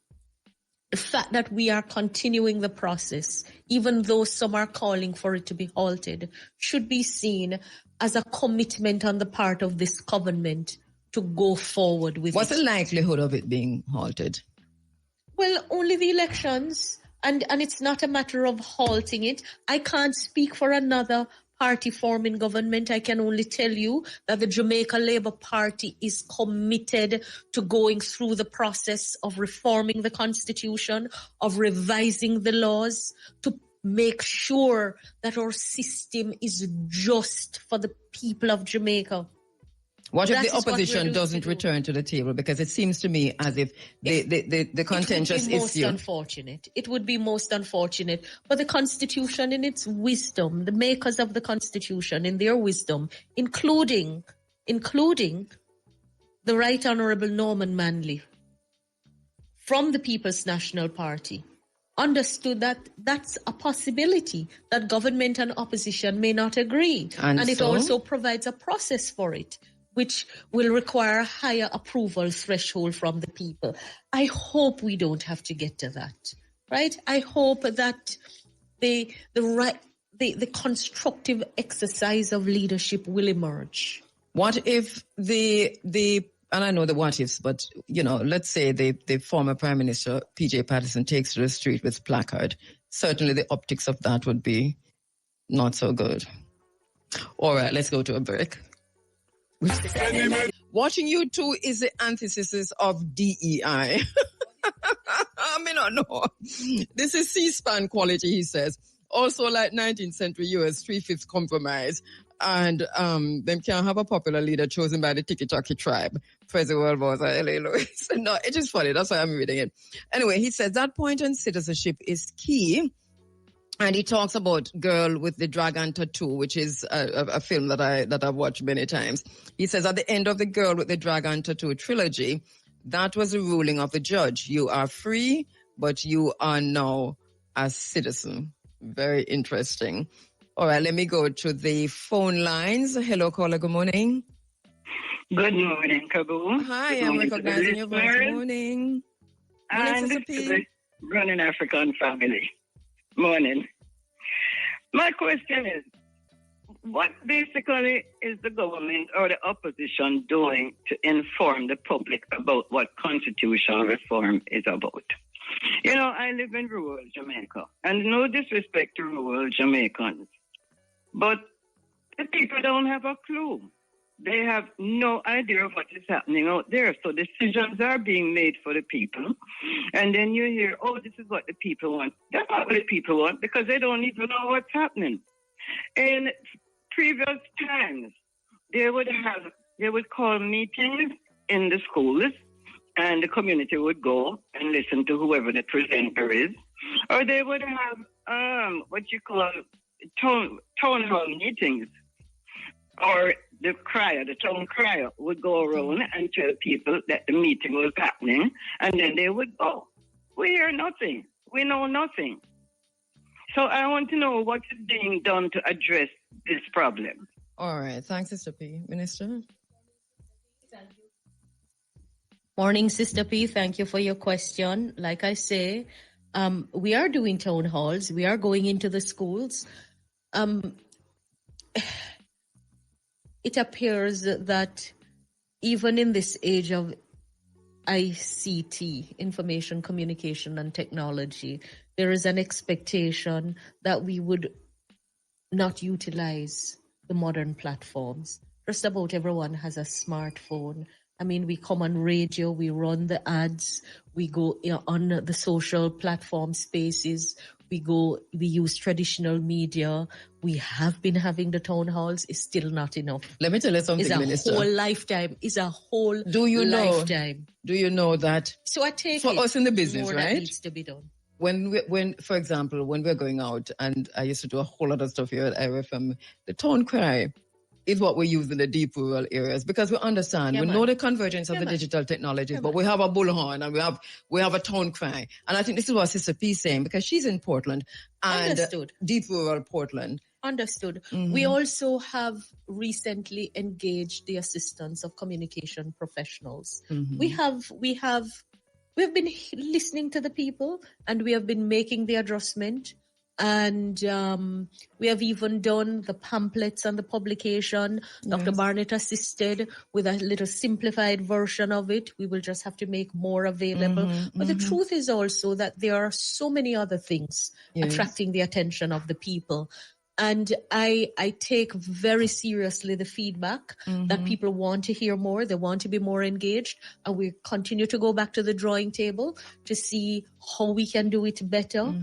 Speaker 4: the fact that we are continuing the process, even though some are calling for it to be halted, should be seen as a commitment on the part of this government to go forward with
Speaker 2: What's
Speaker 4: it.
Speaker 2: the likelihood of it being halted?
Speaker 4: Well, only the elections, and it's not a matter of halting it. I can't speak for another party forming government. I can only tell you that the Jamaica Labour Party is committed to going through the process of reforming the Constitution, of revising the laws, to make sure that our system is just for the people of Jamaica.
Speaker 2: What if
Speaker 4: That
Speaker 2: the
Speaker 4: is what we're
Speaker 2: opposition
Speaker 4: doing
Speaker 2: doesn't
Speaker 4: to do.
Speaker 2: return to the table? Because it seems to me as if the contentious
Speaker 4: it would be most
Speaker 2: issue.
Speaker 4: unfortunate. It would be most unfortunate. But the Constitution, in its wisdom, the makers of the Constitution, in their wisdom, including the Right Honourable Norman Manley from the People's National Party, understood that that's a possibility, that government and opposition may not agree.
Speaker 2: And
Speaker 4: it
Speaker 2: so?
Speaker 4: also provides a process for it, which will require a higher approval threshold from the people. I hope we don't have to get to that, right? I hope that the constructive exercise of leadership will emerge.
Speaker 2: What if and I know the what ifs, but, let's say the former Prime Minister, P.J. Patterson, takes to the street with placard. Certainly the optics of that would be not so good. All right, let's go to a break. Watching you too is the antithesis of DEI. I may not know. This is C-SPAN quality, he says. Also, like 19th century US 3/5 compromise. And them can't have a popular leader chosen by the Tiki-Taki tribe. President World Wars, L.A. Lewis. No, it is funny. That's why I'm reading it. Anyway, he says that point on citizenship is key. And he talks about Girl with the Dragon Tattoo, which is a film that I've watched many times. He says at the end of the Girl with the Dragon Tattoo trilogy, that was the ruling of the judge. You are free, but you are now a citizen. Very interesting. All right, let me go to the phone lines. Hello, caller. Good morning.
Speaker 8: Good morning, Kabu.
Speaker 2: Hi, I'm recognizing your voice. Good morning. Morning, Sister P.
Speaker 8: Running African family. Morning. My question is, what basically is the government or the opposition doing to inform the public about what constitutional reform is about? I live in rural Jamaica, and no disrespect to rural Jamaicans, but the people don't have a clue. They have no idea of what is happening out there. So decisions are being made for the people. And then you hear, this is what the people want. That's not what the people want because they don't even know what's happening. In previous times, they would call meetings in the schools and the community would go and listen to whoever the presenter is. Or they would have what you call town hall meetings. Or the town crier would go around and tell people that the meeting was happening, and then they would go. We hear nothing. We know nothing. So I want to know what is being done to address this problem.
Speaker 2: All right. Thanks, Sister P. Minister?
Speaker 4: Morning, Sister P. Thank you for your question. Like I say, we are doing town halls. We are going into the schools. It appears that even in this age of ICT, information, communication, and technology, there is an expectation that we would not utilize the modern platforms. Just about everyone has a smartphone. I mean, we come on radio, we run the ads, we go on the social platform spaces, we use traditional media. We have been having the town halls. It's still not enough.
Speaker 2: Let me tell you something, Minister.
Speaker 4: Whole lifetime. It's a whole lifetime.
Speaker 2: Do you know that?
Speaker 4: So I take
Speaker 2: for us in the business,
Speaker 4: more
Speaker 2: right?
Speaker 4: That needs to be done.
Speaker 2: When, for example, when we're going out, and I used to do a whole lot of stuff here at RFM, the town cry is what we use in the deep rural areas because we understand, we know the convergence of the digital technologies, but we have a bullhorn and we have a town cry. And I think this is what Sister P is saying because she's in Portland and deep rural Portland.
Speaker 4: Understood. Mm-hmm. We also have recently engaged the assistance of communication professionals. Mm-hmm. We have been listening to the people and we have been making the adjustment. And we have even done the pamphlets and the publication. Yes. Dr. Barnett assisted with a little simplified version of it. We will just have to make more available. Mm-hmm, but the truth is also that there are so many other things attracting the attention of the people. And I take very seriously the feedback that people want to hear more. They want to be more engaged. And we continue to go back to the drawing table to see how we can do it better.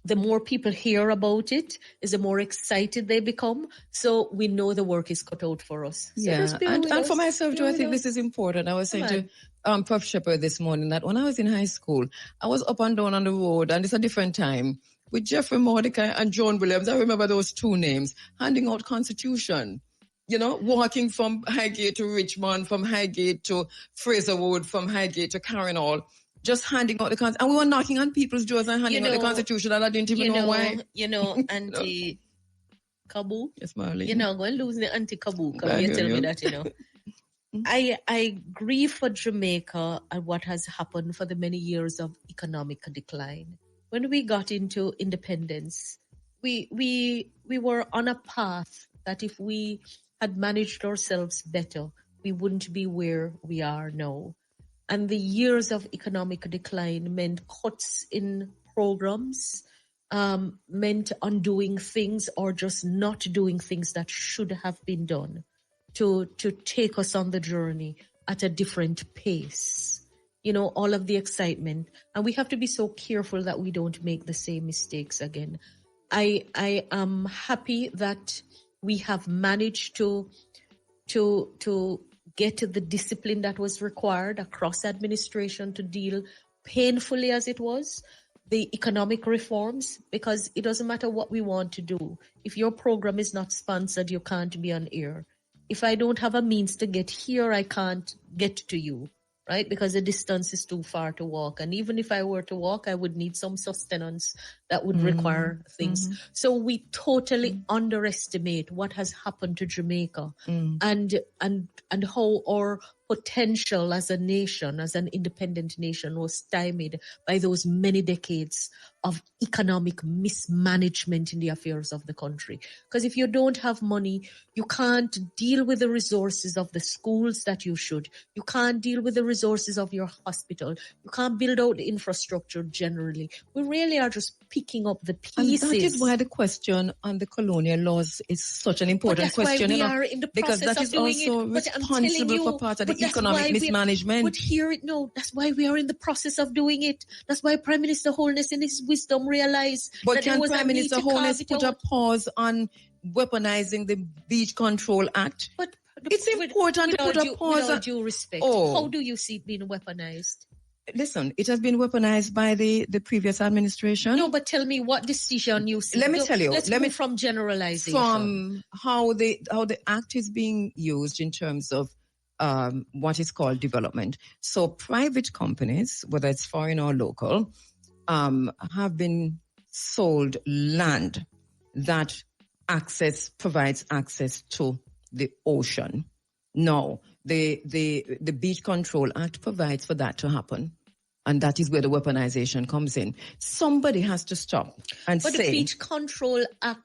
Speaker 4: the more people hear about it, is the more excited they become. So we know the work is cut out for us. So just bear with
Speaker 2: and
Speaker 4: us.
Speaker 2: for myself too,
Speaker 4: Bear
Speaker 2: I
Speaker 4: with
Speaker 2: think
Speaker 4: us.
Speaker 2: this is important. I was saying to Prof. Shepherd this morning that when I was in high school, I was up and down on the road, and it's a different time, with Jeffrey Mordecai and John Williams. I remember those two names, handing out Constitution. You know, walking from Highgate to Richmond, from Highgate to Fraserwood, from Highgate to Carrinall, just handing out the Constitution. And we were knocking on people's doors and handing out the Constitution, and I didn't even know why.
Speaker 4: Auntie Kabu.
Speaker 2: Yes, Marlene.
Speaker 4: I'm going to lose the Auntie Kabu. Come here, tell me that, I grieve for Jamaica and what has happened for the many years of economic decline. When we got into independence, we were on a path that if we had managed ourselves better, we wouldn't be where we are now. And the years of economic decline meant cuts in programs, meant undoing things or just not doing things that should have been done to take us on the journey at a different pace. All of the excitement. And we have to be so careful that we don't make the same mistakes again. I am happy that we have managed to get to the discipline that was required across administration to deal, painfully as it was, the economic reforms, because it doesn't matter what we want to do. If your program is not sponsored, you can't be on air. If I don't have a means to get here, I can't get to you, right? Because the distance is too far to walk. And even if I were to walk, I would need some sustenance that would require things. So we totally underestimate what has happened to Jamaica and how our potential as a nation, as an independent nation, was stymied by those many decades of economic mismanagement in the affairs of the country. Because if you don't have money, you can't deal with the resources of the schools that you should. You can't deal with the resources of your hospital. You can't build out the infrastructure generally. We really are just picking up the pieces.
Speaker 2: And that is why the question on the colonial laws is such an important question.
Speaker 4: We are in the
Speaker 2: because that is also responsible for part of the economic mismanagement.
Speaker 4: That's why we are in the process of doing it. That's why Prime Minister Holness in his wisdom realized
Speaker 2: but can Prime Minister Holness put a pause on weaponizing the Beach Control Act?
Speaker 4: But
Speaker 2: it's important to put a pause.
Speaker 4: With due respect, how do you see it being weaponized?
Speaker 2: Listen, it has been weaponized by the previous administration.
Speaker 4: No, but tell me what decision you see.
Speaker 2: Let me tell you.
Speaker 4: Let's move from generalization.
Speaker 2: From how the act is being used in terms of what is called development. So private companies, whether it's foreign or local, have been sold land that provides access to the ocean. No, the Beach Control Act provides for that to happen. And that is where the weaponization comes in. Somebody has to stop and say...
Speaker 4: But the Beach Control Act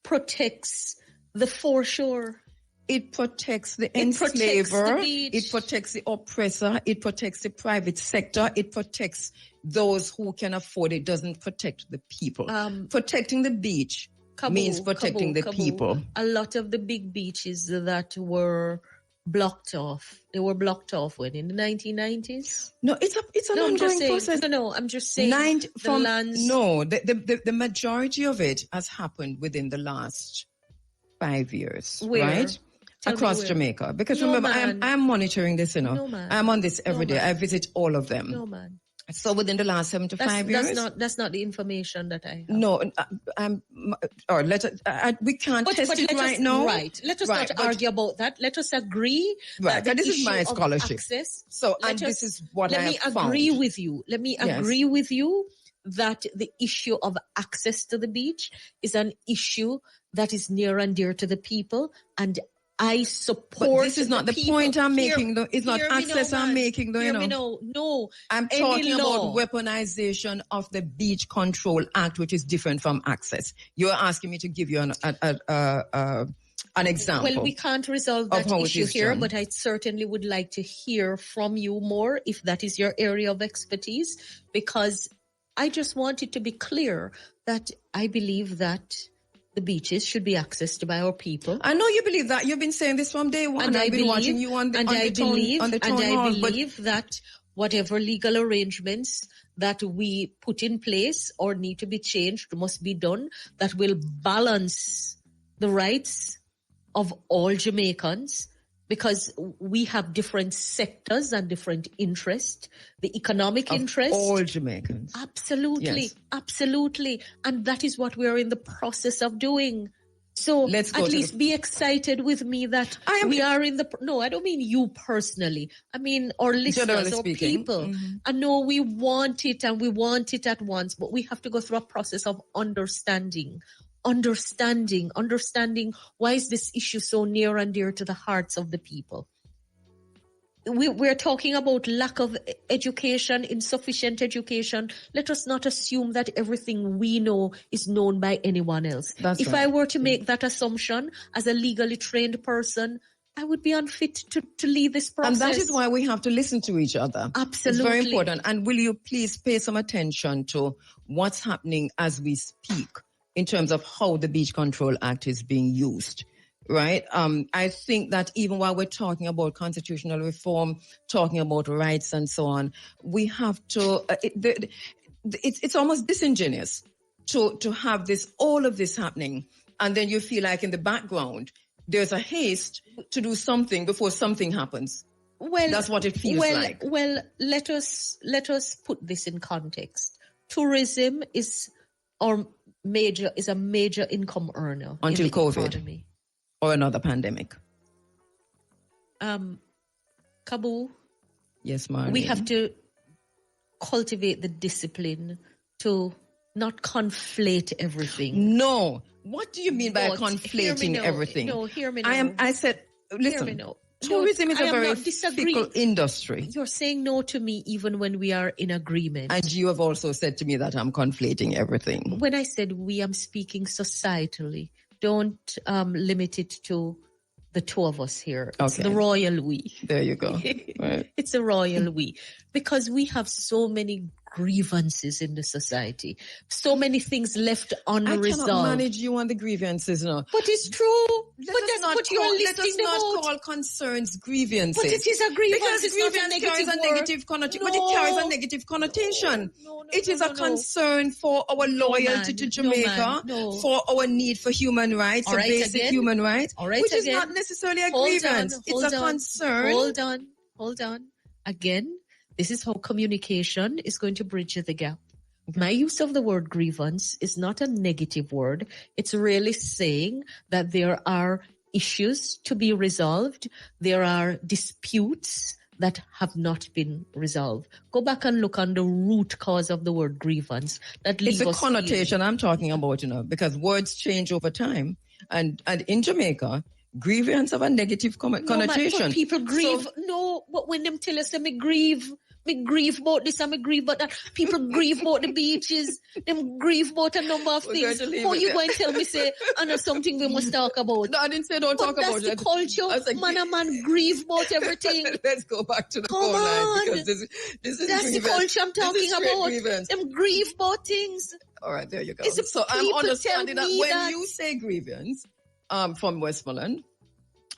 Speaker 4: protects the foreshore.
Speaker 2: It protects the enslaver. It protects the oppressor. It protects the private sector. It protects those who can afford it. It doesn't protect the people. Protecting the beach means protecting the people.
Speaker 4: A lot of the big beaches that were blocked off. They were blocked off when in the 1990s.
Speaker 2: No, it's an ongoing process.
Speaker 4: No, I'm just saying
Speaker 2: the majority of it has happened within the last 5 years, right? Across Jamaica. Because remember, I'm monitoring this, I'm on this every day. I visit all of them.
Speaker 4: No, man.
Speaker 2: So within the last 7 to 5 years,
Speaker 4: that's not the information that I have.
Speaker 2: No, we can't test it right now.
Speaker 4: Right. Let us not argue about that. Let us agree.
Speaker 2: Right. That this is my scholarship.
Speaker 4: Access,
Speaker 2: this is what I have found.
Speaker 4: Let me agree with you. Let me agree with you that the issue of access to the beach is an issue that is near and dear to the people, and I support.
Speaker 2: But this is not the point I'm making, though. It's not access I'm making, though.
Speaker 4: No.
Speaker 2: I'm talking about weaponization of the Beach Control Act, which is different from access. You're asking me to give you an example.
Speaker 4: Well, we can't resolve that issue here, but I certainly would like to hear from you more if that is your area of expertise, because I just want it to be clear that I believe that the beaches should be accessed by our people.
Speaker 2: I know you believe that. You've been saying this from day one. And I've been watching you on the town hall.
Speaker 4: That whatever legal arrangements that we put in place or need to be changed must be done that will balance the rights of all Jamaicans, because we have different sectors and different interests. The economic interest.
Speaker 2: All Jamaicans.
Speaker 4: Absolutely.
Speaker 2: Yes.
Speaker 4: Absolutely. And that is what we're in the process of doing. So at least be excited with me that we are in the... No, I don't mean you personally. I mean our listeners or people. Mm-hmm. I know we want it and we want it at once, but we have to go through a process of understanding why is this issue so near and dear to the hearts of the people. We're talking about lack of education, insufficient education. Let us not assume that everything we know is known by anyone else. If I were to make that assumption as a legally trained person, I would be unfit to lead this process.
Speaker 2: And that is why we have to listen to each other.
Speaker 4: Absolutely.
Speaker 2: It's very important. And will you please pay some attention to what's happening as we speak in terms of how the Beach Control Act is being used? Right. I think that even while we're talking about constitutional reform, talking about rights and so on, we have to. It's almost disingenuous to have all of this happening, and then you feel like in the background there's a haste to do something before something happens. Well, that's what it feels like.
Speaker 4: Well, let us put this in context. Tourism is a major income earner
Speaker 2: until
Speaker 4: in the
Speaker 2: COVID.
Speaker 4: Economy.
Speaker 2: Or another pandemic.
Speaker 4: Kabu.
Speaker 2: Yes, Marlene.
Speaker 4: We have to cultivate the discipline to not conflate everything.
Speaker 2: No. What do you mean by conflating everything?
Speaker 4: No, hear me now.
Speaker 2: I said, listen, tourism is a very fickle industry.
Speaker 4: You're saying no to me even when we are in agreement.
Speaker 2: And you have also said to me that I'm conflating everything.
Speaker 4: When I said we, I'm speaking societally. Don't limit it to the two of us here. It's the royal we.
Speaker 2: There you go. Right.
Speaker 4: It's a royal we. Because we have so many grievances in the society. So many things left unresolved.
Speaker 2: I cannot manage you on the grievances, no.
Speaker 4: But it's true. Let us
Speaker 2: not call concerns grievances.
Speaker 4: But it is a grievance.
Speaker 2: Because
Speaker 4: it's
Speaker 2: grievance
Speaker 4: not a
Speaker 2: carries a negative connotation. But it carries a negative connotation. It is a concern for our loyalty to Jamaica, for our need for human rights, basic human rights, which is not necessarily a grievance. It's a concern.
Speaker 4: Hold on. Again, this is how communication is going to bridge the gap. My use of the word grievance is not a negative word. It's really saying that there are issues to be resolved. There are disputes that have not been resolved. Go back and look on the root cause of the word grievance.
Speaker 2: It's a connotation I'm talking about, because words change over time. And in Jamaica, grievance have a negative connotation.
Speaker 4: But people grieve. But when them tell us that me grieve about this and me grieve about that. People grieve about the beaches. Them grieve about a number of things. How you going to tell me, say, I know something we must talk about?
Speaker 2: No, I didn't say don't talk about it.
Speaker 4: That's the culture. Man grieve about everything.
Speaker 2: Let's go back to the
Speaker 4: phone line. Because
Speaker 2: this is
Speaker 4: that's
Speaker 2: grievance.
Speaker 4: The culture I'm talking about.
Speaker 2: Grievance.
Speaker 4: Them grieve about things.
Speaker 2: All right, there you go. So I'm understanding that when you say grievance from Westmoreland,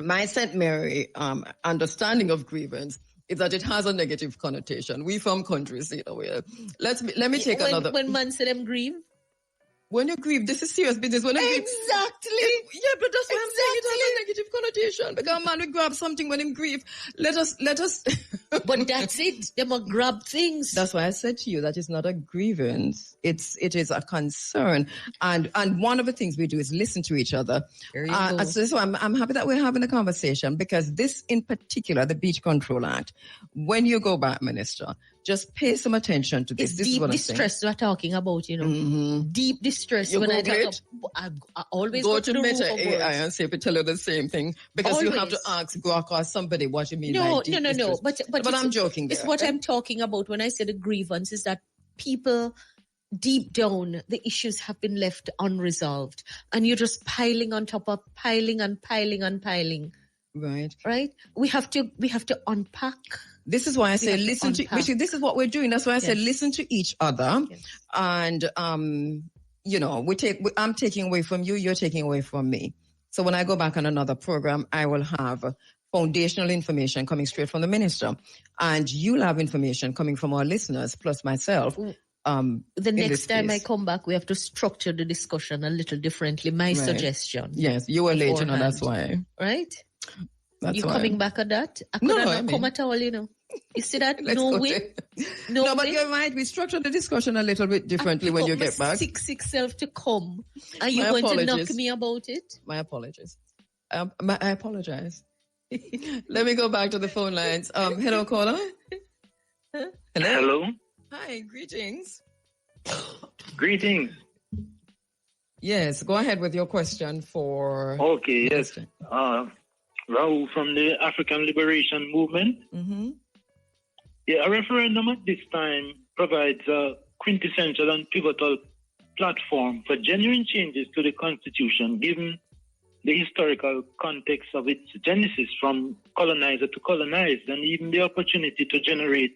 Speaker 2: my St. Mary understanding of grievance is that it has a negative connotation. We from countries, let me take another.
Speaker 4: When man say them grieve?
Speaker 2: When you grieve, this is serious business. When you
Speaker 4: exactly.
Speaker 2: Grieve, yeah, but that's why I'm saying it has a negative connotation. Because man, we grab something when him grieve. Let us.
Speaker 4: But that's it. They must grab things.
Speaker 2: That's why I said to you that it's not a grievance. It is a concern. And one of the things we do is listen to each other.
Speaker 4: There you go.
Speaker 2: So I'm happy that we're having a conversation, because this in particular, the Beach Control Act, when you go back, Minister, just pay some attention to this.
Speaker 4: It's deep distress we're talking about,
Speaker 2: Mm-hmm.
Speaker 4: Deep distress. When I talk I always go to the
Speaker 2: Meta AI and see if it tell you the same thing, because you have to ask Grok or somebody what you mean by deep distress. But I'm joking there.
Speaker 4: It's what I'm talking about when I say the grievance is that people deep down, the issues have been left unresolved, and you're just piling on top of piling and piling and piling. Right. We have to unpack.
Speaker 2: This is why I say listen to. This is what we're doing. That's why I say listen to each other, and I'm taking away from you. You're taking away from me. So when I go back on another program, I will have foundational information coming straight from the minister. And you'll have information coming from our listeners, plus myself.
Speaker 4: The next time I come back, we have to structure the discussion a little differently. My suggestion.
Speaker 2: Yes, you were late, that's why.
Speaker 4: Right?
Speaker 2: That's
Speaker 4: you
Speaker 2: why.
Speaker 4: Coming back at that? I could not come at all, You see that? No way.
Speaker 2: No, but you're right. We structured the discussion a little bit differently when you get back.
Speaker 4: Sick self to come. Are you going to knock me about it?
Speaker 2: My apologies. I apologize. Let me go back to the phone lines. Hello, caller.
Speaker 9: Hello.
Speaker 2: Hi, greetings.
Speaker 9: Greetings.
Speaker 2: Yes, go ahead with your question for...
Speaker 9: Okay, yes. Raul from the African Liberation Movement.
Speaker 2: Mm-hmm.
Speaker 9: Yeah, a referendum at this time provides a quintessential and pivotal platform for genuine changes to the Constitution, given the historical context of its genesis from colonizer to colonized, and even the opportunity to generate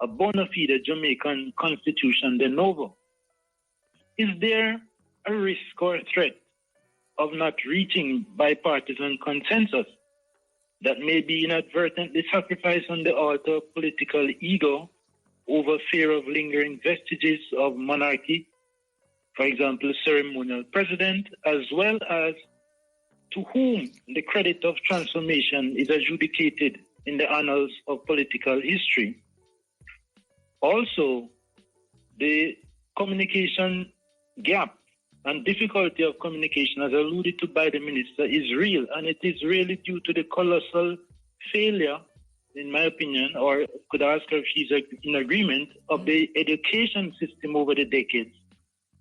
Speaker 9: a bona fide Jamaican constitution de novo. Is there a risk or a threat of not reaching bipartisan consensus that may be inadvertently sacrificed on the altar of political ego over fear of lingering vestiges of monarchy, for example, ceremonial president, as well as to whom the credit of transformation is adjudicated in the annals of political history? Also, the communication gap and difficulty of communication, as alluded to by the minister, is real, and it is really due to the colossal failure, in my opinion, or could I ask her if she's in agreement, of the education system over the decades.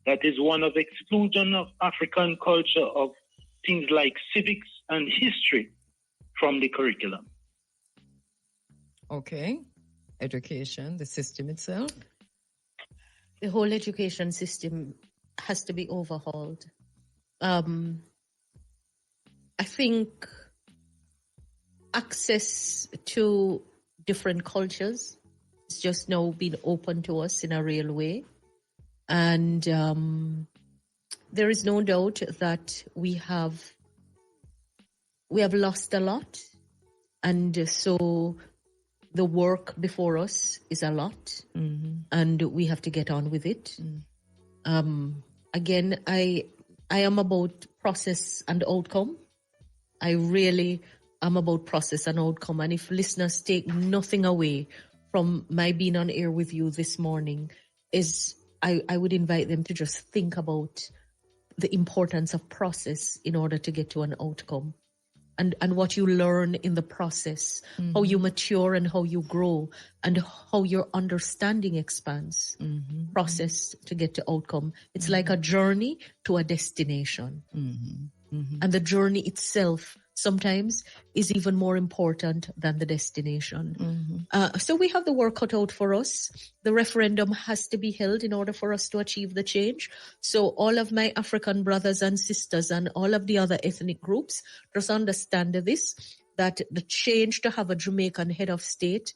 Speaker 9: That is one of exclusion of African culture, of things like civics and history from the curriculum.
Speaker 2: Okay. Education, the system itself?
Speaker 4: The whole education system has to be overhauled. I think access to different cultures is just now being open to us in a real way. And there is no doubt that we have lost a lot. And so the work before us is a lot, and we have to get on with it. Again, I am about process and outcome. I really am about process and outcome. And if listeners take nothing away from my being on air with you this morning, is I would invite them to just think about the importance of process in order to get to an outcome. And what you learn in the process, how you mature and how you grow, and how your understanding expands. Process to get to outcome. It's like a journey to a destination. And the journey itself sometimes is even more important than the destination. So we have the work cut out for us. The referendum has to be held in order for us to achieve the change. So all of my African brothers and sisters and all of the other ethnic groups just understand this, that the change to have a Jamaican head of state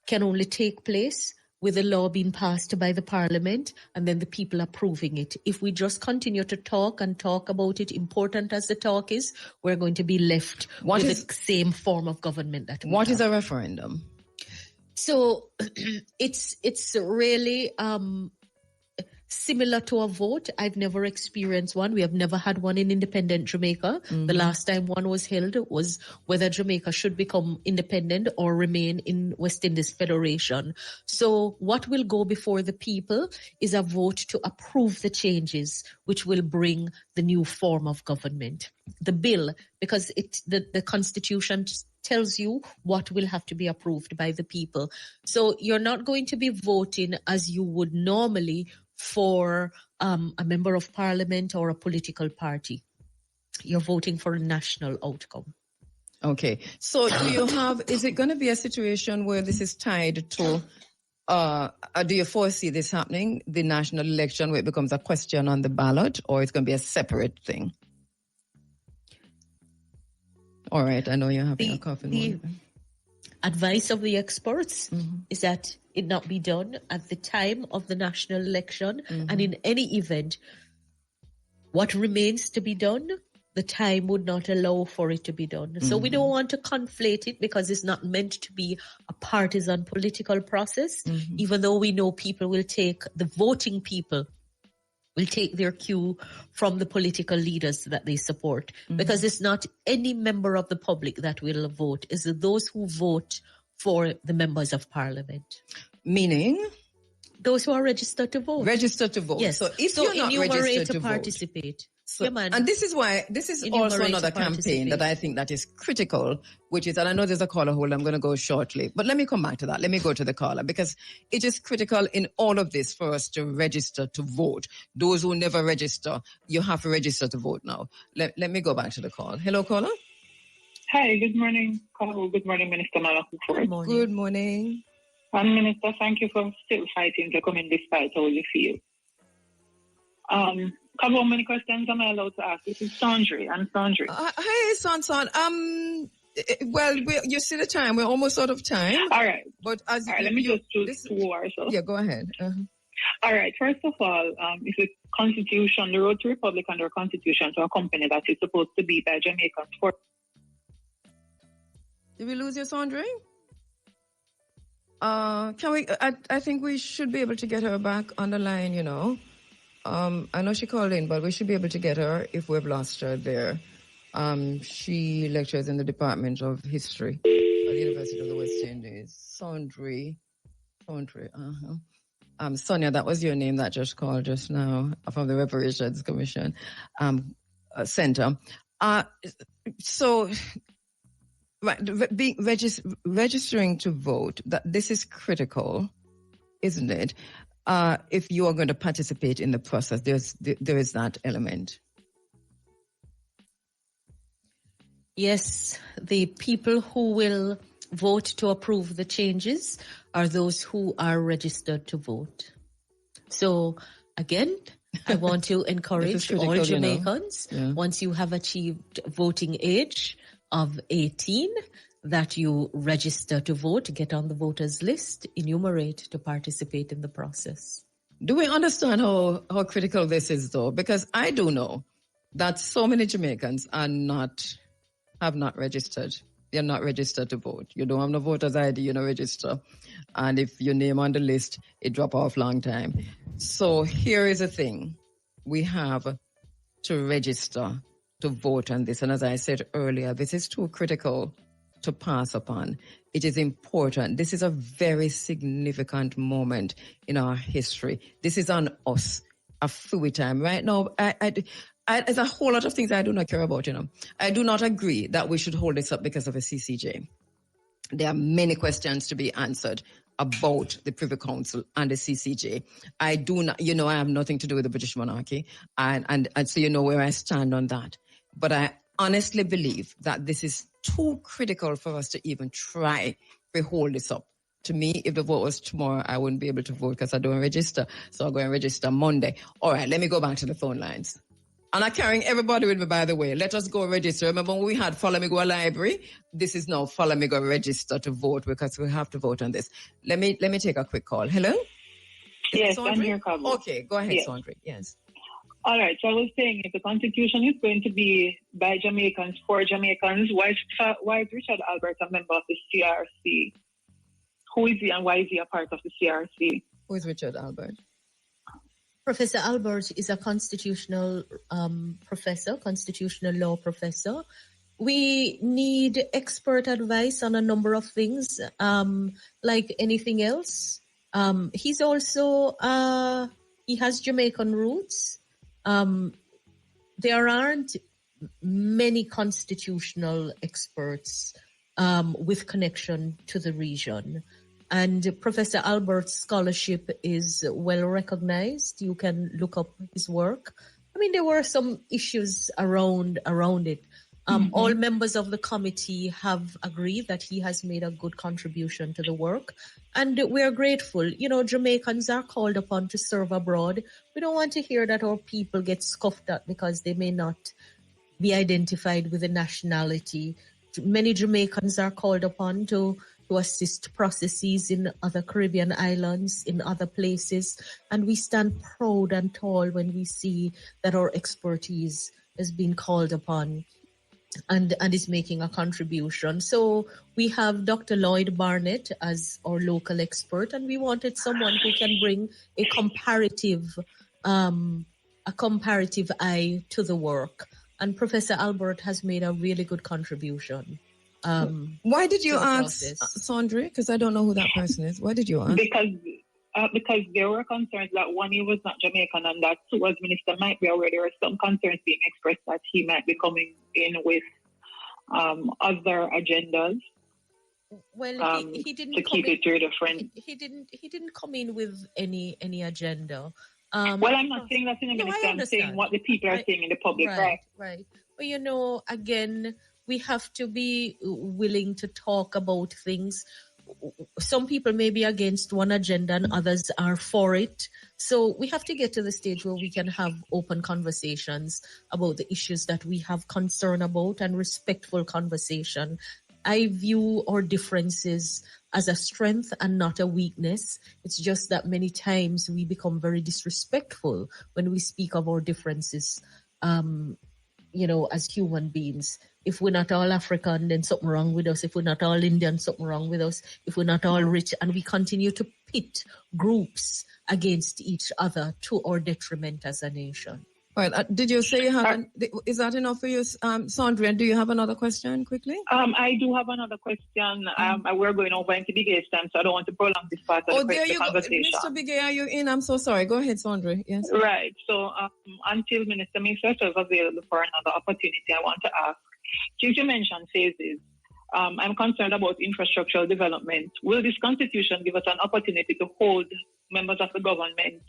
Speaker 4: can only take place with a law being passed by the parliament and then the people approving it. If we just continue to talk and talk about it, important as the talk is, we're going to be left with the same form of government that we have.
Speaker 2: What is a referendum?
Speaker 4: So it's really similar to a vote. I've never experienced one. We have never had one in independent Jamaica. The last time one was held was whether Jamaica should become independent or remain in West Indies Federation. So what will go before the people is a vote to approve the changes which will bring the new form of government. The bill, because the Constitution tells you what will have to be approved by the people. So you're not going to be voting as you would normally for a member of parliament or a political party. You're voting for a national outcome.
Speaker 2: Okay. So is it going to be a situation where this is tied to, do you foresee this happening, the national election, where it becomes a question on the ballot, or it's going to be a separate thing? All right. I know you're having a coffee.
Speaker 4: The advice of the experts is that it not be done at the time of the national election. And in any event, what remains to be done, the time would not allow for it to be done. So we don't want to conflate it because it's not meant to be a partisan political process, even though we know people will take, the voting people will take their cue from the political leaders that they support, because it's not any member of the public that will vote, it's those who vote for the members of parliament.
Speaker 2: Meaning?
Speaker 4: Those who are registered to vote.
Speaker 2: Registered to vote.
Speaker 4: Yes.
Speaker 2: So if you're not registered to
Speaker 4: participate.
Speaker 2: vote. So, and this is also another campaign that I think that is critical, which is, and I know there's a caller hold, I'm going to go shortly, but let me come back to that. Let me go to the caller, because it is critical in all of this for us to register to vote. Those who never register, you have to register to vote now. Let me go back to the call. Hello, caller.
Speaker 5: Hi, good morning, Kabu. Good morning, Minister Malahoo-Forte.
Speaker 2: Good morning.
Speaker 5: Minister, thank you for still fighting to come in despite how you feel. Kabu, how many questions am I allowed to ask? This is Sandri. I'm Sandri.
Speaker 2: Hey, San. Well, you see the time. We're almost out of time.
Speaker 5: All right.
Speaker 2: But as
Speaker 5: let me just choose two or so.
Speaker 2: Yeah, go ahead.
Speaker 5: All right. First of all, is the Constitution, the road to Republic under a Constitution to a company that is supposed to be by Jamaicans for.
Speaker 2: Did we lose your Sandri? Can we? I think we should be able to get her back on the line. You know, I know she called in, but we should be able to get her if we've lost her there. She lectures in the Department of History at the University of the West Indies. Sandri. Sonia, that was your name that just called just now from the Reparations Commission Center. So. Right, registering to vote, this is critical, isn't it? If you are going to participate in the process, there is that element.
Speaker 4: Yes, the people who will vote to approve the changes are those who are registered to vote. So again, I want to encourage all Jamaicans, once you have achieved voting age of 18, that you register to vote, get on the voters list, enumerate to participate in the process.
Speaker 2: Do we understand how critical this is, though? Because I do know that so many Jamaicans have not registered. They're not registered to vote. You don't have no voter's ID, you don't register. And if your name on the list, it drop off long time. So here is the thing. We have to register to vote on this. And as I said earlier, this is too critical to pass upon. It is important. This is a very significant moment in our history. This is on us, a fluid time. Right now, there's a whole lot of things I do not care about, I do not agree that we should hold this up because of a CCJ. There are many questions to be answered about the Privy Council and the CCJ. I do not, I have nothing to do with the British monarchy. And so you know where I stand on that. But I honestly believe that this is too critical for us to even try to hold this up. To me, if the vote was tomorrow, I wouldn't be able to vote because I don't register. So I'll go and register Monday. All right, let me go back to the phone lines. And I'm carrying everybody with me, by the way. Let us go register. Remember when we had Follow Me Go Library? This is now Follow Me Go Register to vote because we have to vote on this. Let me take a quick call. Hello?
Speaker 5: Yes, I'm here, Kabu.
Speaker 2: Okay, go ahead, yes. Sandri. Yes.
Speaker 5: All right, so I was saying if the Constitution is going to be by Jamaicans for Jamaicans, why is Richard Albert a member of the CRC? Who is he and why is he a part of the CRC?
Speaker 2: Who is Richard Albert?
Speaker 4: Professor Albert is a constitutional professor, constitutional law professor. We need expert advice on a number of things, like anything else. He's also, he has Jamaican roots. There aren't many constitutional experts with connection to the region. And Professor Albert's scholarship is well recognized. You can look up his work. I mean, there were some issues around it. All members of the committee have agreed that he has made a good contribution to the work. And we're grateful. Jamaicans are called upon to serve abroad. We don't want to hear that our people get scoffed at because they may not be identified with a nationality. Many Jamaicans are called upon to assist processes in other Caribbean islands, in other places. And we stand proud and tall when we see that our expertise is being called upon and is making a contribution. So we have Dr. Lloyd Barnett as our local expert, and we wanted someone who can bring a comparative eye to the work. And Professor Albert has made a really good contribution.
Speaker 2: Why did you ask
Speaker 4: process.
Speaker 2: Sandra? Because I don't know who that person is. Why did you ask?
Speaker 5: Because there were concerns that one, he was not Jamaican, and that two, as minister might be aware, there were some concerns being expressed that he might be coming in with other agendas.
Speaker 4: Well, he didn't
Speaker 5: to keep it to different.
Speaker 4: He didn't come in with any agenda.
Speaker 5: Well, I'm not saying that in a minute. I'm saying what the people are saying in the public, right?
Speaker 4: Right. Well, again, we have to be willing to talk about things. Some people may be against one agenda and others are for it. So we have to get to the stage where we can have open conversations about the issues that we have concern about and respectful conversation. I view our differences as a strength and not a weakness. It's just that many times we become very disrespectful when we speak of our differences, as human beings. If we're not all African, then something wrong with us. If we're not all Indian, something wrong with us. If we're not all rich, and we continue to pit groups against each other to our detriment as a nation.
Speaker 2: Well, did you say you have? Is that enough for you, Sandra? Do you have another question quickly?
Speaker 5: I do have another question. We're going over into Bigay's time, so I don't want to prolong this part of the conversation.
Speaker 2: Mr. Bigay, are you in? I'm so sorry. Go ahead, Sandra. Yes.
Speaker 5: Right. So until Minister Mixer is available for another opportunity, I want to ask, since you mentioned phases, I'm concerned about infrastructural development. Will this constitution give us an opportunity to hold members of the government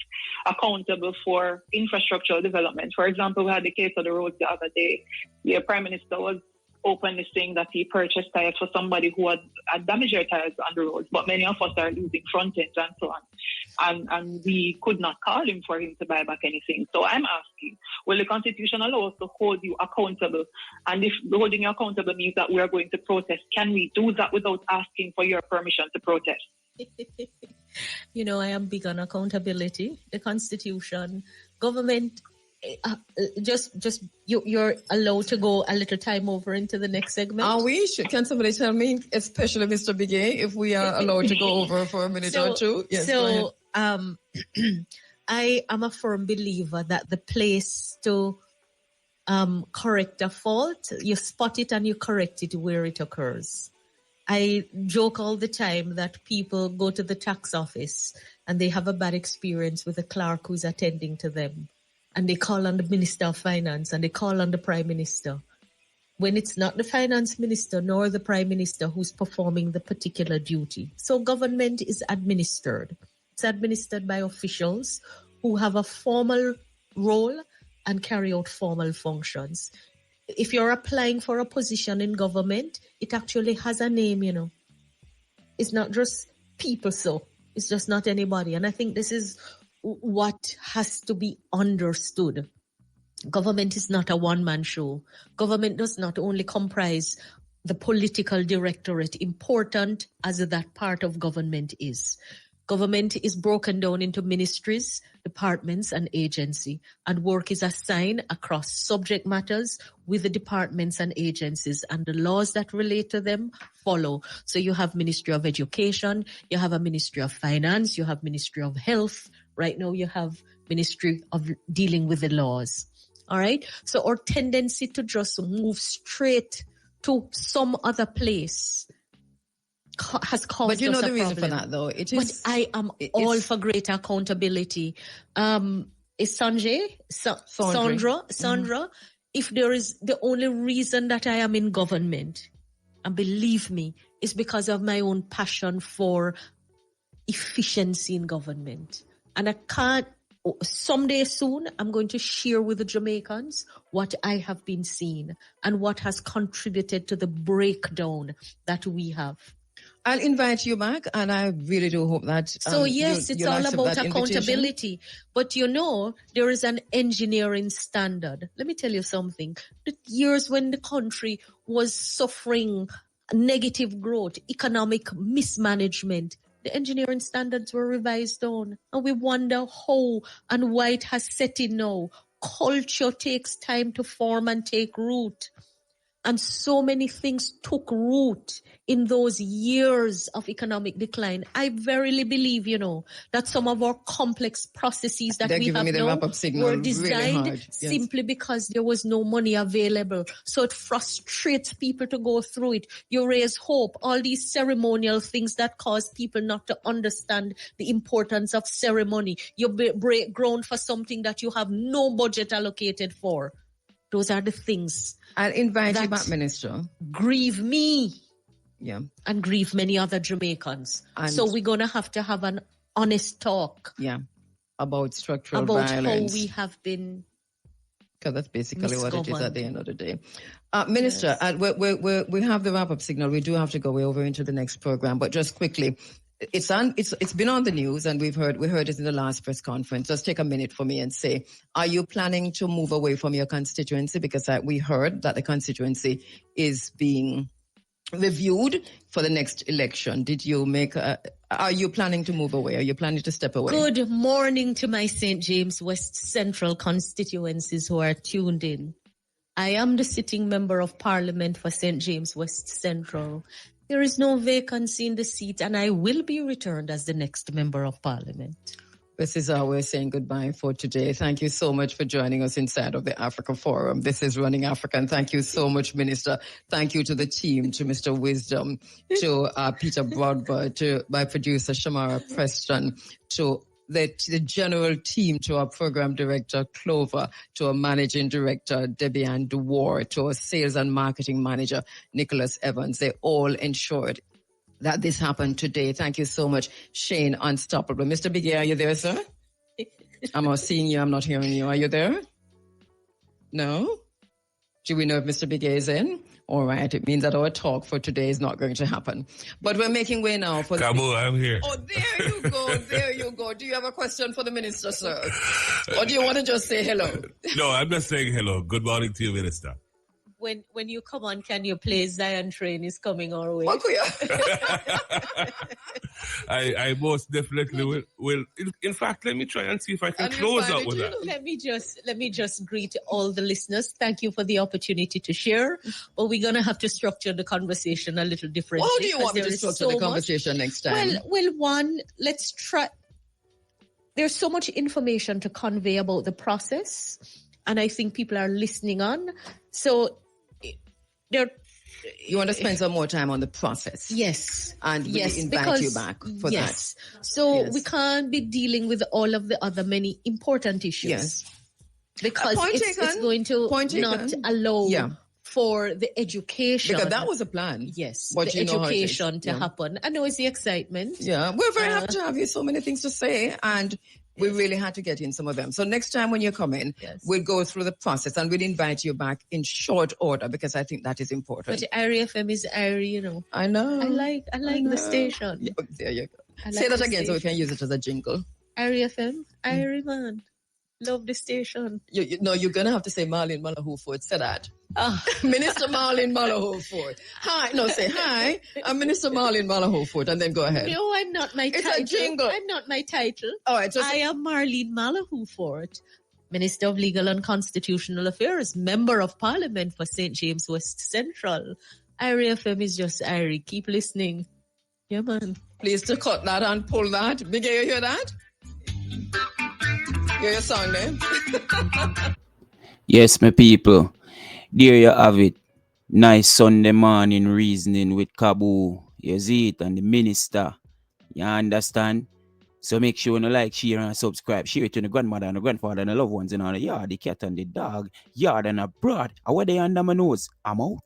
Speaker 5: accountable for infrastructural development? For example, we had the case of the roads the other day. The Prime Minister was openly saying that he purchased tires for somebody who had damaged their tires on the roads, but many of us are losing front ends and so on. And we could not call him for him to buy back anything. So I'm asking, will the Constitution allow us to hold you accountable? And if holding you accountable means that we are going to protest, can we do that without asking for your permission to protest?
Speaker 4: I am big on accountability. The Constitution, government, you're allowed to go a little time over into the next segment.
Speaker 2: Are we? Can somebody tell me, especially Mr. Bigay, if we are allowed to go over for a minute or two? Yes.
Speaker 4: So, I am a firm believer that the place to correct a fault, you spot it and you correct it where it occurs. I joke all the time that people go to the tax office and they have a bad experience with the clerk who's attending to them. And they call on the Minister of Finance and they call on the Prime Minister. When it's not the Finance Minister nor the Prime Minister who's performing the particular duty. So government is administered. It's administered by officials who have a formal role and carry out formal functions. If you're applying for a position in government, it actually has a name, It's not just people, so it's just not anybody. And I think this is what has to be understood. Government is not a one-man show. Government does not only comprise the political directorate, important as that part of government is. Government is broken down into ministries, departments, and agency, and work is assigned across subject matters with the departments and agencies, and the laws that relate to them follow. So you have Ministry of Education, you have a Ministry of Finance, you have Ministry of Health. Right now you have Ministry of dealing with the laws. All right? So our tendency to just move straight to some other place has caused
Speaker 2: but you know
Speaker 4: us
Speaker 2: the
Speaker 4: a
Speaker 2: reason
Speaker 4: problem.
Speaker 2: for that, though.
Speaker 4: But I am all for greater accountability. Is Sanjay, Sandra, if there is the only reason that I am in government, and believe me, is because of my own passion for efficiency in government. And I can't, someday soon, I'm going to share with the Jamaicans what I have been seeing and what has contributed to the breakdown that we have.
Speaker 2: I'll invite you back, and I really do hope that.
Speaker 4: So yes, it's all about accountability. But there is an engineering standard. Let me tell you something. The years when the country was suffering negative growth, economic mismanagement, the engineering standards were revised down. And we wonder how and why it has set in now. culture takes time to form and take root. And so many things took root in those years of economic decline. I verily believe, that some of our complex processes that we have now were designed simply because there was no money available. So it frustrates people to go through it. You raise hope, all these ceremonial things that cause people not to understand the importance of ceremony. You break ground for something that you have no budget allocated for. Those are the things.
Speaker 2: I'll invite you back, Minister.
Speaker 4: Grieve me.
Speaker 2: Yeah.
Speaker 4: And grieve many other Jamaicans. So we're going to have an honest talk.
Speaker 2: Yeah. About structural violence.
Speaker 4: About how we have been.
Speaker 2: Because that's basically what it is at the end of the day. Minister, yes. We have the wrap-up signal. We do have to go over into the next program. But just quickly, it's been on the news, and we heard it in the last press conference. Just take a minute for me and say, are you planning to move away from your constituency? Because we heard that the constituency is being reviewed for the next election. Are you planning to move away? Are you planning to step away?
Speaker 4: Good morning to my St. James West Central constituencies who are tuned in. I am the sitting member of Parliament for St. James West Central. There is no vacancy in the seat, and I will be returned as the next member of Parliament.
Speaker 2: This is how we're saying goodbye for today. Thank you so much for joining us inside of the Africa Forum. This is Running Africa, and thank you so much, Minister. Thank you to the team, to Mr. Wisdom, to Peter Broadbent, to my producer, Shamara Preston, to the general team, to our program director, Clover, to our managing director, Debbie Ann Dewar, to our sales and marketing manager, Nicholas Evans. They all ensured that this happened today. Thank you so much, Shane Unstoppable. Mr. Biggie, are you there, sir? I'm not seeing you. I'm not hearing you. Are you there? No? Do we know if Mr. Biggie is in? All right. It means that our talk for today is not going to happen. But we're making way now for...
Speaker 10: Kabu, I'm here.
Speaker 2: Oh, there you go. There you go. Do you have a question for the minister, sir? Or do you want to just say hello?
Speaker 10: No, I'm just saying hello. Good morning to you, Minister.
Speaker 4: When you come on, can you play Zion Train is coming our way?
Speaker 10: I most definitely will. In fact, let me try and see if I can close out with that.
Speaker 4: Let me just greet all the listeners. Thank you for the opportunity to share. But we're gonna have to structure the conversation a little differently.
Speaker 2: How do you want me to structure the conversation next time?
Speaker 4: Well, one, let's try. There's so much information to convey about the process, and I think people are listening on. So
Speaker 2: you want to spend some more time on the process?
Speaker 4: Yes.
Speaker 2: And we invite you back for that.
Speaker 4: So we can't be dealing with all of the other many important issues.
Speaker 2: Yes.
Speaker 4: Because it's going to not allow for the education.
Speaker 2: Because that was a plan.
Speaker 4: Yes. But the education to happen. I know it's the excitement.
Speaker 2: Yeah. We're very happy to have you. So many things to say. And we really had to get in some of them. So next time when you come in, we'll go through the process and we'll invite you back in short order because I think that is important.
Speaker 4: But Irie FM is Irie,
Speaker 2: I know.
Speaker 4: I like the station.
Speaker 2: Yeah, there you go. Say that again so we can use it as a jingle.
Speaker 4: Irie FM, Irie man. Love the station.
Speaker 2: No, you're going to have to say Marlene Malahoo-Forte. Say that. Minister Marlene Malahoo-Forte. Hi. No, say hi. I'm Minister Marlene Malahoo-Forte, and then go ahead.
Speaker 4: No, I'm not my title.
Speaker 2: It's a jingle.
Speaker 4: I'm not my title.
Speaker 2: All right.
Speaker 4: I am Marlene Malahoo-Forte, Minister of Legal and Constitutional Affairs, Member of Parliament for St. James West Central. Irie FM is just Irie. Keep listening. Yeah, man.
Speaker 2: Please to cut that and pull that. Biggie, you hear that? Hear your song name?
Speaker 11: Yes, my people. There you have it. Nice Sunday morning reasoning with Kabu. You see it, and the minister. You understand? So make sure you like, share, and subscribe. Share it to the grandmother and the grandfather and the loved ones in the yard, the cat and the dog, yard and abroad. And where they under my nose? I'm out.